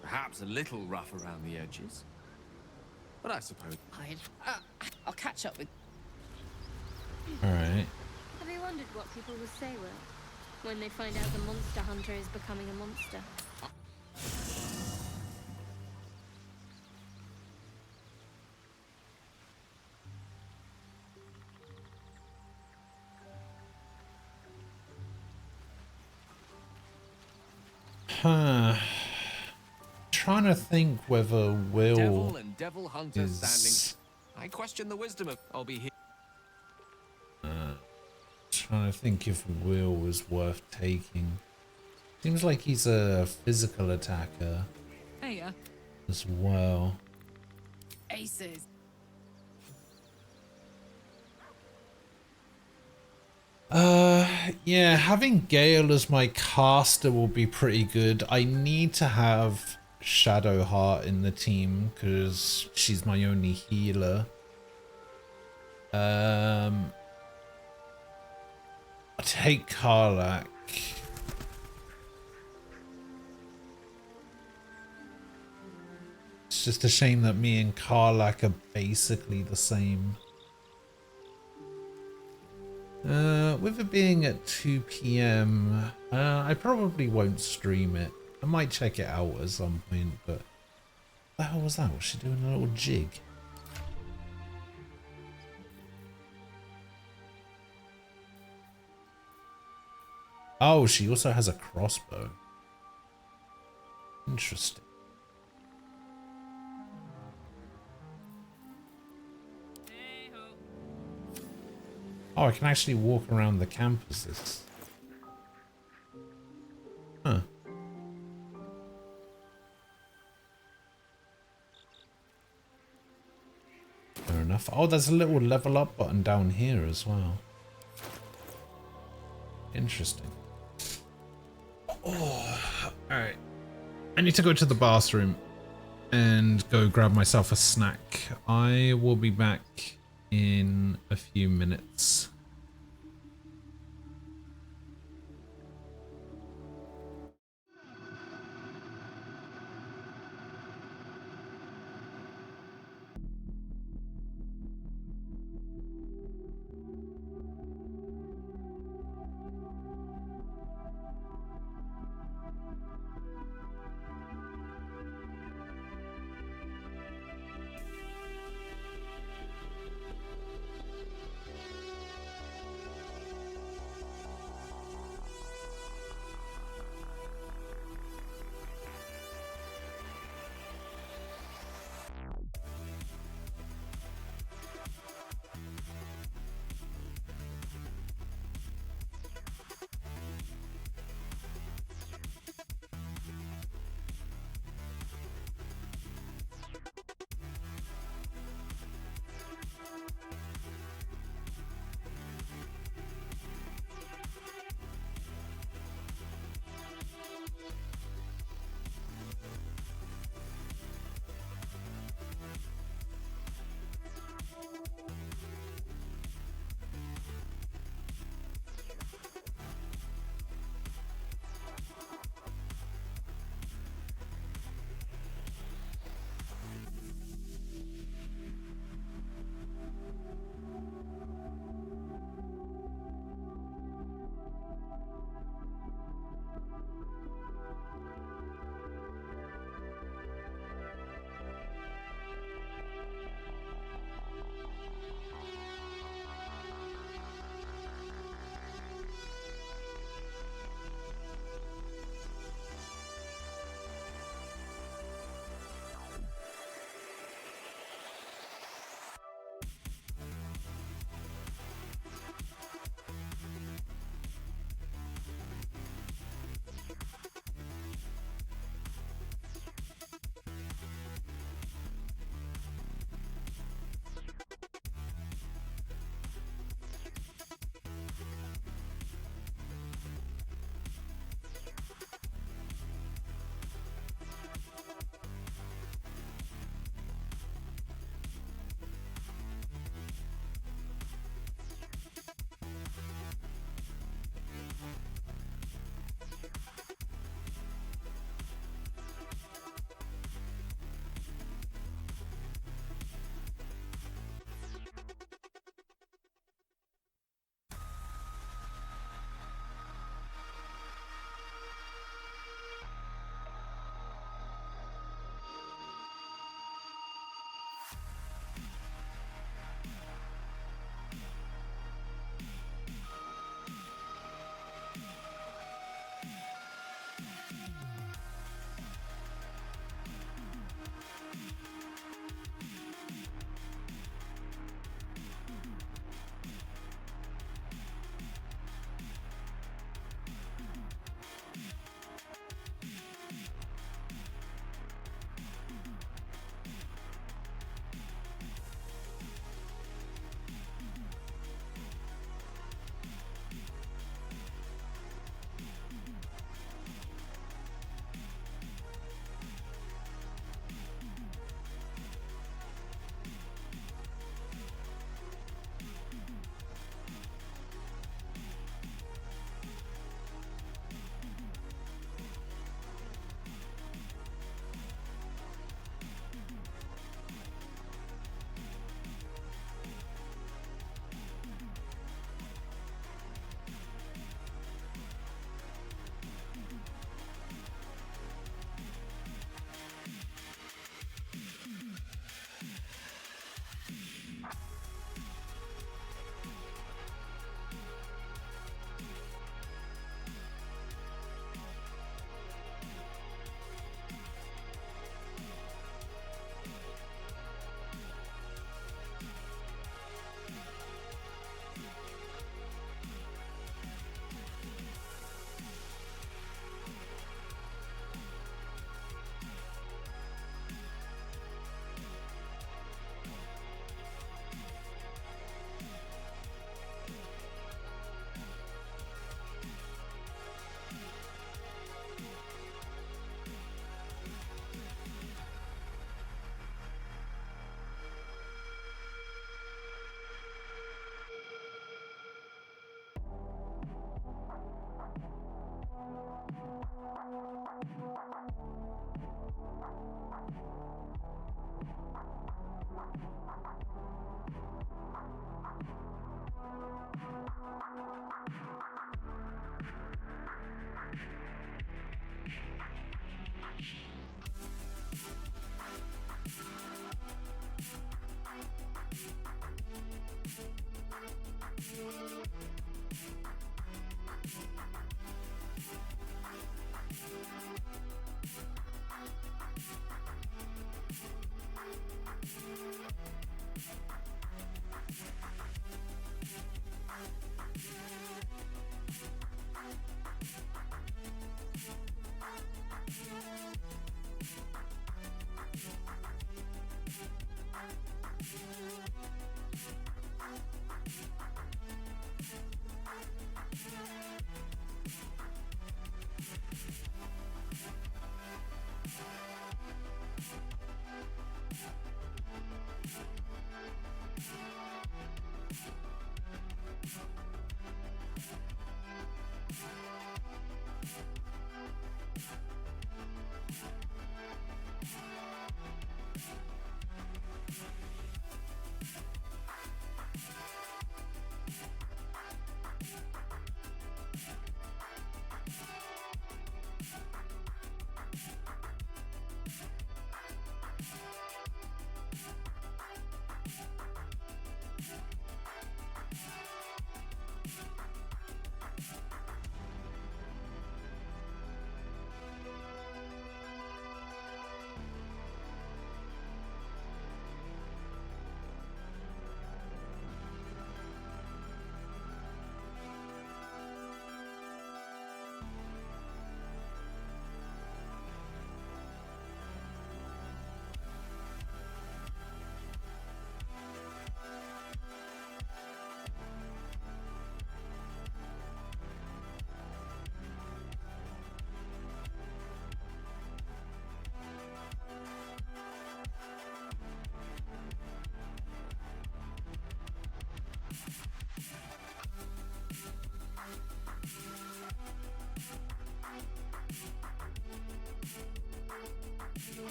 perhaps a little rough around the edges. But I suppose... I'll catch up with... Alright. Have you wondered what people will say, Will, when they find out the monster hunter is becoming a monster? Huh. Trying to think whether Will Devil and devil hunter is... standing. I question the wisdom of. I'll be here. Trying to think if Will is worth taking. Seems like he's a physical attacker Hey, as well. Aces. Yeah, having Gale as my caster will be pretty good. I need to have Shadowheart in the team because she's my only healer. I'll take Karlach. It's just a shame that me and Karlach are basically the same. With it being at 2 PM, I probably won't stream it. I might check it out at some point, but what the hell was that? Was she doing a little jig? Oh, she also has a crossbow. Interesting. Oh, I can actually walk around the campuses. Huh. Fair enough. Oh, there's a little level up button down here as well. Interesting. Oh, alright. I need to go to the bathroom. and go grab myself a snack. I will be back in a few minutes.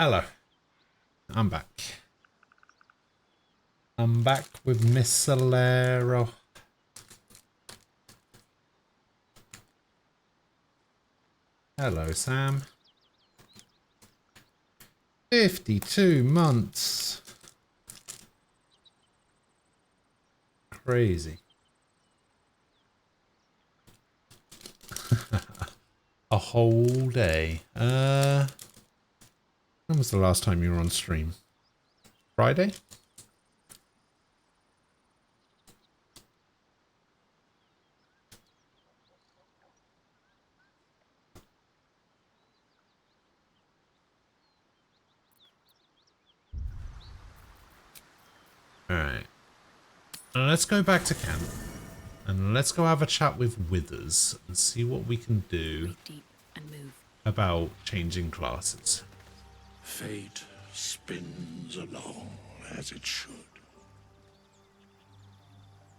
Hello. I'm back. I'm back with Miss Solero. Hello, Sam. 52 months. Crazy. A whole day. When was the last time you were on stream? Friday? Alright. Let's go back to camp. And let's go have a chat with Withers and see what we can do about changing classes. Fate spins along as it should.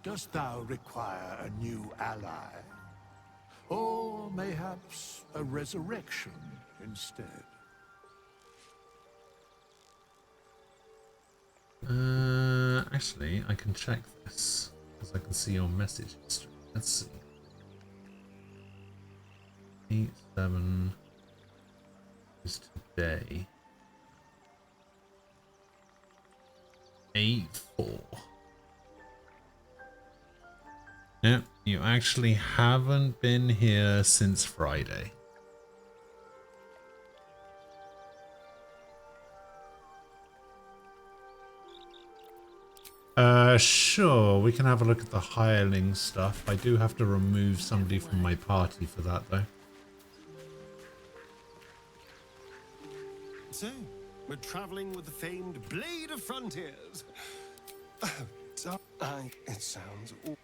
Dost thou require a new ally? Or mayhaps a resurrection instead? Actually, I can check this because I can see your message history. Let's see. 8/7 is today. 8/4. Yep, you actually haven't been here since Friday. Sure, we can have a look at the hireling stuff. I do have to remove somebody from my party for that, though. So, we're traveling with the famed Blade of Frontiers. It sounds awful.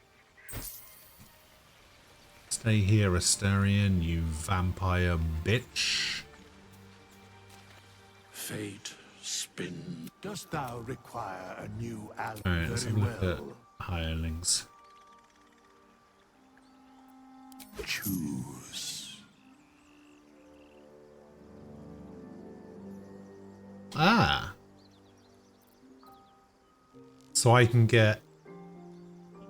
Stay here, Asterion, you vampire bitch. Fate spin. Dost thou require a new ally? Alright, let's have a look at hirelings. Choose. Ah. So I can get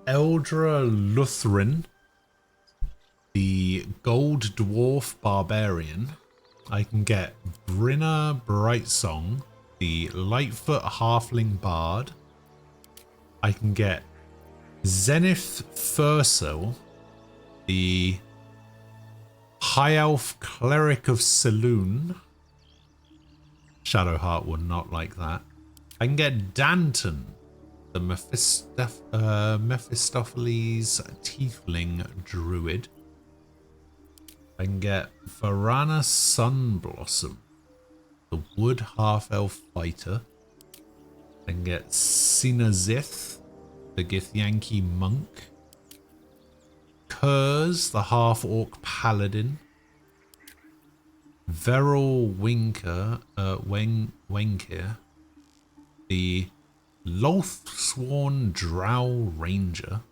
Eldra Luthrin, the Gold Dwarf Barbarian. I can get Brinna Brightsong, the Lightfoot Halfling Bard. I can get Zenith Fursil, the High Elf Cleric of Saloon. Shadowheart would not like that. I can get Danton, the Mephistopheles Tiefling Druid. I can get Varana Sunblossom, the Wood Half-Elf Fighter. I can get Sinazith, the Githyanki Monk. Kurz, the Half-Orc Paladin. Veril Winker, Wenkir, the Lothsworn Drow Ranger.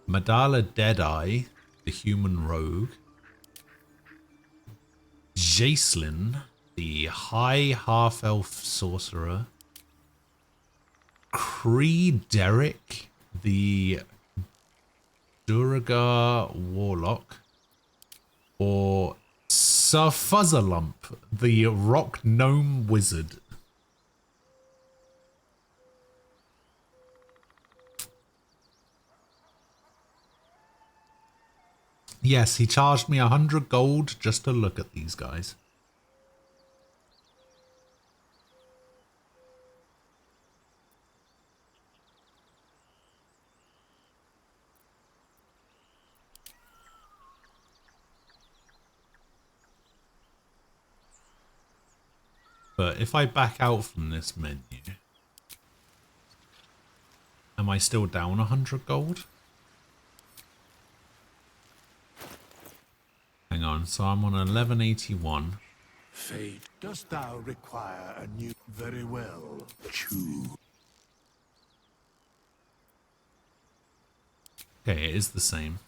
Madala Deadeye, the Human Rogue. Jacelyn, the High Half-Elf Sorcerer. Cree Derrick, the Duragar Warlock. Or Surfuzzalump, the Rock Gnome Wizard. Yes, he charged me 100 gold just to look at these guys. But if I back out from this menu, am I still down 100 gold? Hang on, so I'm on 1181. Fate, dost thou require a new? Very well. Choose. Okay, it is the same.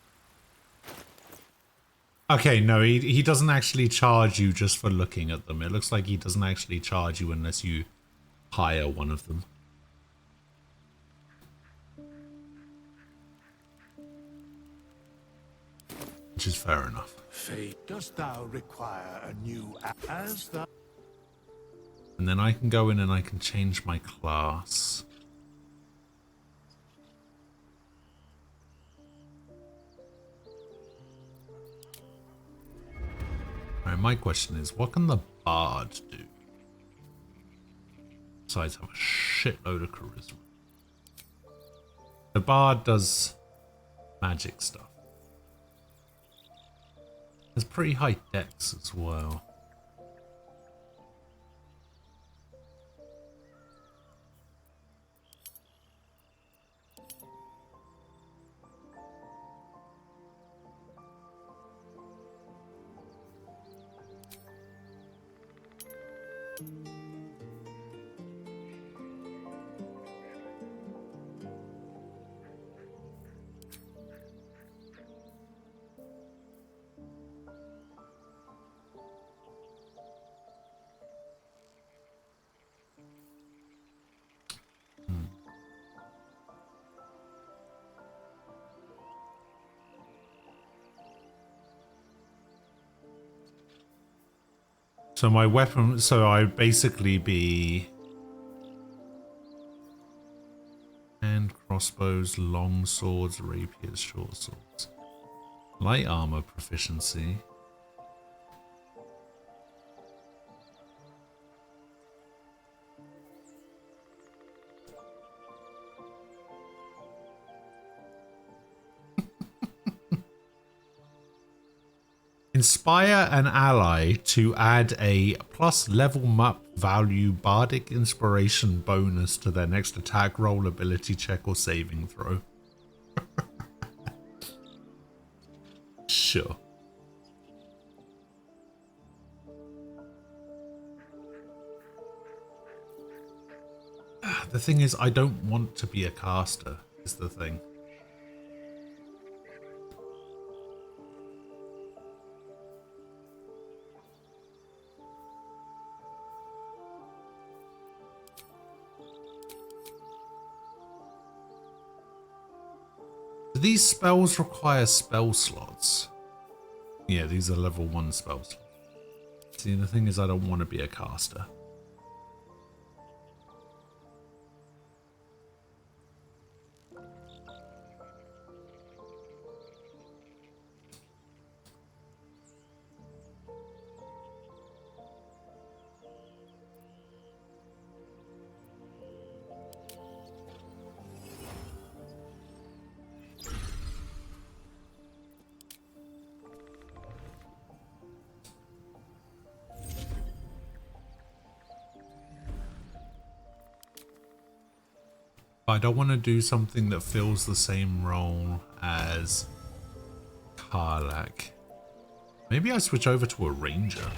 Okay, no, he doesn't actually charge you just for looking at them. It looks like he doesn't actually charge you unless you hire one of them. Which is fair enough. Fate, dost thou require a new as thou? And then I can go in and I can change my class. Alright, my question is, what can the Bard do? Besides have a shitload of charisma. The Bard does magic stuff. There's pretty high dex as well. So my weapon, so I basically be hand crossbows, long swords, rapiers, short swords. Light armor proficiency. Inspire an ally to add a plus level map value bardic inspiration bonus to their next attack roll, ability check, or saving throw. Sure. The thing is, I don't want to be a caster, is the thing. Do these spells require spell slots? Yeah, these are level 1 spells. See, the thing is, I don't want to be a caster. I don't want to do something that fills the same role as Karlak. Maybe I switch over to a ranger.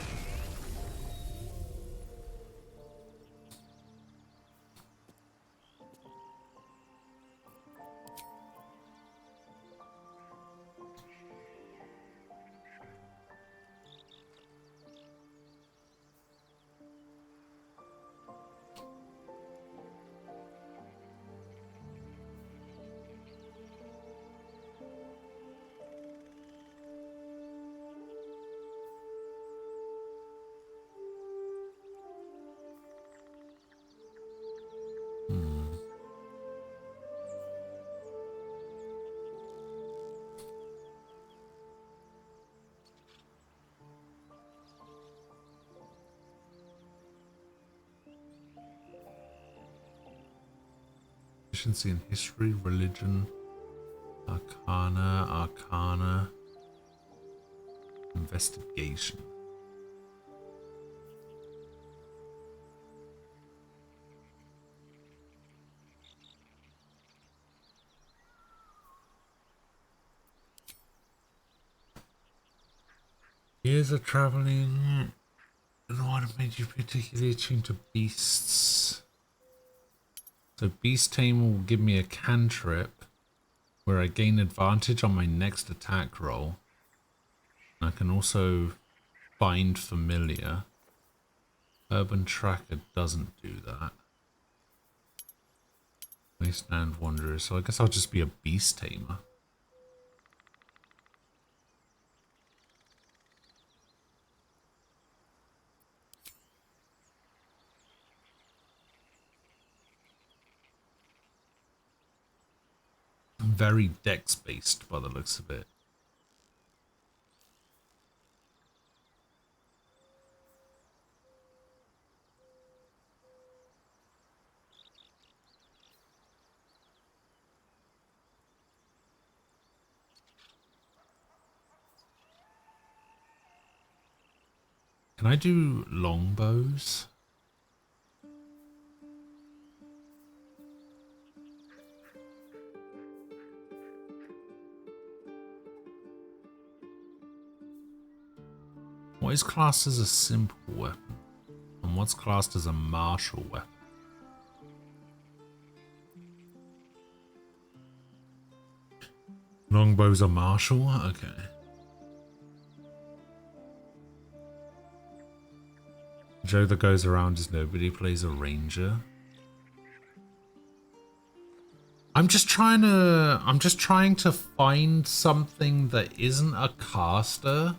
Proficiency in history, religion, arcana, investigation. Years of traveling. What made you particularly attuned to beasts? So Beast Tame will give me a cantrip where I gain advantage on my next attack roll. I can also find familiar. Urban Tracker doesn't do that. Wasteland Wanderer, so I guess I'll just be a beast tamer. Very dex based by the looks of it. Can I do longbows? What is classed as a simple weapon? And what's classed as a martial weapon? Longbows are martial? Okay. Joe that goes around as nobody plays a ranger. I'm just trying to find something that isn't a caster,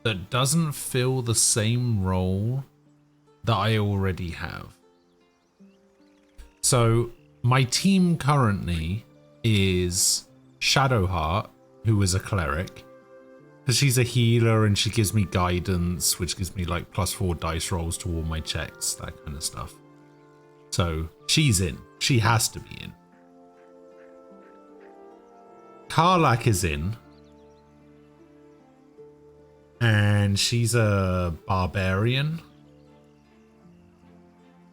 that doesn't fill the same role that I already have. So my team currently is Shadowheart, who is a cleric, because she's a healer and she gives me guidance, which gives me like +4 dice rolls to all my checks, that kind of stuff. So she's in. She has to be in. Karlak is in. And she's a barbarian.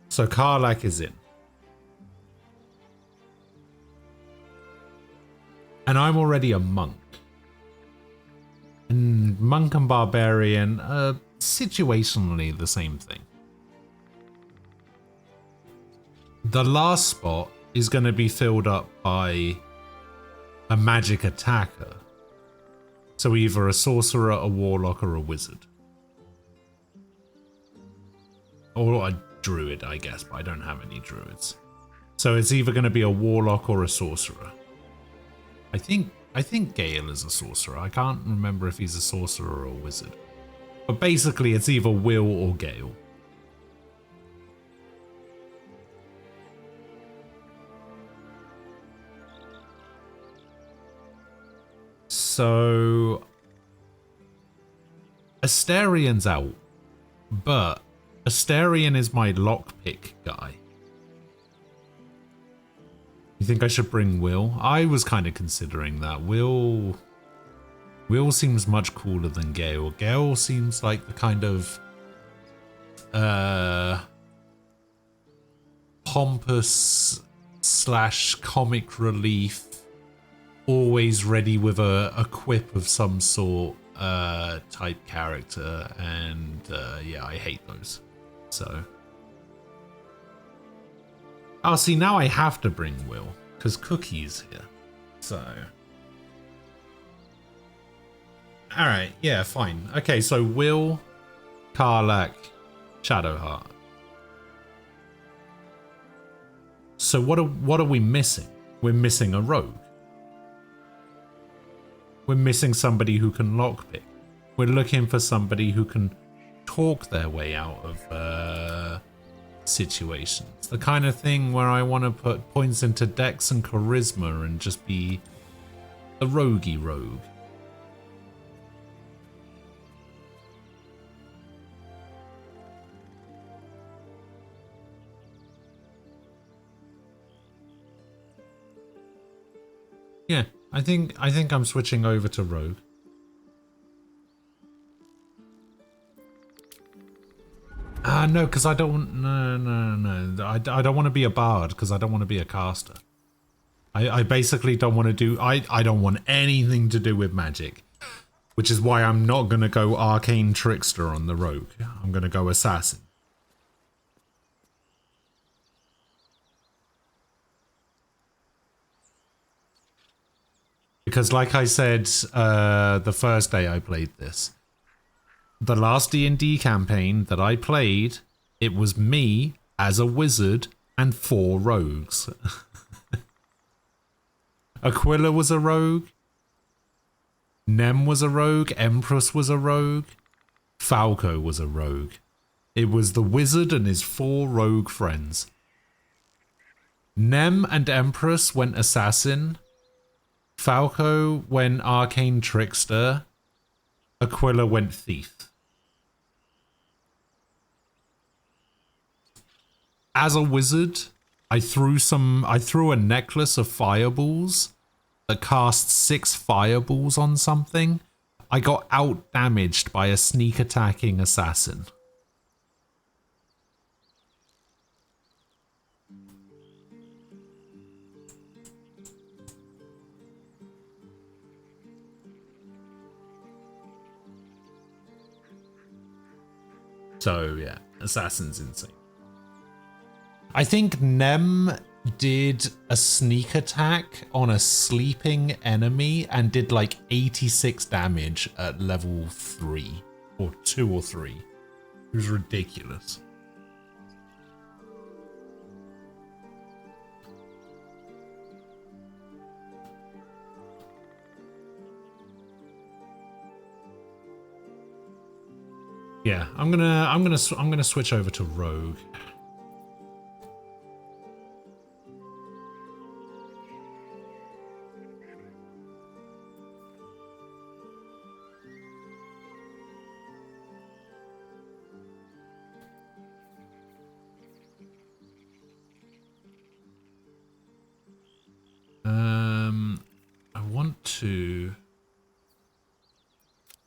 So Karlak is in. And I'm already a monk. And monk and barbarian are situationally the same thing. The last spot is going to be filled up by a magic attacker. So either a sorcerer, a warlock, or a wizard. Or a druid, I guess, but I don't have any druids. So it's either going to be a warlock or a sorcerer. I think Gale is a sorcerer. I can't remember if he's a sorcerer or a wizard. But basically it's either Will or Gale. So Asterian's out, but Asterian is my lockpick guy. You think I should bring Will? I was kind of considering that. Will seems much cooler than Gale. Gale seems like the kind of pompous / comic relief, always ready with a quip of some sort type character, and yeah, I hate those. So oh, see, now I have to bring Will because Cookie's here. So all right, yeah, fine. Okay, so Will, Karlak, Shadowheart. So what are we missing? We're missing a rogue. We're missing somebody who can lockpick. We're looking for somebody who can talk their way out of situations. The kind of thing where I want to put points into dex and charisma and just be a roguey rogue. Yeah, I think I'm switching over to rogue. No, because I don't. No. I don't want to be a bard because I don't want to be a caster. I basically don't want to do. I don't want anything to do with magic, which is why I'm not gonna go arcane trickster on the rogue. I'm gonna go assassin. Because like I said, the first day I played this, the last D&D campaign that I played, it was me as a wizard and 4 rogues. Aquila was a rogue. Nem was a rogue. Empress was a rogue. Falco was a rogue. It was the wizard and his 4 rogue friends. Nem and Empress went assassin. Falco went arcane trickster. Aquila went thief. As a wizard, I threw a necklace of fireballs that cast 6 fireballs on something. I got out damaged by a sneak attacking assassin. So yeah, assassin's insane. I think Nem did a sneak attack on a sleeping enemy and did like 86 damage at level 3 or 2 or 3. It was ridiculous. Yeah, I'm gonna switch over to rogue. I want to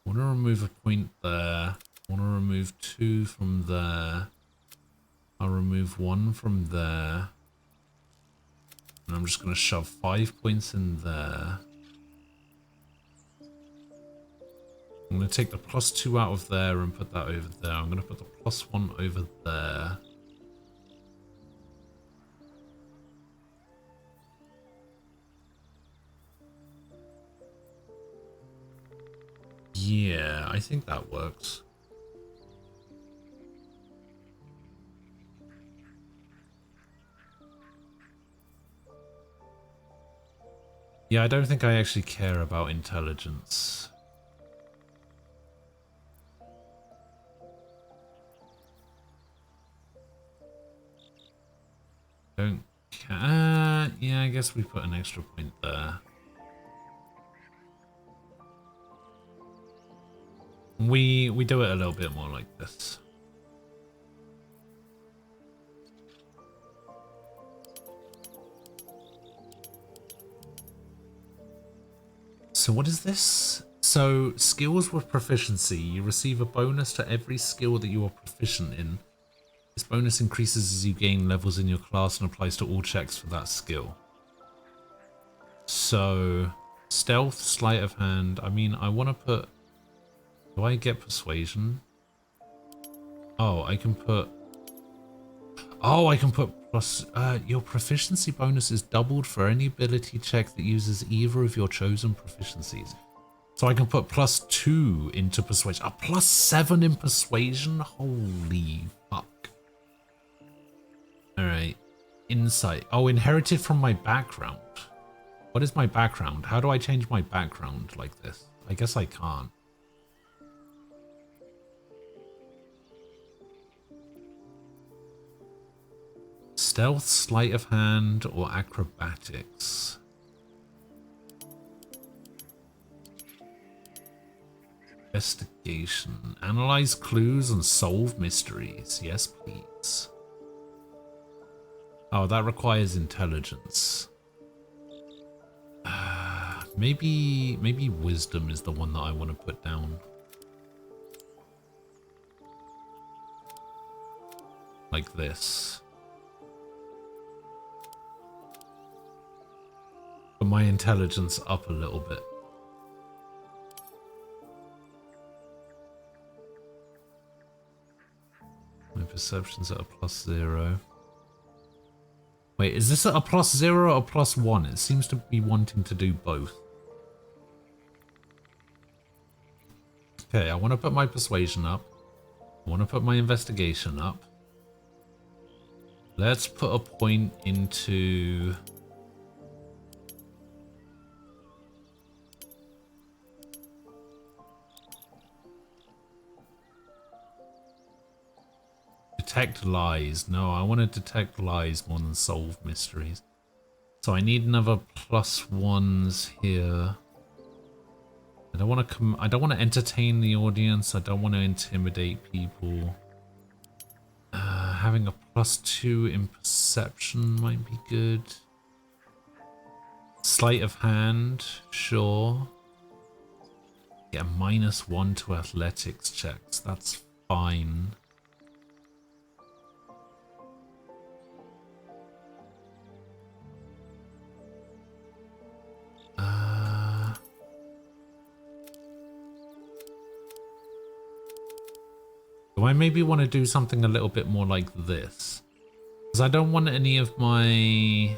remove a point there. I want to remove 2 from there. I'll remove 1 from there. And I'm just going to shove 5 points in there. I'm going to take the +2 out of there and put that over there. I'm going to put the +1 over there. Yeah, I think that works. Yeah, I don't think I actually care about intelligence. Don't care. Yeah, I guess we put an extra point there. We do it a little bit more like this. So what is this? So skills with proficiency. You receive a bonus to every skill that you are proficient in. This bonus increases as you gain levels in your class and applies to all checks for that skill. So stealth, sleight of hand. I mean, I want to put... Do I get persuasion? Oh, I can put... Oh, I can put plus... your proficiency bonus is doubled for any ability check that uses either of your chosen proficiencies. So I can put +2 into persuasion. A +7 in persuasion? Holy fuck. Alright. Insight. Oh, inherited from my background. What is my background? How do I change my background like this? I guess I can't. Stealth, sleight of hand, or acrobatics? Investigation. Analyze clues and solve mysteries. Yes, please. Oh, that requires intelligence. Maybe wisdom is the one that I want to put down. Like this. But my intelligence up a little bit. My perception's at a +0. Wait, is this at a +0 or +1? It seems to be wanting to do both. Okay, I want to put my persuasion up. I want to put my investigation up. Let's put a point into... detect lies. No, I want to detect lies more than solve mysteries. So I need another +1s here. I don't want to I don't want to entertain the audience. I don't want to intimidate people. Having a +2 in perception might be good. Sleight of hand, sure. Get a -1 to athletics checks. That's fine. Do I maybe want to do something a little bit more like this? Because I don't want any of my...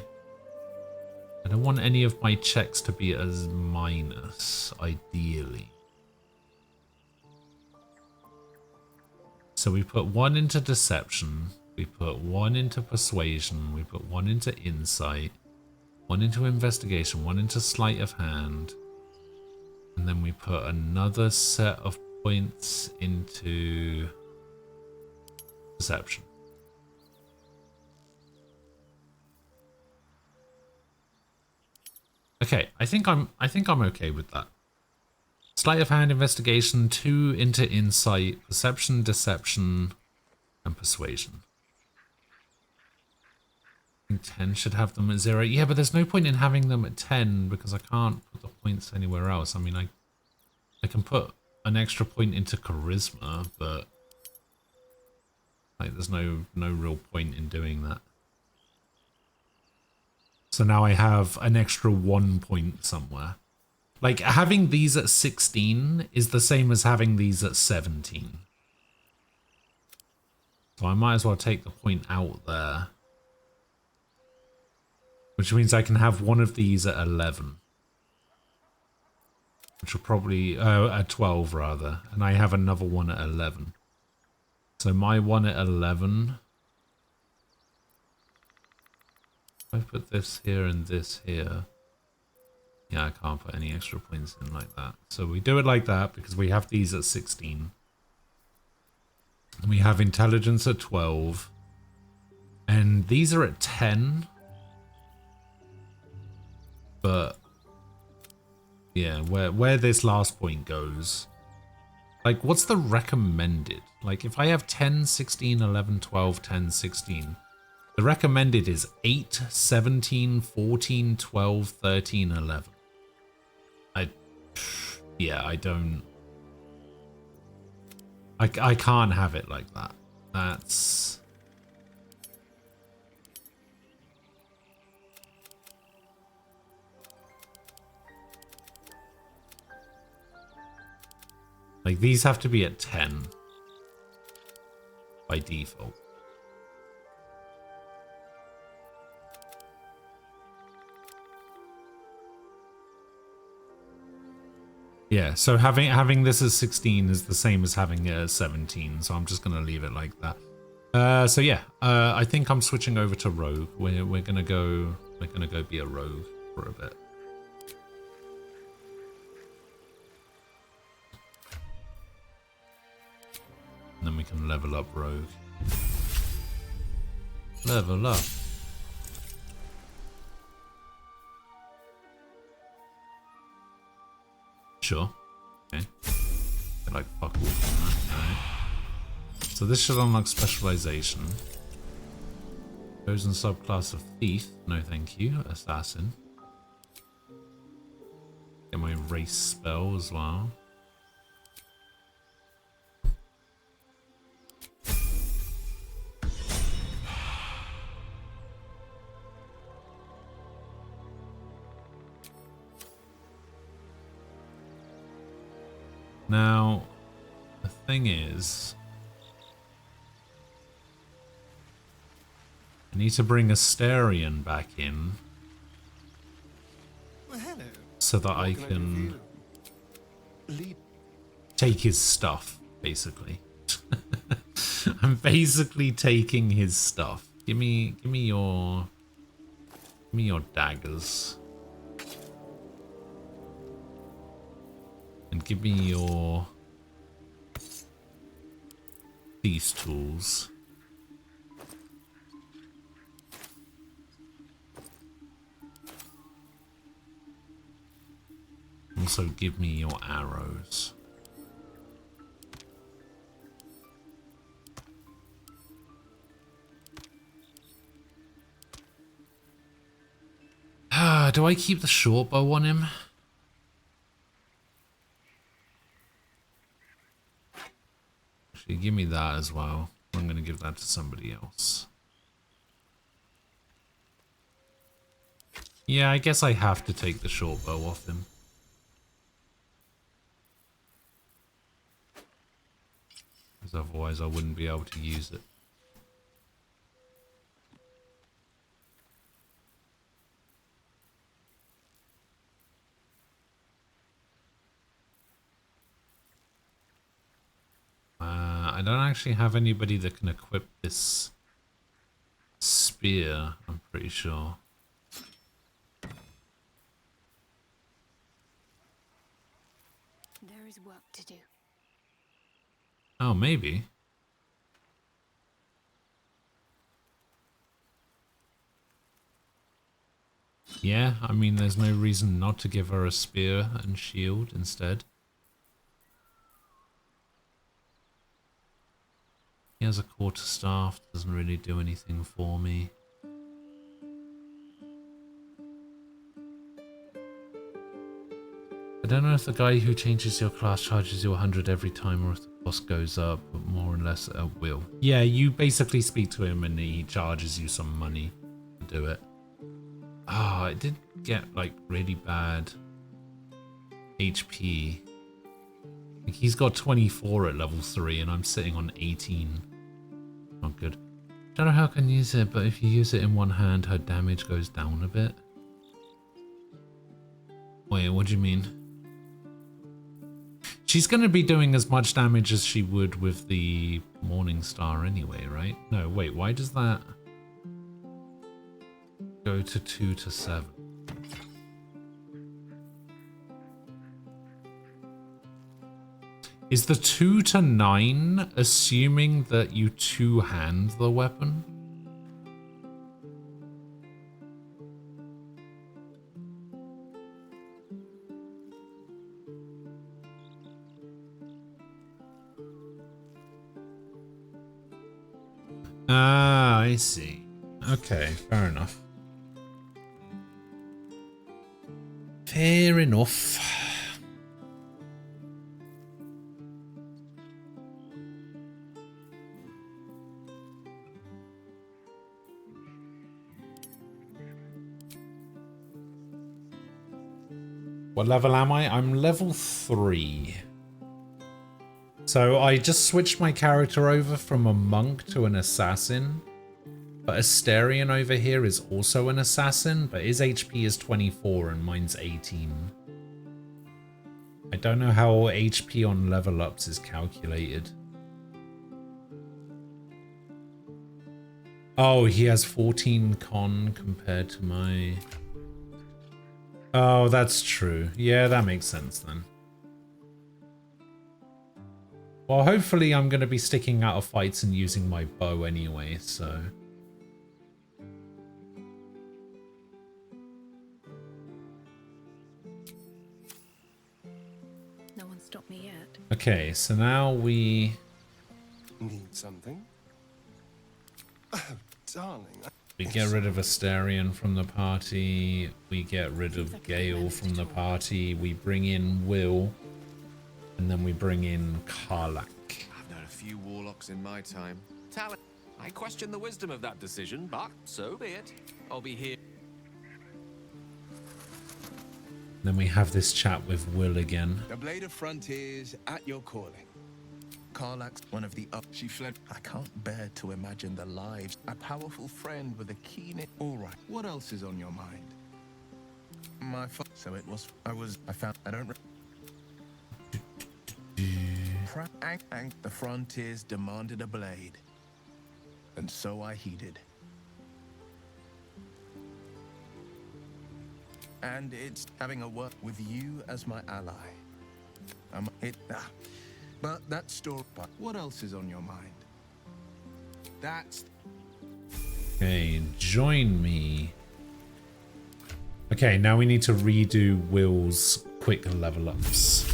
I don't want any of my checks to be as minus, ideally. So we put 1 into deception, we put 1 into persuasion, we put 1 into insight, 1 into investigation, 1 into sleight of hand, and then we put another set of points into perception. Okay, I think I'm okay with that. Sleight of hand, investigation, 2 into insight, perception, deception, and persuasion. I think 10 should have them at 0. Yeah, but there's no point in having them at 10 because I can't put the points anywhere else. I mean, I can put an extra point into charisma, but like there's no real point in doing that. So now I have an extra 1 point somewhere. Like, having these at 16 is the same as having these at 17. So I might as well take the point out there. Which means I can have one of these at 11. Which will probably... at 12, rather. And I have another one at 11. So my one at 11... I put this here and this here. Yeah, I can't put any extra points in like that. So we do it like that because we have these at 16. And we have intelligence at 12. And these are at 10. But yeah, where this last point goes. Like, what's the recommended? Like, if I have 10, 16, 11, 12, 10, 16... the recommended is 8, 17, 14, 12, 13, 11. Yeah, I don't... I can't have it like that. That's... like, these have to be at 10 by default. Yeah, so having this as 16 is the same as having it as 17, so I'm just gonna leave it like that. So yeah, I think I'm switching over to rogue. We're gonna go be a rogue for a bit. And then we can level up rogue. Level up. Sure. Okay. Like fuck all on that. Alright. So this should unlock specialization. Chosen subclass of thief. No thank you. Assassin. Get my race spell as well. Now, the thing is, I need to bring Asterion back in Well, hello. so that I can... take his stuff, basically. I'm basically taking his stuff. Give me your daggers. And give me these tools. Also give me your arrows. Do I keep the short bow on him? Actually, give me that as well. I'm going to give that to somebody else. Yeah, I guess I have to take the short bow off him. Because otherwise I wouldn't be able to use it. I don't actually have anybody that can equip this spear, I'm pretty sure. There is work to do. Oh, maybe. Yeah, I mean, there's no reason not to give her a spear and shield instead. He has a quarterstaff, doesn't really do anything for me. I don't know if the guy who changes your class charges you 100 every time or if the cost goes up, but more or less at will. Yeah, you basically speak to him and he charges you some money to do it. Ah, I did get like really bad HP. Like, he's got 24 at level 3 and I'm sitting on 18. Not good. Don't know how I can use it, but if you use it in one hand, her damage goes down a bit. Wait, what do you mean? She's going to be doing as much damage as she would with the Morning Star anyway, right? No, wait, why does that go to 2 to 7? Is the 2 to 9 assuming that you two-hand the weapon? Ah, I see. Okay, fair enough. Fair enough. What level am I? I'm level 3. So I just switched my character over from a monk to an assassin. But Asterion over here is also an assassin, but his HP is 24 and mine's 18. I don't know how HP on level ups is calculated. Oh, he has 14 con compared to my... Oh, that's true. Yeah, that makes sense then. Well, hopefully I'm going to be sticking out of fights and using my bow anyway, so... No one stopped me yet. Okay, so now we... Need something? Oh, darling. We get rid of Asterion from the party. We get rid of Gale from the party. We bring in Will. And then we bring in Karlach. I've known a few warlocks in my time. Talent. I question the wisdom of that decision, but so be it. I'll be here. Then we have this chat with Will again. The Blade of Frontiers at your calling. Karlach's one of the up. She fled. I can't bear to imagine the lives. A powerful friend with a keen... All right. What else is on your mind? My so it was... I found... I don't... The frontiers demanded a blade, and so I heeded. And it's having a word with you as my ally. But that story. What else is on your mind? That's. Okay, join me. Okay, now we need to redo Will's quick level ups.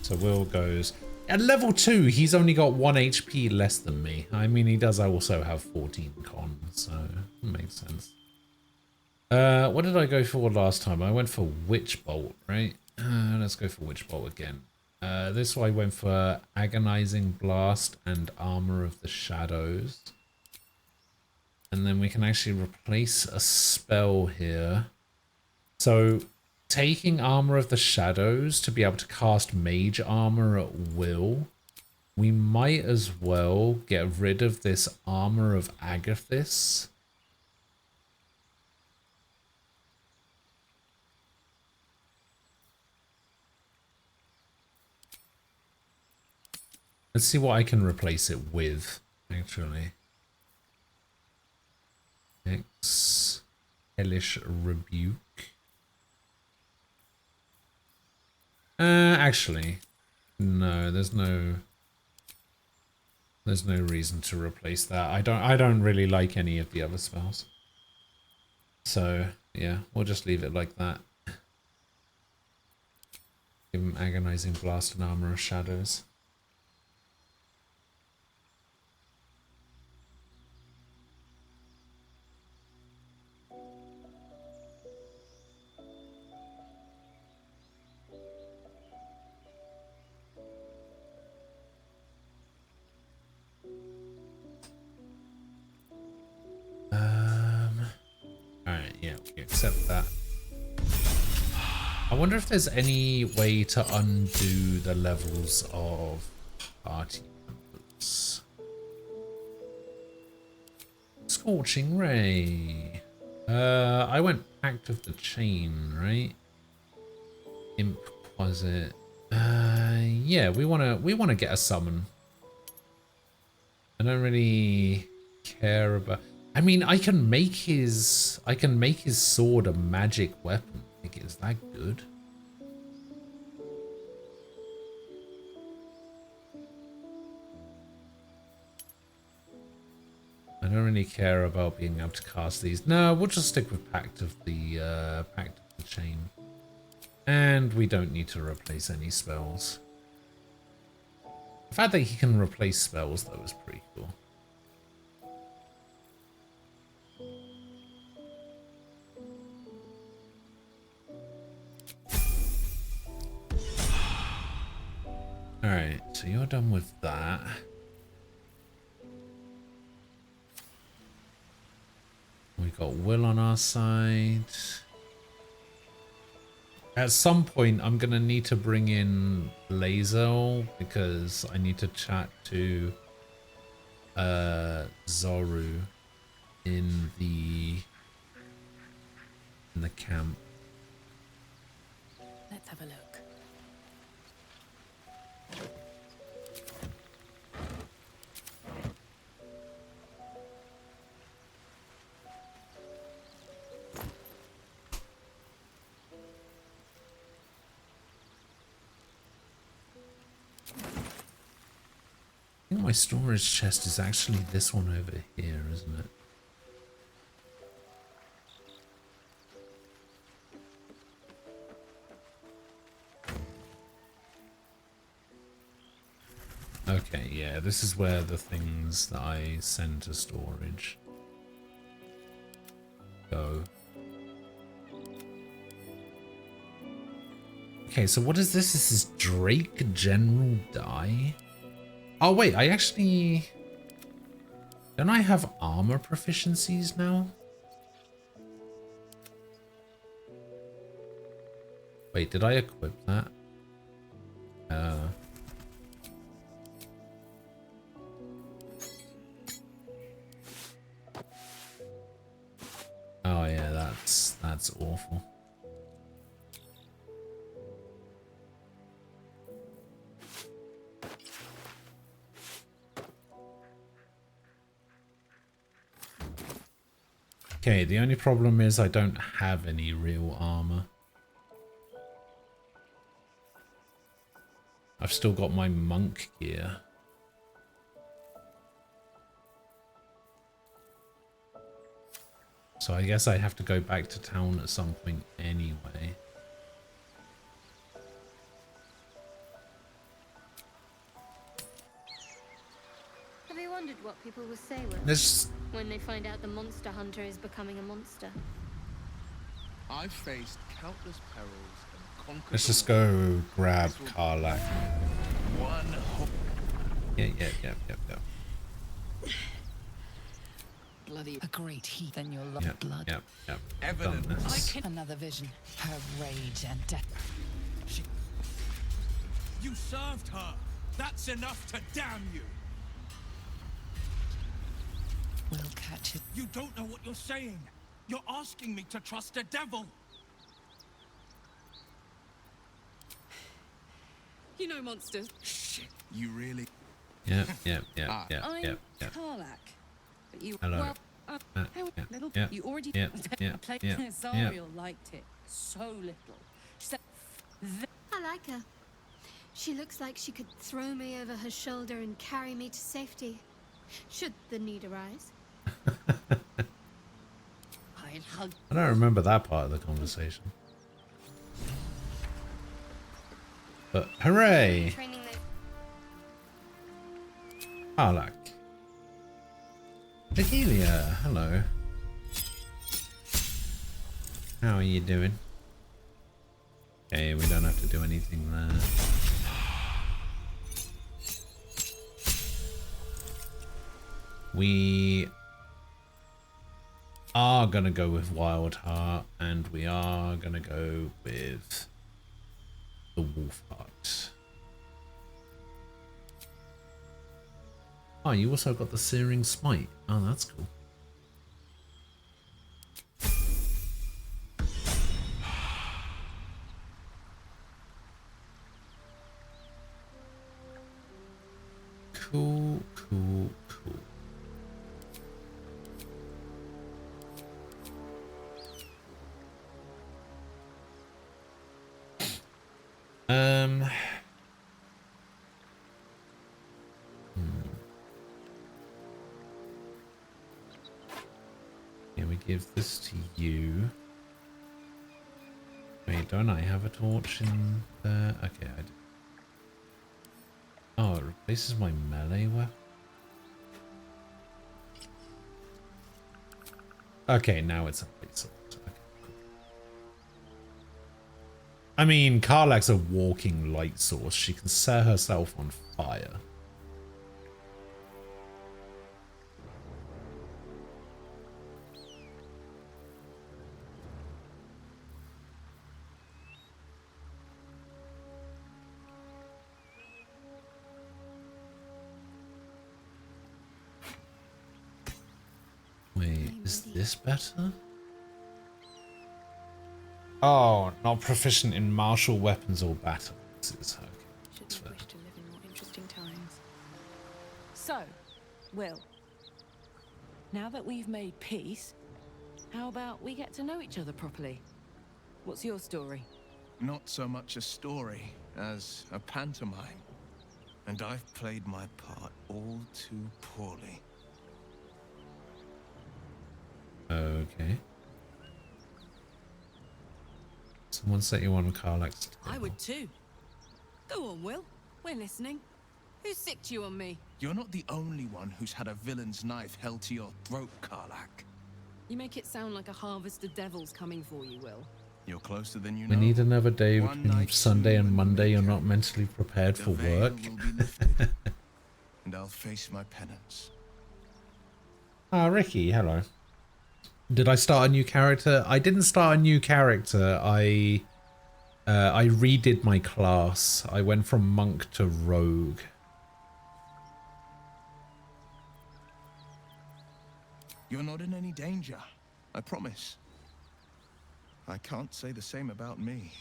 So Will goes at level 2. He's only got 1 HP less than me. I mean, he does also have 14 con, so it makes sense. What did I go for last time? I went for Witch Bolt, right? Let's go for Witch Bolt again. This one I went for Agonizing Blast and Armor of the Shadows. And then we can actually replace a spell here. So taking Armor of the Shadows to be able to cast Mage Armor at will, we might as well get rid of this Armor of Agathis. Let's see what I can replace it with, actually. X Hellish Rebuke. Actually, no, there's no reason to replace that. I don't really like any of the other spells. So, yeah, we'll just leave it like that. Give him Agonizing Blast and Armor of Shadows. Alright, yeah, we accept that. I wonder if there's any way to undo the levels of party members. Scorching Ray. I went Pact of the Chain, right? Imp was it? Yeah, we wanna get a summon. I don't really care about. I mean, I can make his sword a magic weapon. Like, is that good? I don't really care about being able to cast these. No, we'll just stick with Pact of the Chain. And we don't need to replace any spells. The fact that he can replace spells, though, is pretty cool. Alright, so you're done with that. We got Will on our side. At some point, I'm going to need to bring in Lae'zel because I need to chat to Zoru in the camp. Let's have a look. I think my storage chest is actually this one over here, isn't it? Okay, yeah, this is where the things that I send to storage go. Okay, so what is this? This is Drake General Die? Oh wait, I actually... Don't I have armor proficiencies now? Wait, did I equip that? Oh yeah, that's awful. Okay, the only problem is I don't have any real armor. I've still got my monk gear. So I guess I have to go back to town at some point anyway. Have you wondered what people will say when they find out the monster hunter is becoming a monster? I've faced countless perils and conquered Let's just them go grab Karlach. One Yeah. Bloody a great heat in your blood. Yep. Evidence. Another vision. Her rage and death. You served her. That's enough to damn you. We'll catch it. You don't know what you're saying. You're asking me to trust a devil. You know monsters. Shit. You really? Yep. I'm Karlach. But you Hello. little. Yeah. You already Yeah. Zariel liked it so little. I like her. She looks like she could throw me over her shoulder and carry me to safety, should the need arise. I'd hug. I don't remember that part of the conversation. But hooray! Karlach. Adelia, hello. How are you doing? Okay, we don't have to do anything there. We are gonna go with Wild Heart, and we are gonna go with the Wolf Heart. Oh, you also got the Searing Smite. Oh, that's cool. Cool. Yeah, we give this to you. Wait, don't I have a torch in there? Okay, I do. Oh, it replaces my melee weapon. Okay, now it's a place. Okay, cool. I mean, Karlach's a walking light source. She can set herself on fire. Wait, is this better? Oh, not proficient in martial weapons or battles. It's okay. Should we wish to live in more interesting times? So, Will, now that we've made peace, how about we get to know each other properly? What's your story? Not so much a story as a pantomime. And I've played my part all too poorly. Okay. Someone set you on Karlach's table. I would too. Go on, Will. We're listening. Who sicked you on me? You're not the only one who's had a villain's knife held to your throat, Karlach. You make it sound like a harvest of devils coming for you, Will. You're closer than you We know. need another day between Sunday and Monday. You're not mentally prepared for work. Will be lifted, and I'll face my penance. Ah, Ricky, hello. Did I start a new character? I didn't start a new character. I redid my class. I went from monk to rogue. You're not in any danger, I promise. I can't say the same about me.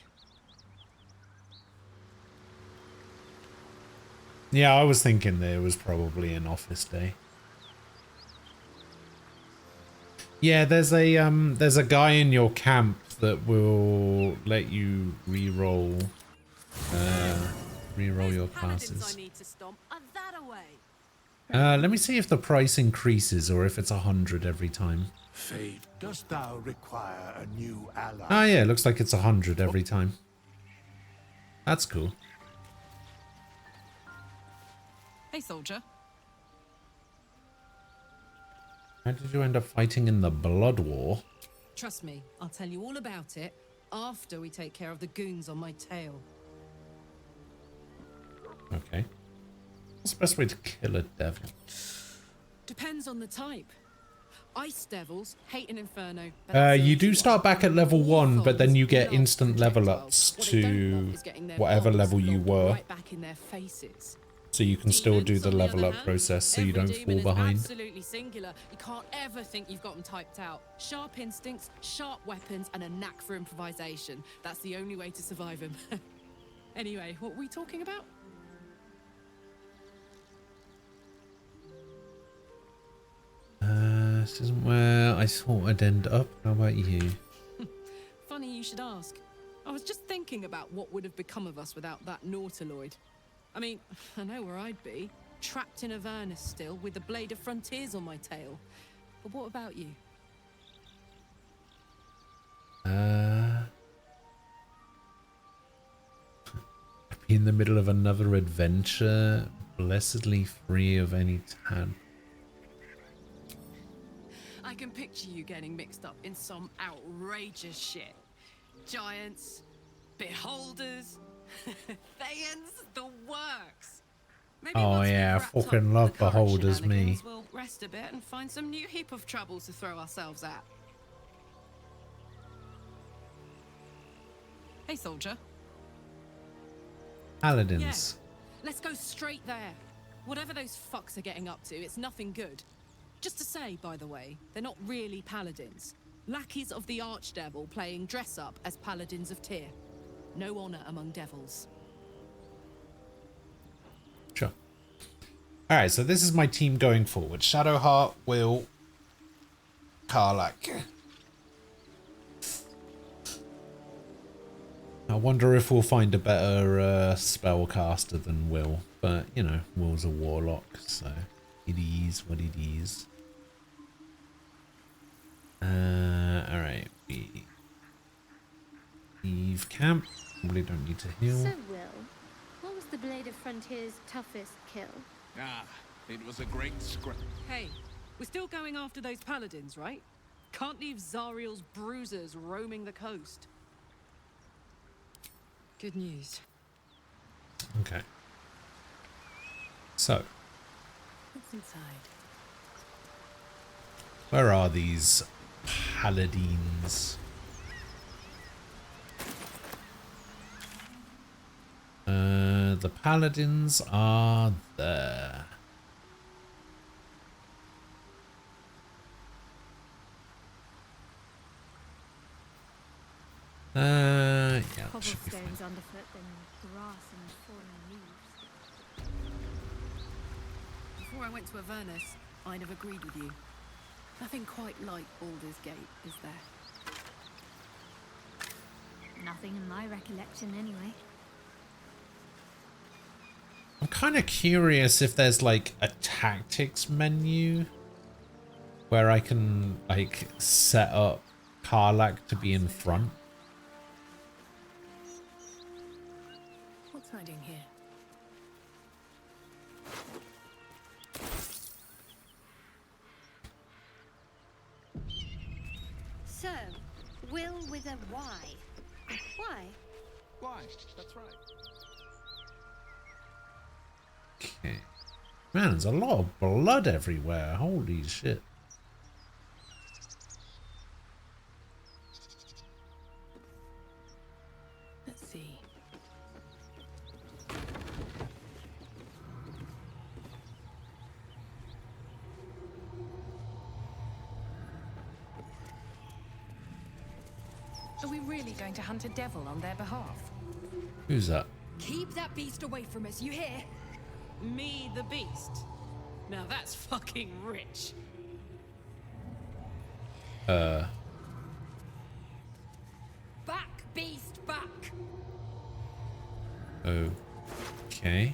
Yeah, I was thinking there was probably an office day. Yeah, there's a guy in your camp that will let you re-roll your classes. Let me see if the price increases or if it's 100 every time. Fate, dost thou require a new ally? Ah, yeah, it looks like it's 100 every time. That's cool. Hey, soldier. How did you end up fighting in the Blood War? Trust me, I'll tell you all about it after we take care of the goons on my tail. Okay. What's the best way to kill a devil? Depends on the type. Ice devils hate an inferno. You do start back at level 1, but then you get instant level ups to whatever level you were. Right back in their faces. So you can still do the level up process so you don't fall behind. Absolutely singular. You can't ever think you've got them typed out. Sharp instincts, sharp weapons, and a knack for improvisation. That's the only way to survive them. Anyway, what were we talking about? This isn't where I thought I'd end up. How about you? Funny you should ask. I was just thinking about what would have become of us without that Nautiloid. I mean, I know where I'd be. Trapped in Avernus still, with the Blade of Frontiers on my tail. But what about you? I'd be in the middle of another adventure, blessedly free of any tan. I can picture you getting mixed up in some outrageous shit. Giants, beholders, Thayans, the works. Maybe Oh yeah, I fucking love beholders, me. We'll rest a bit and find some new heap of troubles to throw ourselves at. Hey, soldier. Paladins. Yeah, let's go straight there. Whatever those fucks are getting up to, it's nothing good. Just to say, by the way, they're not really paladins. Lackeys of the Archdevil playing dress-up as paladins of Tyr. No honor among devils. Sure. Alright, so this is my team going forward. Shadowheart, Will, Karlach. I wonder if we'll find a better spellcaster than Will. But, you know, Will's a warlock, so it is what it is. Alright, we leave camp. Probably don't need to heal. So, Will, what was the Blade of Frontier's toughest kill? Ah, it was a great scrap. Hey, we're still going after those paladins, right? Can't leave Zariel's bruisers roaming the coast. Good news. Okay. So, What's inside? where are these paladins? The paladins are there. Yeah, that should be fine. Cobblestones underfoot, then grass and fallen leaves. Before I went to Avernus, I'd have agreed with you. Nothing quite like Baldur's Gate, is there? Nothing in my recollection, anyway. I'm kind of curious if there's like a tactics menu where I can like set up Karlach to be in front. What's hiding here? So, Will with a Y. Why? Why? That's right. Okay. Man, there's a lot of blood everywhere. Holy shit. Let's see. Are we really going to hunt a devil on their behalf? Who's that? Keep that beast away from us, you hear? Me, the beast? Now that's fucking rich. Back, beast, back! Okay.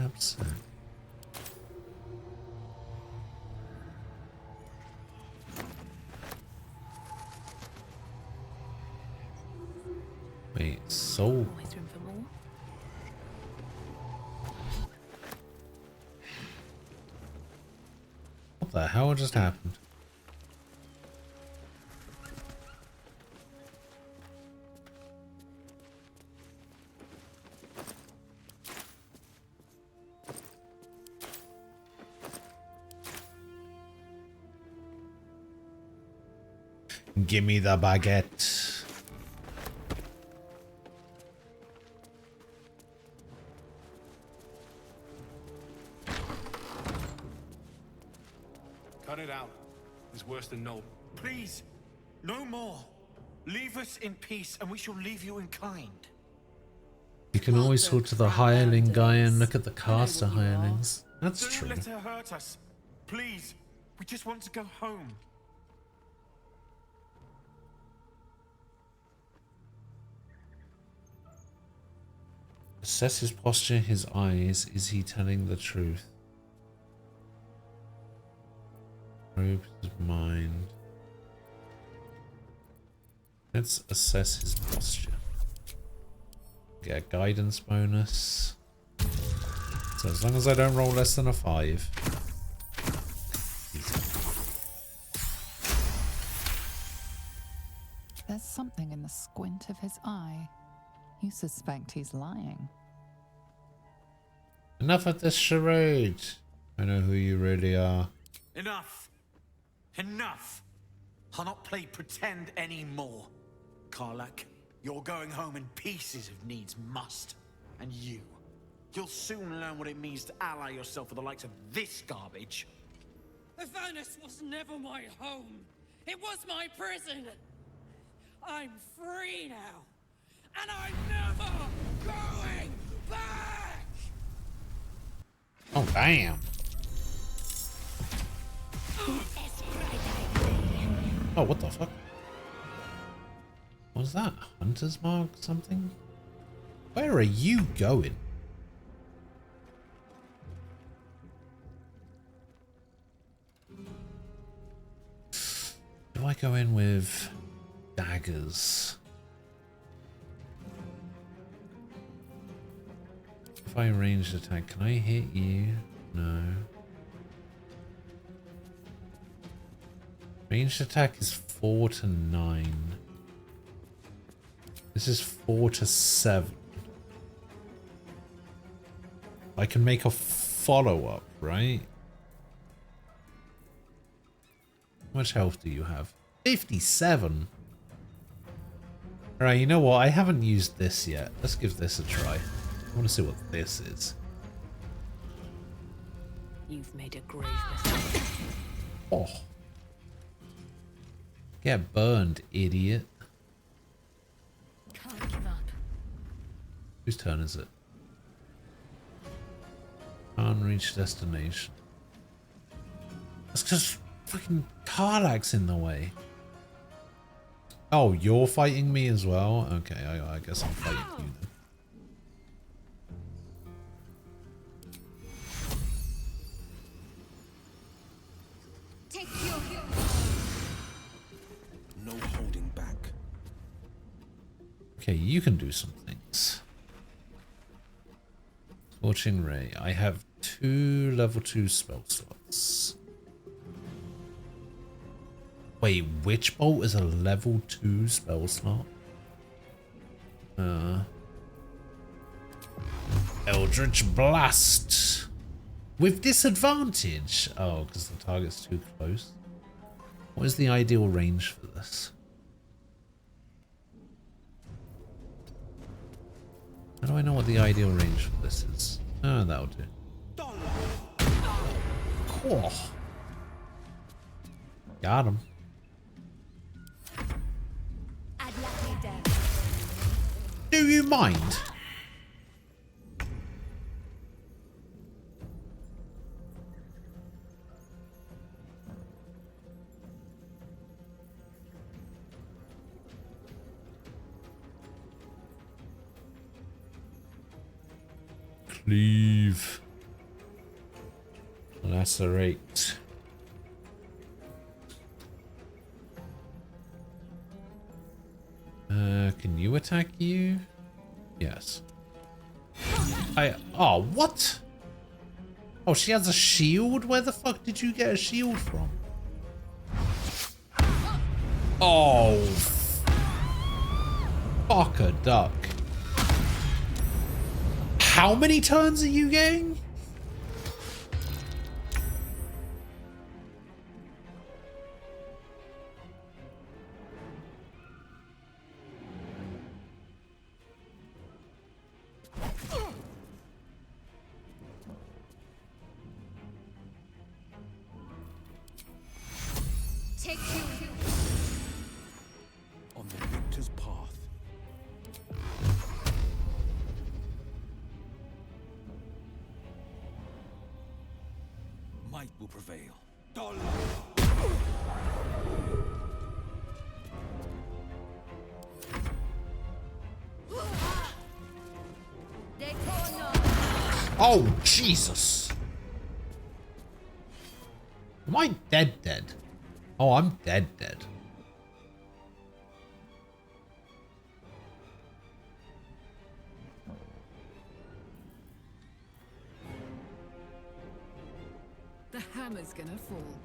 Upset. Wait, soul. Always room for more. What the hell just happened? Give me the baguette. Cut it out. It's worse than no. Please, no more. Leave us in peace, and we shall leave you in kind. You can always talk to the hireling guy and look at the caster hirelings. That's Don't true. let her hurt us. Please, we just want to go home. Assess his posture, his eyes. Is he telling the truth? Probe his mind. Let's assess his posture. Get a guidance bonus. So as long as I don't roll less than a 5. There's something in the squint of his eye. You suspect he's lying. Enough of this charade. I know who you really are. Enough. Enough. I'll not play pretend anymore. Karlak, you're going home in pieces if needs must. And you'll soon learn what it means to ally yourself with the likes of this garbage. Avernus was never my home. It was my prison. I'm free now. And I'm never going back! Oh, damn. Oh, what the fuck? What was that? Hunter's mark something? Where are you going? Do I go in with daggers? If I ranged attack, can I hit you? No. Ranged attack is 4 to 9. This is 4 to 7. I can make a follow-up, right? How much health do you have? 57! Alright, you know what? I haven't used this yet. Let's give this a try. I want to see what this is. You've made a grave mistake. Oh. Get burned, idiot. Can't give up. Whose turn is it? Can't reach destination. That's because fucking Karlak's in the way. Oh, you're fighting me as well? Okay, I guess I'm fighting you then. No holding back. Okay, you can do some things. Scorching Ray. I have 2 level 2 spell slots. Wait, Witch Bolt is a level 2 spell slot? Eldritch Blast. With disadvantage. Oh, because the target's too close. What is the ideal range for this? How do I know what the ideal range for this is? Oh, that'll do. Oh. Got him. Do you mind? Cleave. Lacerate. Can you attack you? Yes. Oh, what? Oh, she has a shield? Where the fuck did you get a shield from? Oh. Fuck a duck. How many turns are you getting? Take two. On the victor's path. Might will prevail. Oh, Jesus. Am I dead? Oh, I'm dead. The hammer's gonna fall.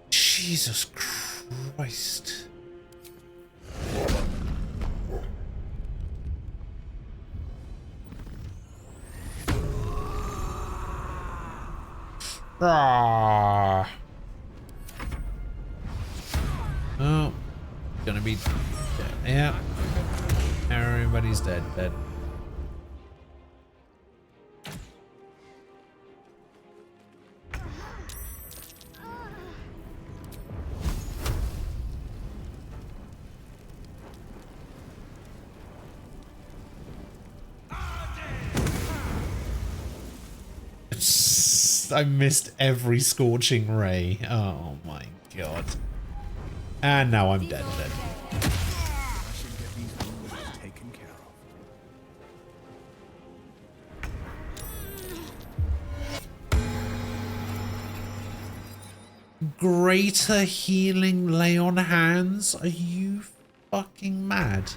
Jesus Christ. Ah. Oh, gonna be dead. Yeah. Everybody's dead. I missed every scorching ray. Oh my god. And now I'm dead. Greater healing lay on hands? Are you fucking mad?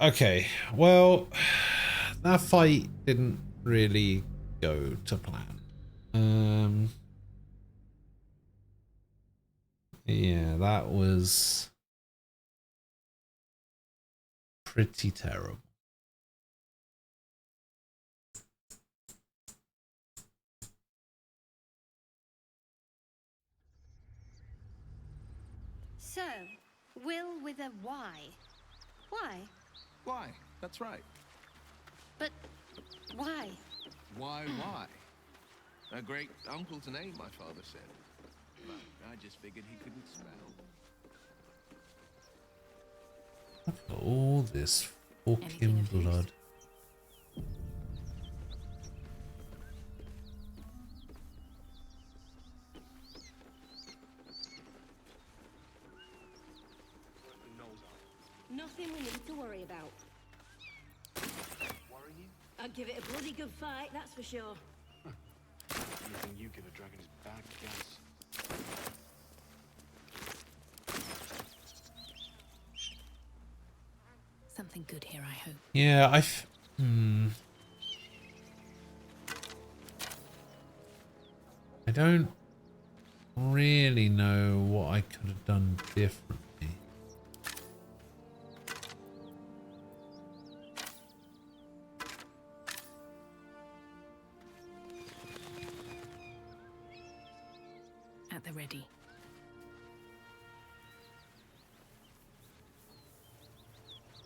Okay, well, that fight didn't really go to plan. Yeah, that was pretty terrible. So, Will with a Y. Why? Why? That's right. But why? Why? A great uncle's name, my father said. But I just figured he couldn't spell. All this fucking blood. Nothing we need to worry about. Worry you? I'd give it a bloody good fight, that's for sure. Anything you give a dragon is bad gas. Something good here, I hope. Yeah, I don't really know what I could have done differently. the ready.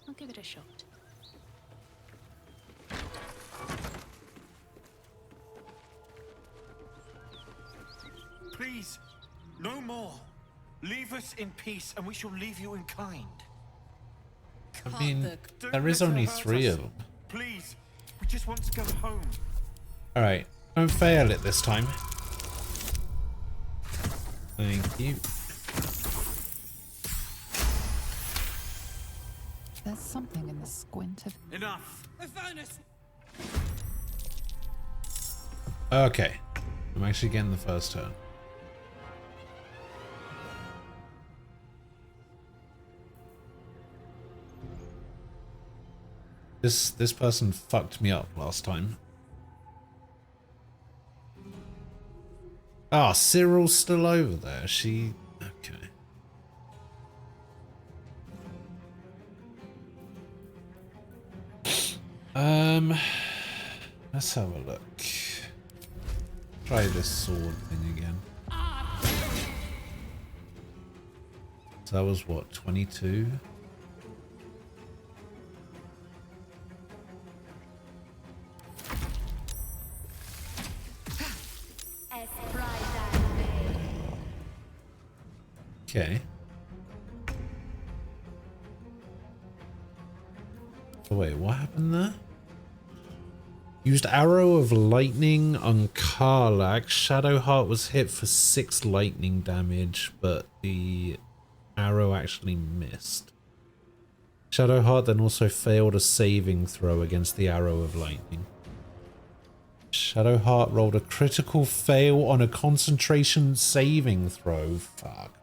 I'll give it a shot. Please, no more. Leave us in peace, and we shall leave you in kind. I mean, there is only 3 of them. Please, we just want to go home. Alright, don't fail it this time. Thank you. There's something in the squint of... Enough. Avernus! Okay, I'm actually getting the first turn. This person fucked me up last time. Ah, Cyril's still over there. Okay. Let's have a look. Try this sword thing again. So that was what, 22? Okay. Oh wait, what happened there? Used Arrow of Lightning on Karlach. Shadowheart was hit for 6 lightning damage, but the arrow actually missed. Shadowheart then also failed a saving throw against the Arrow of Lightning. Shadowheart rolled a critical fail on a concentration saving throw. Fuck.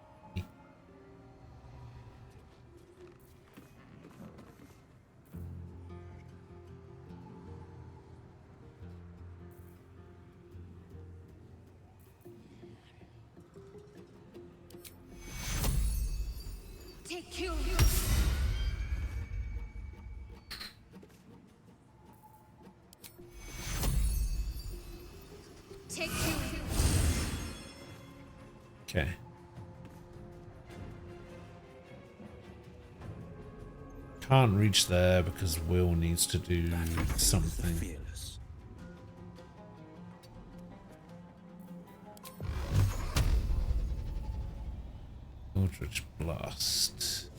Okay. Can't reach there because Will needs to do something. Eldritch Blast.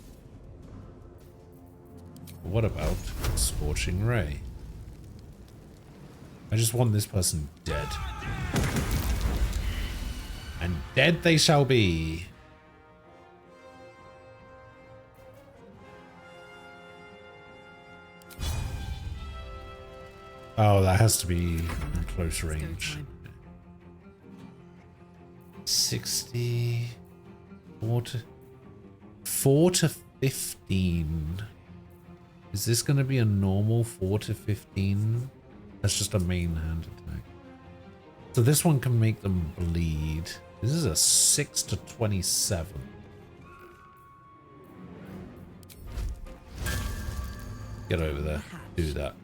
What about Scorching Ray? I just want this person dead. And dead they shall be. Oh, that has to be in close range. 60. 4 to 15. Is this going to be a normal 4 to 15? That's just a main hand attack. So this one can make them bleed. This is a 6 to 27. Get over there. Do that.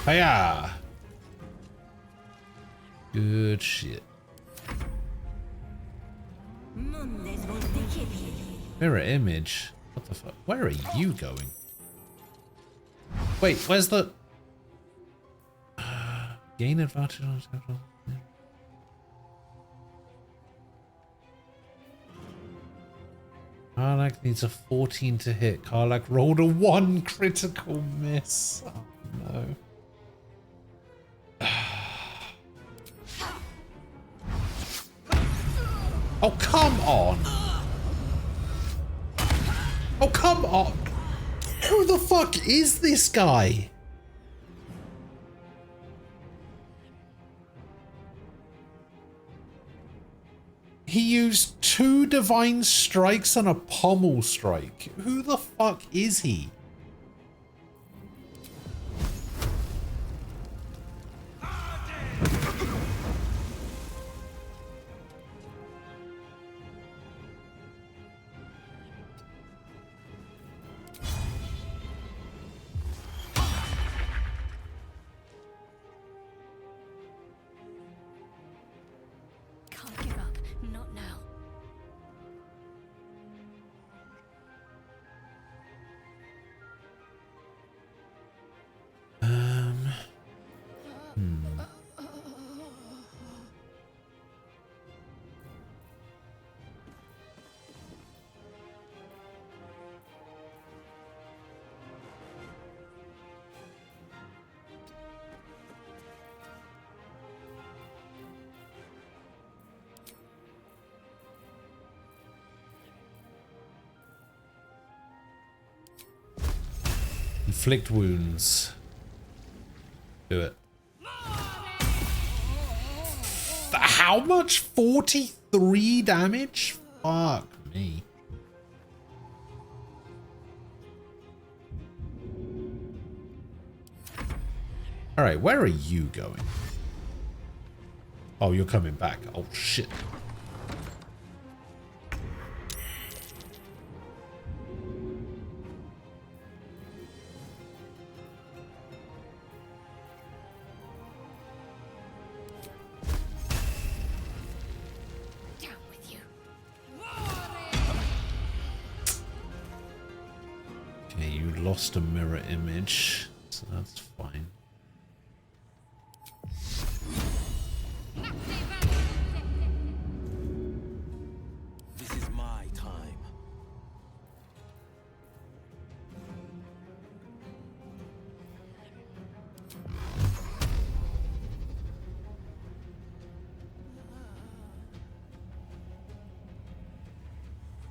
Hiya! Good shit. Mirror image? What the fuck? Where are you going? Wait, where's the... gain advantage on several... Karlach needs a 14 to hit. Karlach rolled a 1 critical miss. Oh no. Oh, come on! Oh, come on! Who the fuck is this guy? He used 2 divine strikes and a pommel strike. Who the fuck is he? Inflict wounds. Do it. How much? 43 damage? Fuck me. Alright, where are you going? Oh, you're coming back. Oh, shit. Okay, you lost a mirror image, so that's fine. This is my time.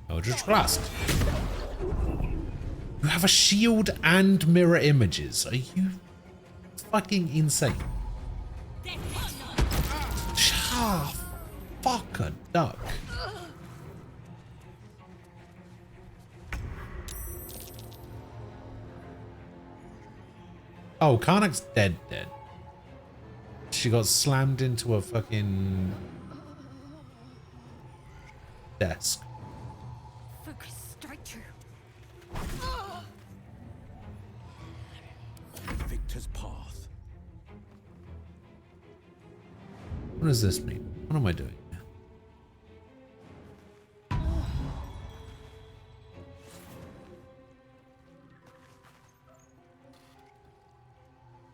Eldritch Blast. You have a shield and mirror images. Are you fucking insane? Ah, fuck a duck. Oh, Karnak's dead. She got slammed into a fucking desk. Focus, strike true. Victor's path. What does this mean? What am I doing?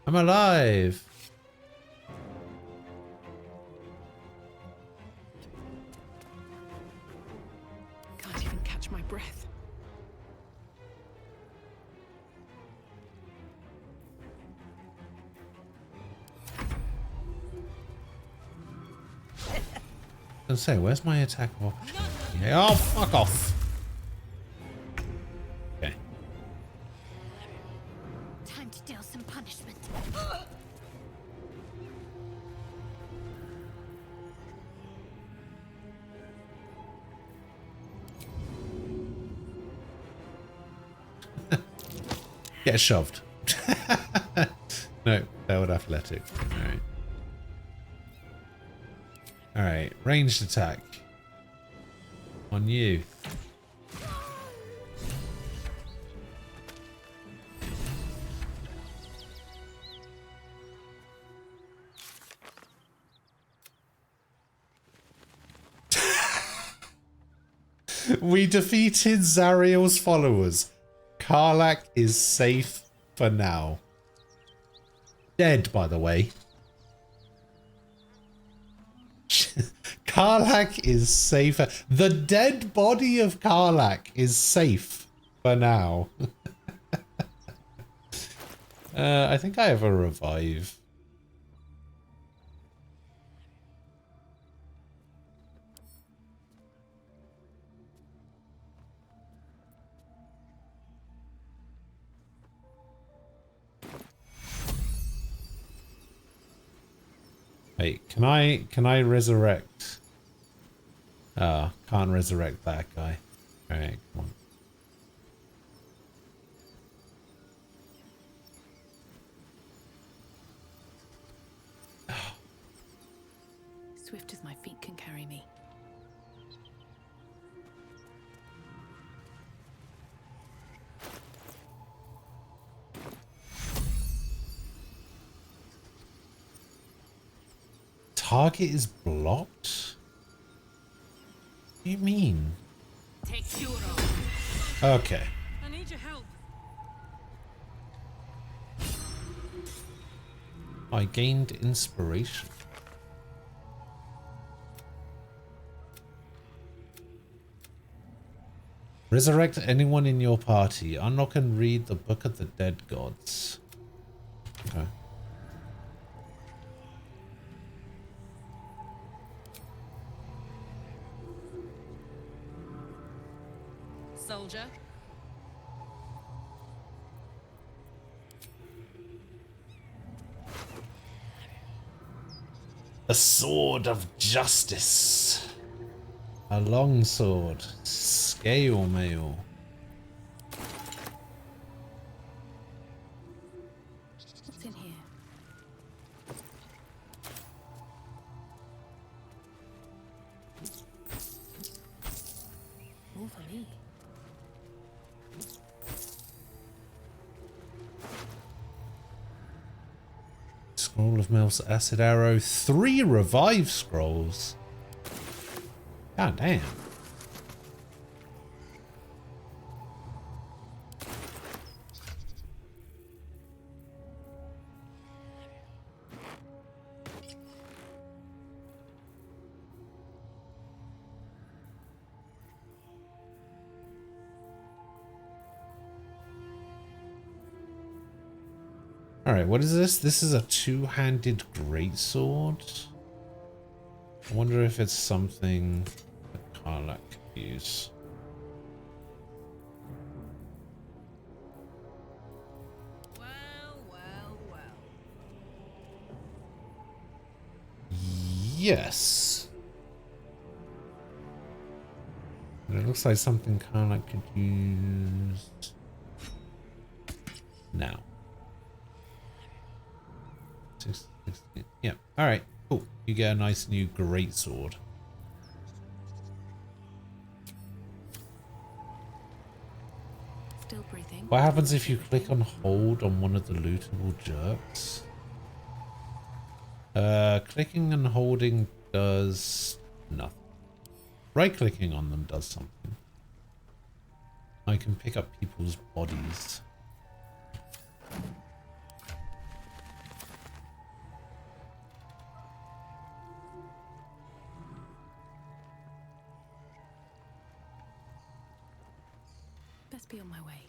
I'm alive. Can't even catch my breath. I was gonna say, where's my attack of opportunity? Oh, fuck off. Okay. Time to deal some punishment. Get shoved. No, that would athletic. Alright. Alright, ranged attack. On you. We defeated Zariel's followers. Karlach is safe for now. Dead, by the way. Karlach is safer. The dead body of Karlach is safe for now. I think I have a revive. Wait, can I resurrect? Ah, can't resurrect that guy. Alright, come on. Swift as my feet can carry me. Target is blocked? What do you mean? Take Okay. I need your help. I gained inspiration. Resurrect anyone in your party. Unlock and read the Book of the Dead Gods. Okay. Soldier. A sword of justice. A long sword. Scale mail. What's in here? All for me. Scroll of Mel's Acid Arrow. 3 revive scrolls. God damn. Alright, what is this? This is a two-handed greatsword. I wonder if it's something that Karlak could use. Yes. And it looks like something Karlak could use now. 16. Yeah. All right. Cool. You get a nice new greatsword. Still breathing. What happens if you click on hold on one of the lootable jerks? Clicking and holding does nothing. Right-clicking on them does something. I can pick up people's bodies. Best be on my way.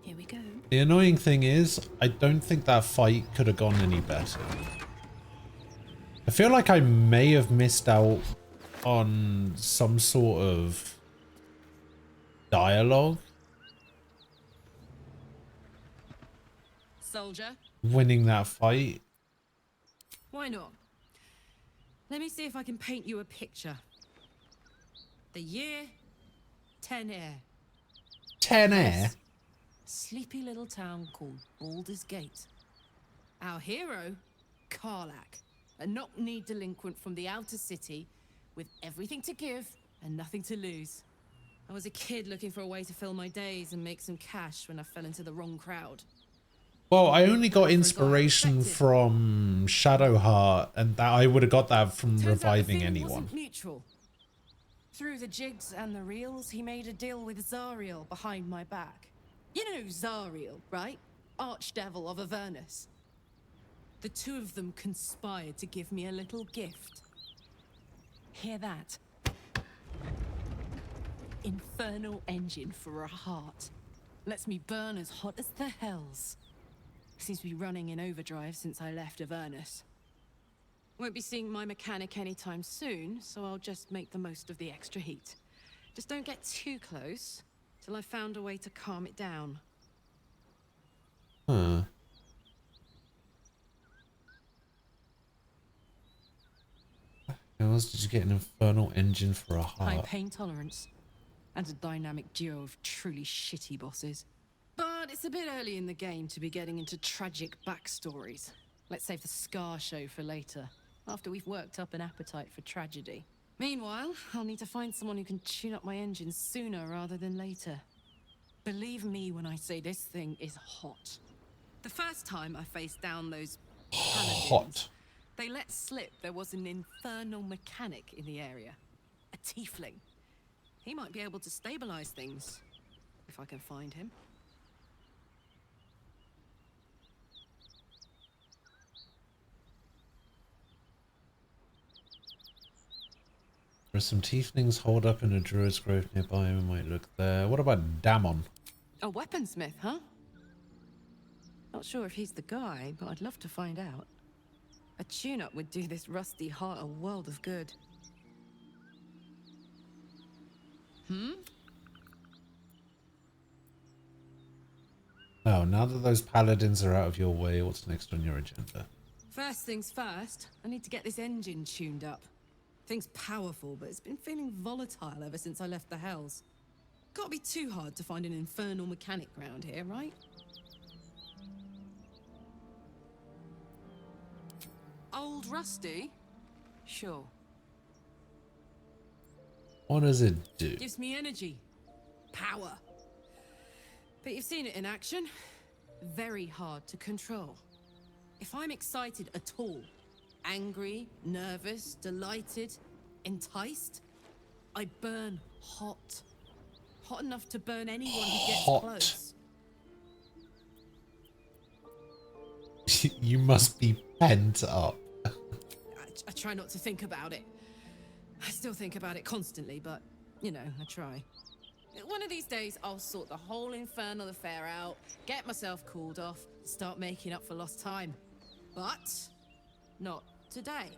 Here we go. The annoying thing is, I don't think that fight could have gone any better. I feel like I may have missed out on some sort of dialogue. Soldier. Winning that fight. Why not? Let me see if I can paint you a picture. The year, 10 Air. 10 Air? Yes. Sleepy little town called Baldur's Gate. Our hero, Karlak, a knock-kneed delinquent from the outer city with everything to give and nothing to lose. I was a kid looking for a way to fill my days and make some cash when I fell into the wrong crowd. Well, I only got inspiration from Shadowheart, and that I would have got that from reviving anyone. Wasn't mutual. Through the jigs and the reels, he made a deal with Zariel behind my back. You know Zariel, right? Archdevil of Avernus. The two of them conspired to give me a little gift. Hear that? Infernal engine for a heart. Lets me burn as hot as the hells. Seems to be running in overdrive since I left Avernus. Won't be seeing my mechanic anytime soon, so I'll just make the most of the extra heat. Just don't get too close till I've found a way to calm it down. Huh. How else did you get an infernal engine for a High heart? pain tolerance and a dynamic duo of truly shitty bosses. But it's a bit early in the game to be getting into tragic backstories. Let's save the Scar show for later, after we've worked up an appetite for tragedy. Meanwhile, I'll need to find someone who can tune up my engine sooner rather than later. Believe me when I say this thing is hot. The first time I faced down those paladins, they let slip there was an infernal mechanic in the area. A tiefling. He might be able to stabilize things, if I can find him. There are some tieflings holed up in a druid's grove nearby. We might look there. What about Damon? A weaponsmith, huh? Not sure if he's the guy, but I'd love to find out. A tune-up would do this rusty heart a world of good. Oh, now that those paladins are out of your way, what's next on your agenda? First things first, I need to get this engine tuned up. Thing's powerful, but it's been feeling volatile ever since I left the Hells. Can't be too hard to find an infernal mechanic round here, right? Old Rusty? Sure. What does it do? Gives me energy. Power. But you've seen it in action. Very hard to control. If I'm excited at all, angry, nervous, delighted, enticed, I burn hot. Hot enough to burn anyone who gets close. You must be pent up. I try not to think about it. I still think about it constantly, but, you know, I try. One of these days, I'll sort the whole infernal affair out, get myself cooled off, start making up for lost time. But not today.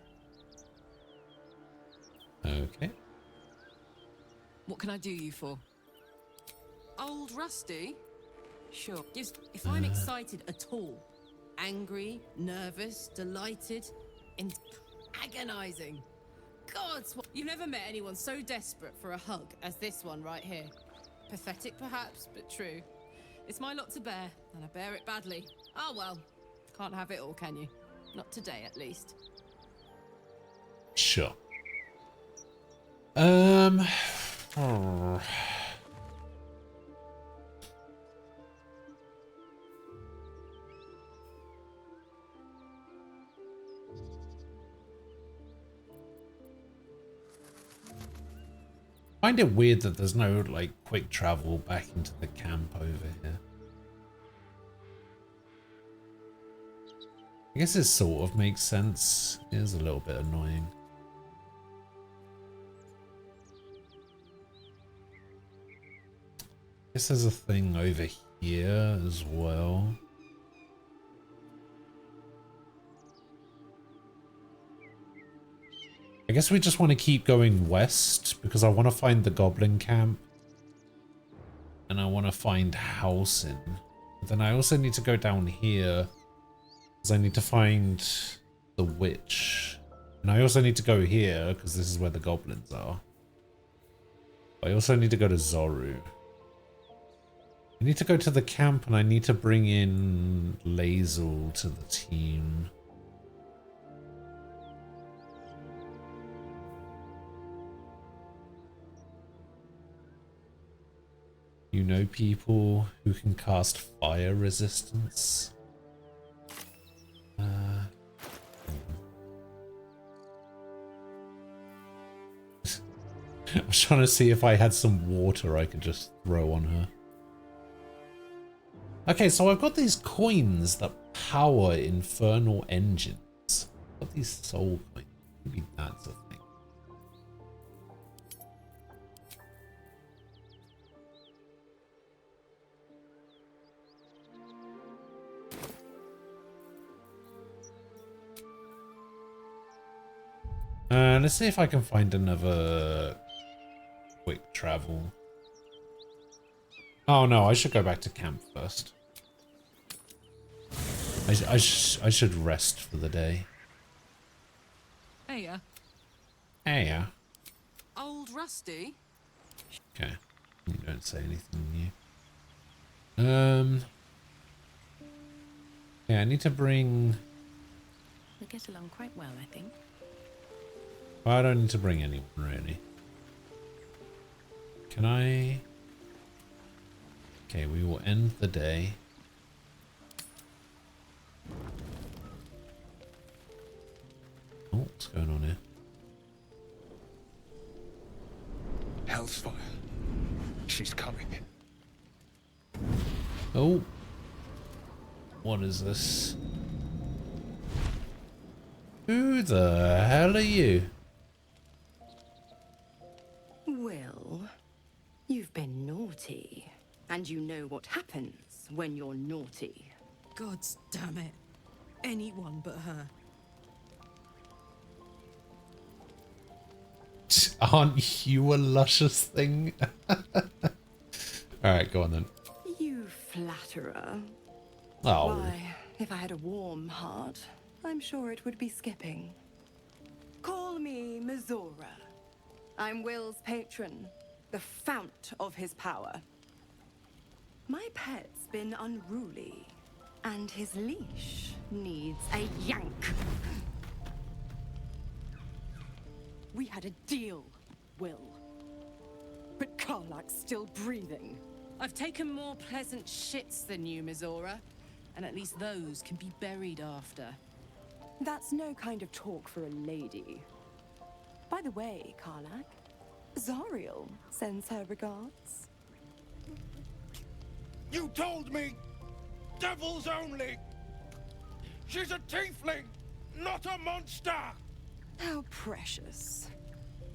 Okay. What can I do you for? Old Rusty? Sure. If I'm excited at all, angry, nervous, delighted, agonizing. Gods, you've never met anyone so desperate for a hug as this one right here. Pathetic perhaps, but true. It's my lot to bear, and I bear it badly. Oh well, can't have it all, can you? Not today, at least. Sure. I find it weird that there's no like quick travel back into the camp over here. I guess it sort of makes sense. It is a little bit annoying. I guess there's a thing over here as well. I guess we just want to keep going west because I want to find the goblin camp. And I want to find Halsin. But then I also need to go down here because I need to find the witch. And I also need to go here because this is where the goblins are. I also need to go to Zoru. I need to go to the camp and I need to bring in Lae'zel to the team. You know people who can cast fire resistance? I was trying to see if I had some water I could just throw on her. Okay, so I've got these coins that power infernal engines. I've got these soul coins. Maybe that's a thing. Let's see if I can find another quick travel. Oh no, I should go back to camp first. I should rest for the day. Heya. Heya. Old Rusty? Okay. You don't say anything new. Yeah, I need to bring... We get along quite well, I think. I don't need to bring anyone, really. Can I... Okay, we will end the day. Oh, what's going on here? Hellsfire. She's coming. Oh. What is this? Who the hell are you? Well, you've been naughty. And you know what happens when you're naughty. Gods damn it. Anyone but her. Aren't you a luscious thing? Alright, go on then. You flatterer. Oh. Why, if I had a warm heart, I'm sure it would be skipping. Call me Mizora. I'm Will's patron, the fount of his power. My pet's been unruly, and his leash needs a yank. We had a deal, Will. But Karlak's still breathing. I've taken more pleasant shits than you, Mizora. And at least those can be buried after. That's no kind of talk for a lady. By the way, Karlak, Zariel sends her regards. You told me! Devils only! She's a tiefling, not a monster! How precious.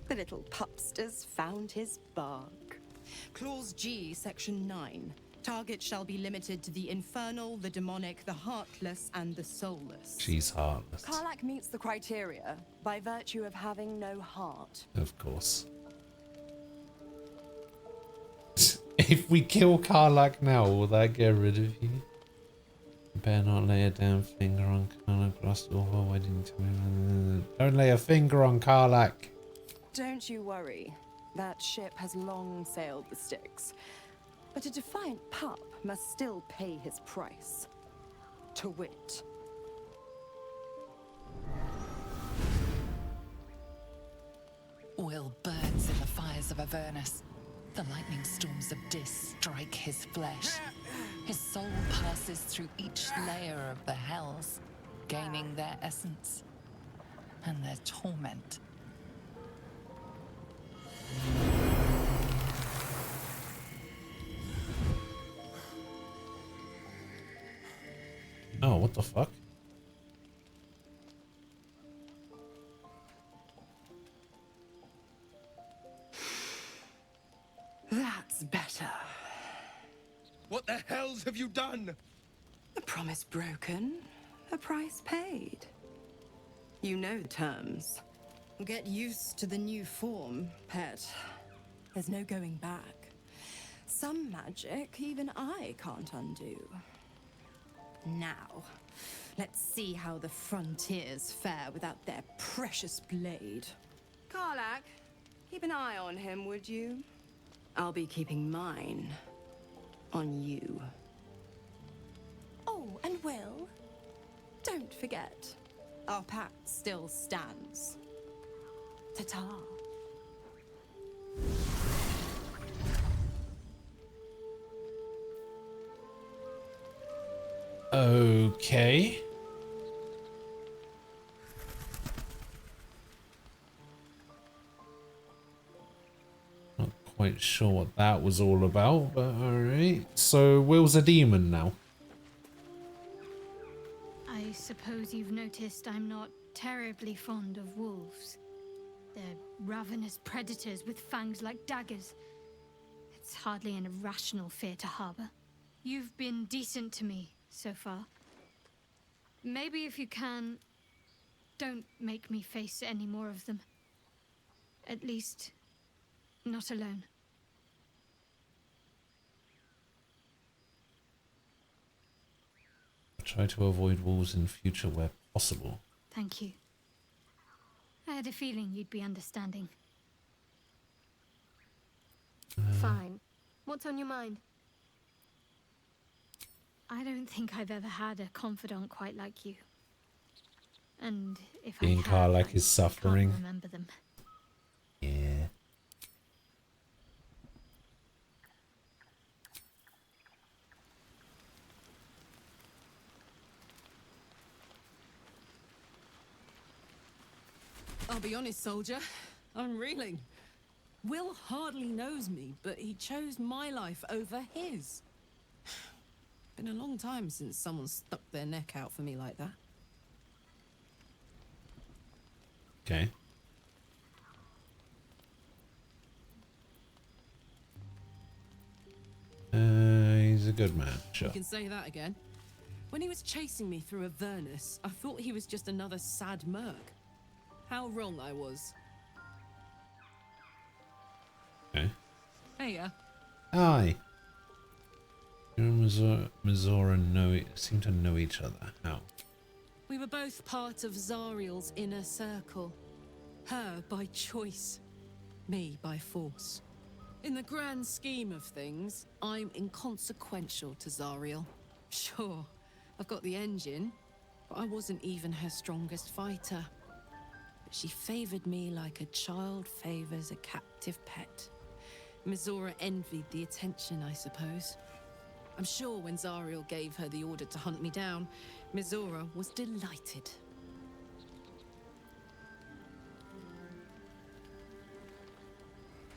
The little pupster's found his bark. Clause G, Section 9. Target shall be limited to the infernal, the demonic, the heartless, and the soulless. She's heartless. Karlak meets the criteria by virtue of having no heart. Of course. If we kill Karlak now, will that get rid of you? You better not lay a damn finger on Karlak. Lost all her wedding to me. Don't lay a finger on Karlak. Don't you worry. That ship has long sailed the Styx. But a defiant pup must still pay his price. To wit. Will burns in the fires of Avernus. The lightning storms of Dis strike his flesh. His soul passes through each layer of the hells, gaining their essence and their torment. Oh, what the fuck? That's better. What the hells have you done? A promise broken, a price paid. You know the terms. Get used to the new form, pet. There's no going back. Some magic even I can't undo. Now, let's see how the frontiers fare without their precious blade. Karlak, keep an eye on him, would you? I'll be keeping mine on you. Oh, and Will, don't forget, our pact still stands. Ta-ta. Okay. Not quite sure what that was all about, but alright. So Will's a demon now. I suppose you've noticed I'm not terribly fond of wolves. They're ravenous predators with fangs like daggers. It's hardly an irrational fear to harbor. You've been decent to me so far. Maybe if you can, don't make me face any more of them. At least, not alone. Try to avoid wolves in future where possible. Thank you. I had a feeling you'd be understanding. Fine. What's on your mind? I don't think I've ever had a confidant quite like you. And if Being I Karlak have, is suffering. I can't remember them. Yeah. I'll be honest, soldier. I'm reeling. Will hardly knows me, but he chose my life over his. Been a long time since someone stuck their neck out for me like that. Okay. He's a good man, sure. You can say that again. When he was chasing me through Avernus, I thought he was just another sad merc. How wrong I was. Okay. Hey, Hi. You and Mizora seem to know each other. How? We were both part of Zariel's inner circle. Her by choice, me by force. In the grand scheme of things, I'm inconsequential to Zariel. Sure, I've got the engine, but I wasn't even her strongest fighter. But she favored me like a child favors a captive pet. Mizora envied the attention, I suppose. I'm sure when Zariel gave her the order to hunt me down, Mizora was delighted.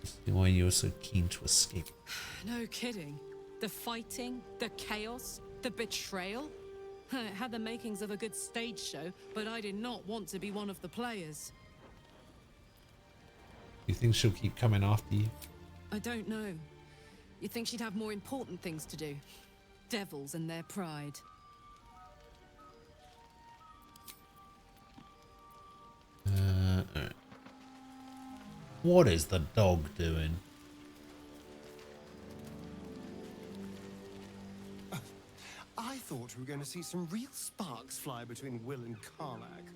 See why you were so keen to escape. No kidding. The fighting, the chaos, the betrayal. It had the makings of a good stage show, but I did not want to be one of the players. You think she'll keep coming after you? I don't know. You'd think she'd have more important things to do. Devils and their pride. Alright. What is the dog doing? I thought we were going to see some real sparks fly between Will and Karlach.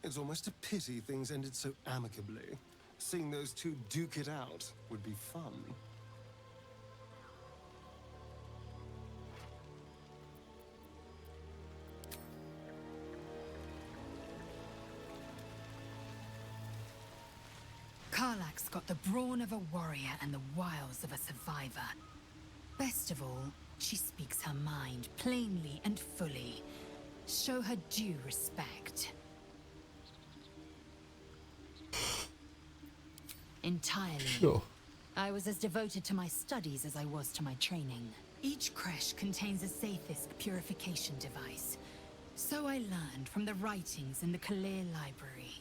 It's almost a pity things ended so amicably. Seeing those two duke it out would be fun. Karlach's got the brawn of a warrior and the wiles of a survivor. Best of all, she speaks her mind plainly and fully. Show her due respect. Entirely. Sure. I was as devoted to my studies as I was to my training. Each creche contains a safest purification device. So I learned from the writings in the Kalir Library.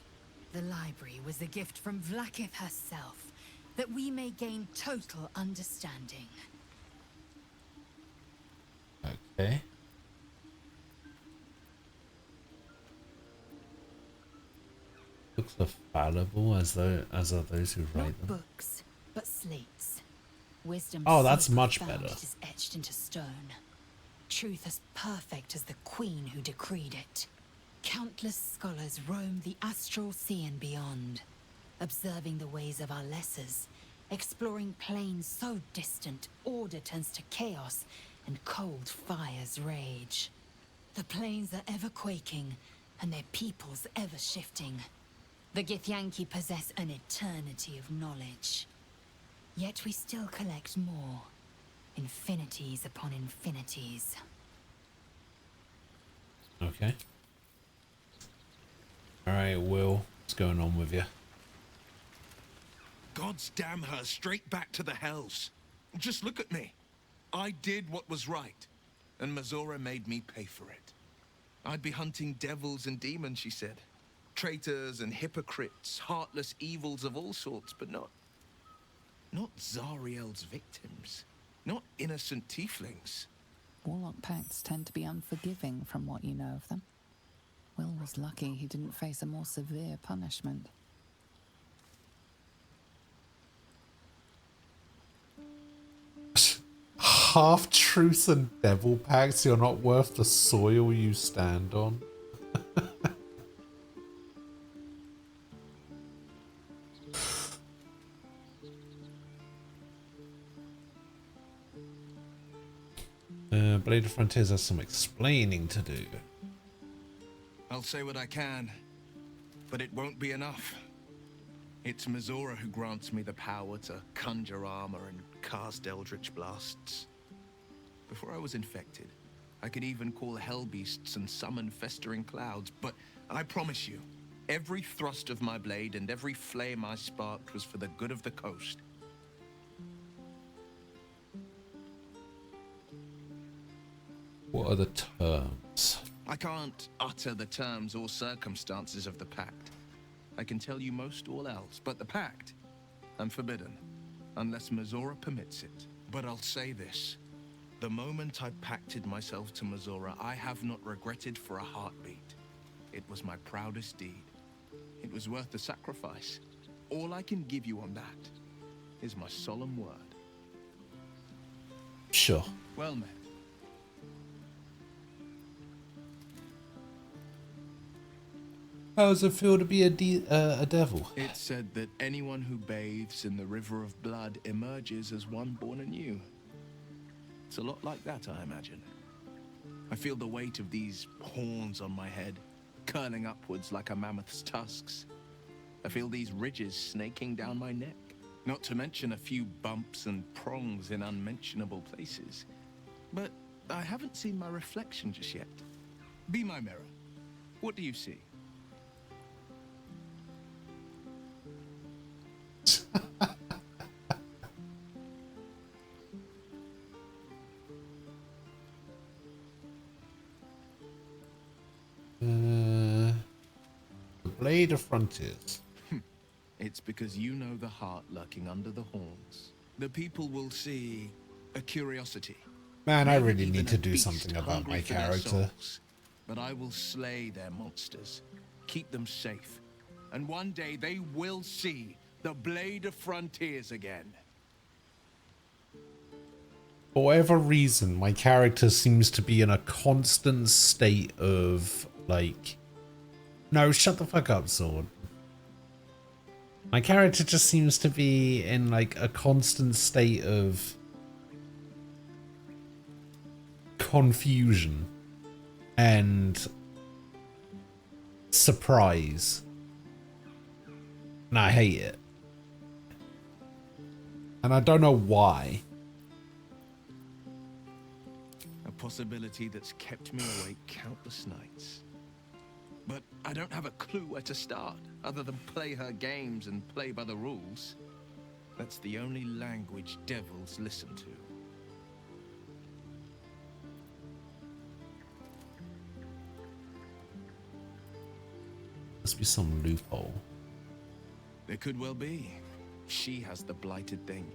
The library was a gift from Vlaakith herself, that we may gain total understanding. Okay. Books are fallible as are those who write Not them. books, but slates. Wisdom Oh, that's so much profound better. It is etched into stone. Truth as perfect as the queen who decreed it. Countless scholars roam the astral sea and beyond, observing the ways of our lessers, exploring planes so distant order turns to chaos and cold fires rage. The planes are ever quaking, and their peoples ever shifting. The Githyanki possess an eternity of knowledge. Yet we still collect more. Infinities upon infinities. Okay. Alright, Will, what's going on with you? God's damn her, straight back to the hells. Just look at me. I did what was right, and Mizora made me pay for it. I'd be hunting devils and demons, she said. Traitors and hypocrites, heartless evils of all sorts, but not Zariel's victims. Not innocent tieflings. Warlock pacts tend to be unforgiving from what you know of them. Will was lucky he didn't face a more severe punishment. Half-truths and devil pacts, you're not worth the soil you stand on. Blade of Frontiers has some explaining to do. I'll say what I can, but it won't be enough. It's Mizora who grants me the power to conjure armor and cast eldritch blasts. Before I was infected, I could even call hell beasts and summon festering clouds, but I promise you, every thrust of my blade and every flame I sparked was for the good of the coast. What are the terms? I can't utter the terms or circumstances of the pact. I can tell you most all else, but the pact, I'm forbidden, unless Mizora permits it. But I'll say this. The moment I pacted myself to Mizora, I have not regretted for a heartbeat. It was my proudest deed. It was worth the sacrifice. All I can give you on that is my solemn word. Sure. Well met. How does it feel to be a devil? It's said that anyone who bathes in the river of blood emerges as one born anew. It's a lot like that, I imagine. I feel the weight of these horns on my head, curling upwards like a mammoth's tusks. I feel these ridges snaking down my neck, not to mention a few bumps and prongs in unmentionable places. But I haven't seen my reflection just yet. Be my mirror. What do you see? The Blade of Frontiers. It's because you know the heart lurking under the horns. The people will see a curiosity. Man, I Maybe really even need to a do beast something about hungry my for their character. souls. But I will slay their monsters, keep them safe, and one day they will see the Blade of Frontiers again. For whatever reason, my character seems to be in a constant state of, like... No, shut the fuck up, Sword. My character just seems to be in, like, a constant state of... confusion. And... surprise. And I hate it. And I don't know why. A possibility that's kept me awake countless nights. But I don't have a clue where to start, other than play her games and play by the rules. That's the only language devils listen to. Must be some loophole. There could well be. She has the blighted thing.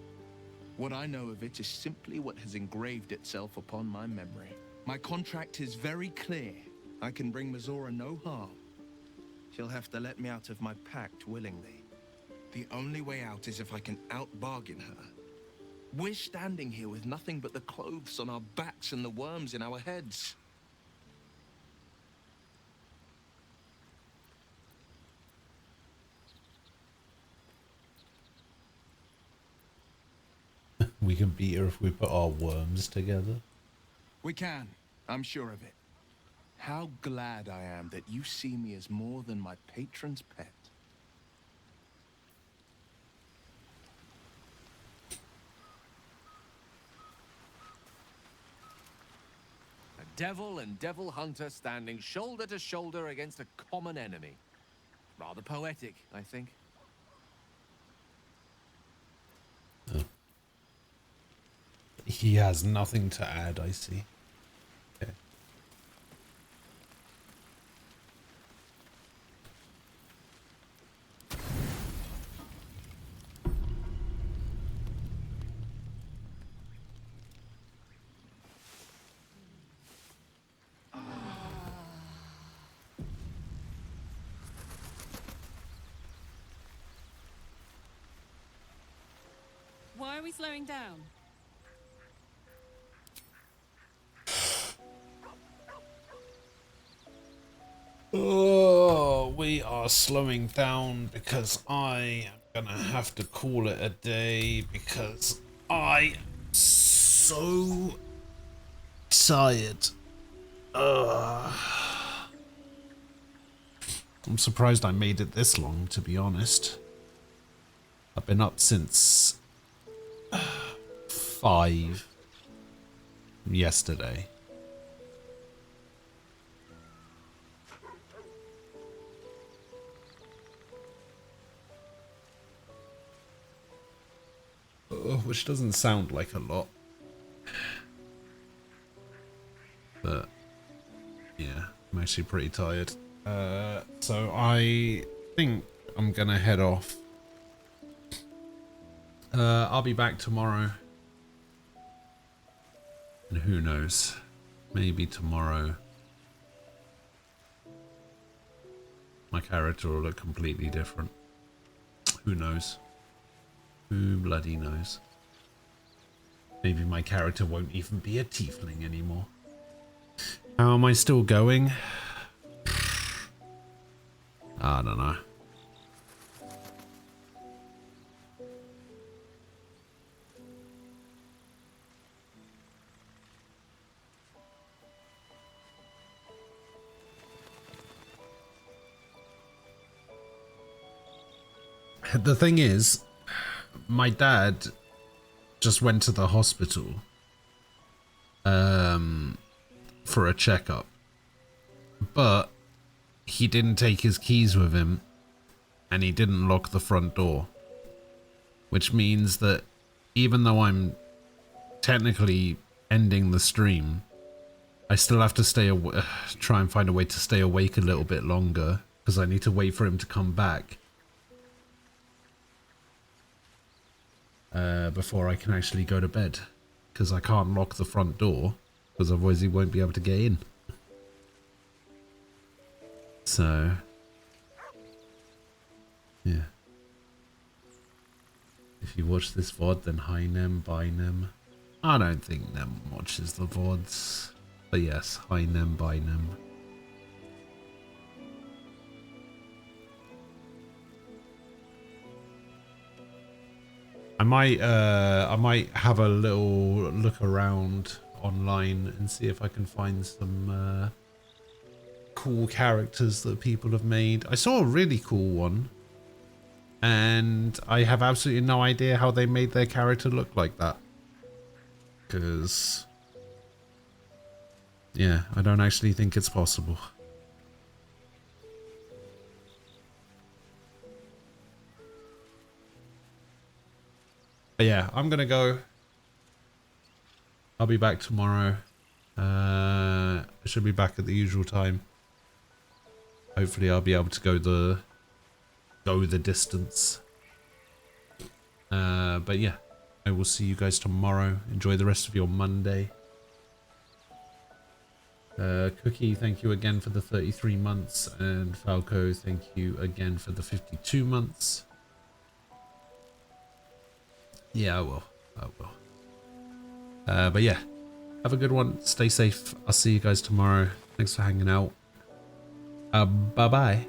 What I know of it is simply what has engraved itself upon my memory. My contract is very clear. I can bring Mizora no harm. She'll have to let me out of my pact willingly. The only way out is if I can out-bargain her. We're standing here with nothing but the clothes on our backs and the worms in our heads. We can beat her if we put our worms together. We can. I'm sure of it. How glad I am that you see me as more than my patron's pet. A devil and devil hunter standing shoulder to shoulder against a common enemy. Rather poetic, I think. He has nothing to add, I see. Okay. Why are we slowing down? Oh, we are slowing down because I am gonna have to call it a day because I am so tired. I'm surprised I made it this long, to be honest. I've been up since 5 yesterday. Which doesn't sound like a lot. But yeah, I'm actually pretty tired. So I think I'm gonna head off. I'll be back tomorrow. And who knows? Maybe tomorrow my character will look completely different. Who knows? Who bloody knows? Maybe my character won't even be a tiefling anymore. How am I still going? I don't know. The thing is, my dad just went to the hospital for a checkup, but he didn't take his keys with him and he didn't lock the front door, which means that even though I'm technically ending the stream, I still have to try and find a way to stay awake a little bit longer because I need to wait for him to come back before I can actually go to bed, because I can't lock the front door because otherwise he won't be able to get in. So yeah, if you watch this VOD, then hi Nem, bye Nem. I don't think Nem watches the VODs, but yes, hi Nem, bye Nem. I might have a little look around online and see if I can find some cool characters that people have made. I saw a really cool one, and I have absolutely no idea how they made their character look like that. Because, yeah, I don't actually think it's possible. But yeah, I'm gonna go. I'll be back tomorrow. I should be back at the usual time. Hopefully I'll be able to go the distance. But yeah, I will see you guys tomorrow. Enjoy the rest of your Monday. Cookie, thank you again for the 33 months, and Falco, thank you again for the 52 months. Yeah, I will. But yeah, have a good one. Stay safe. I'll see you guys tomorrow. Thanks for hanging out. Bye-bye.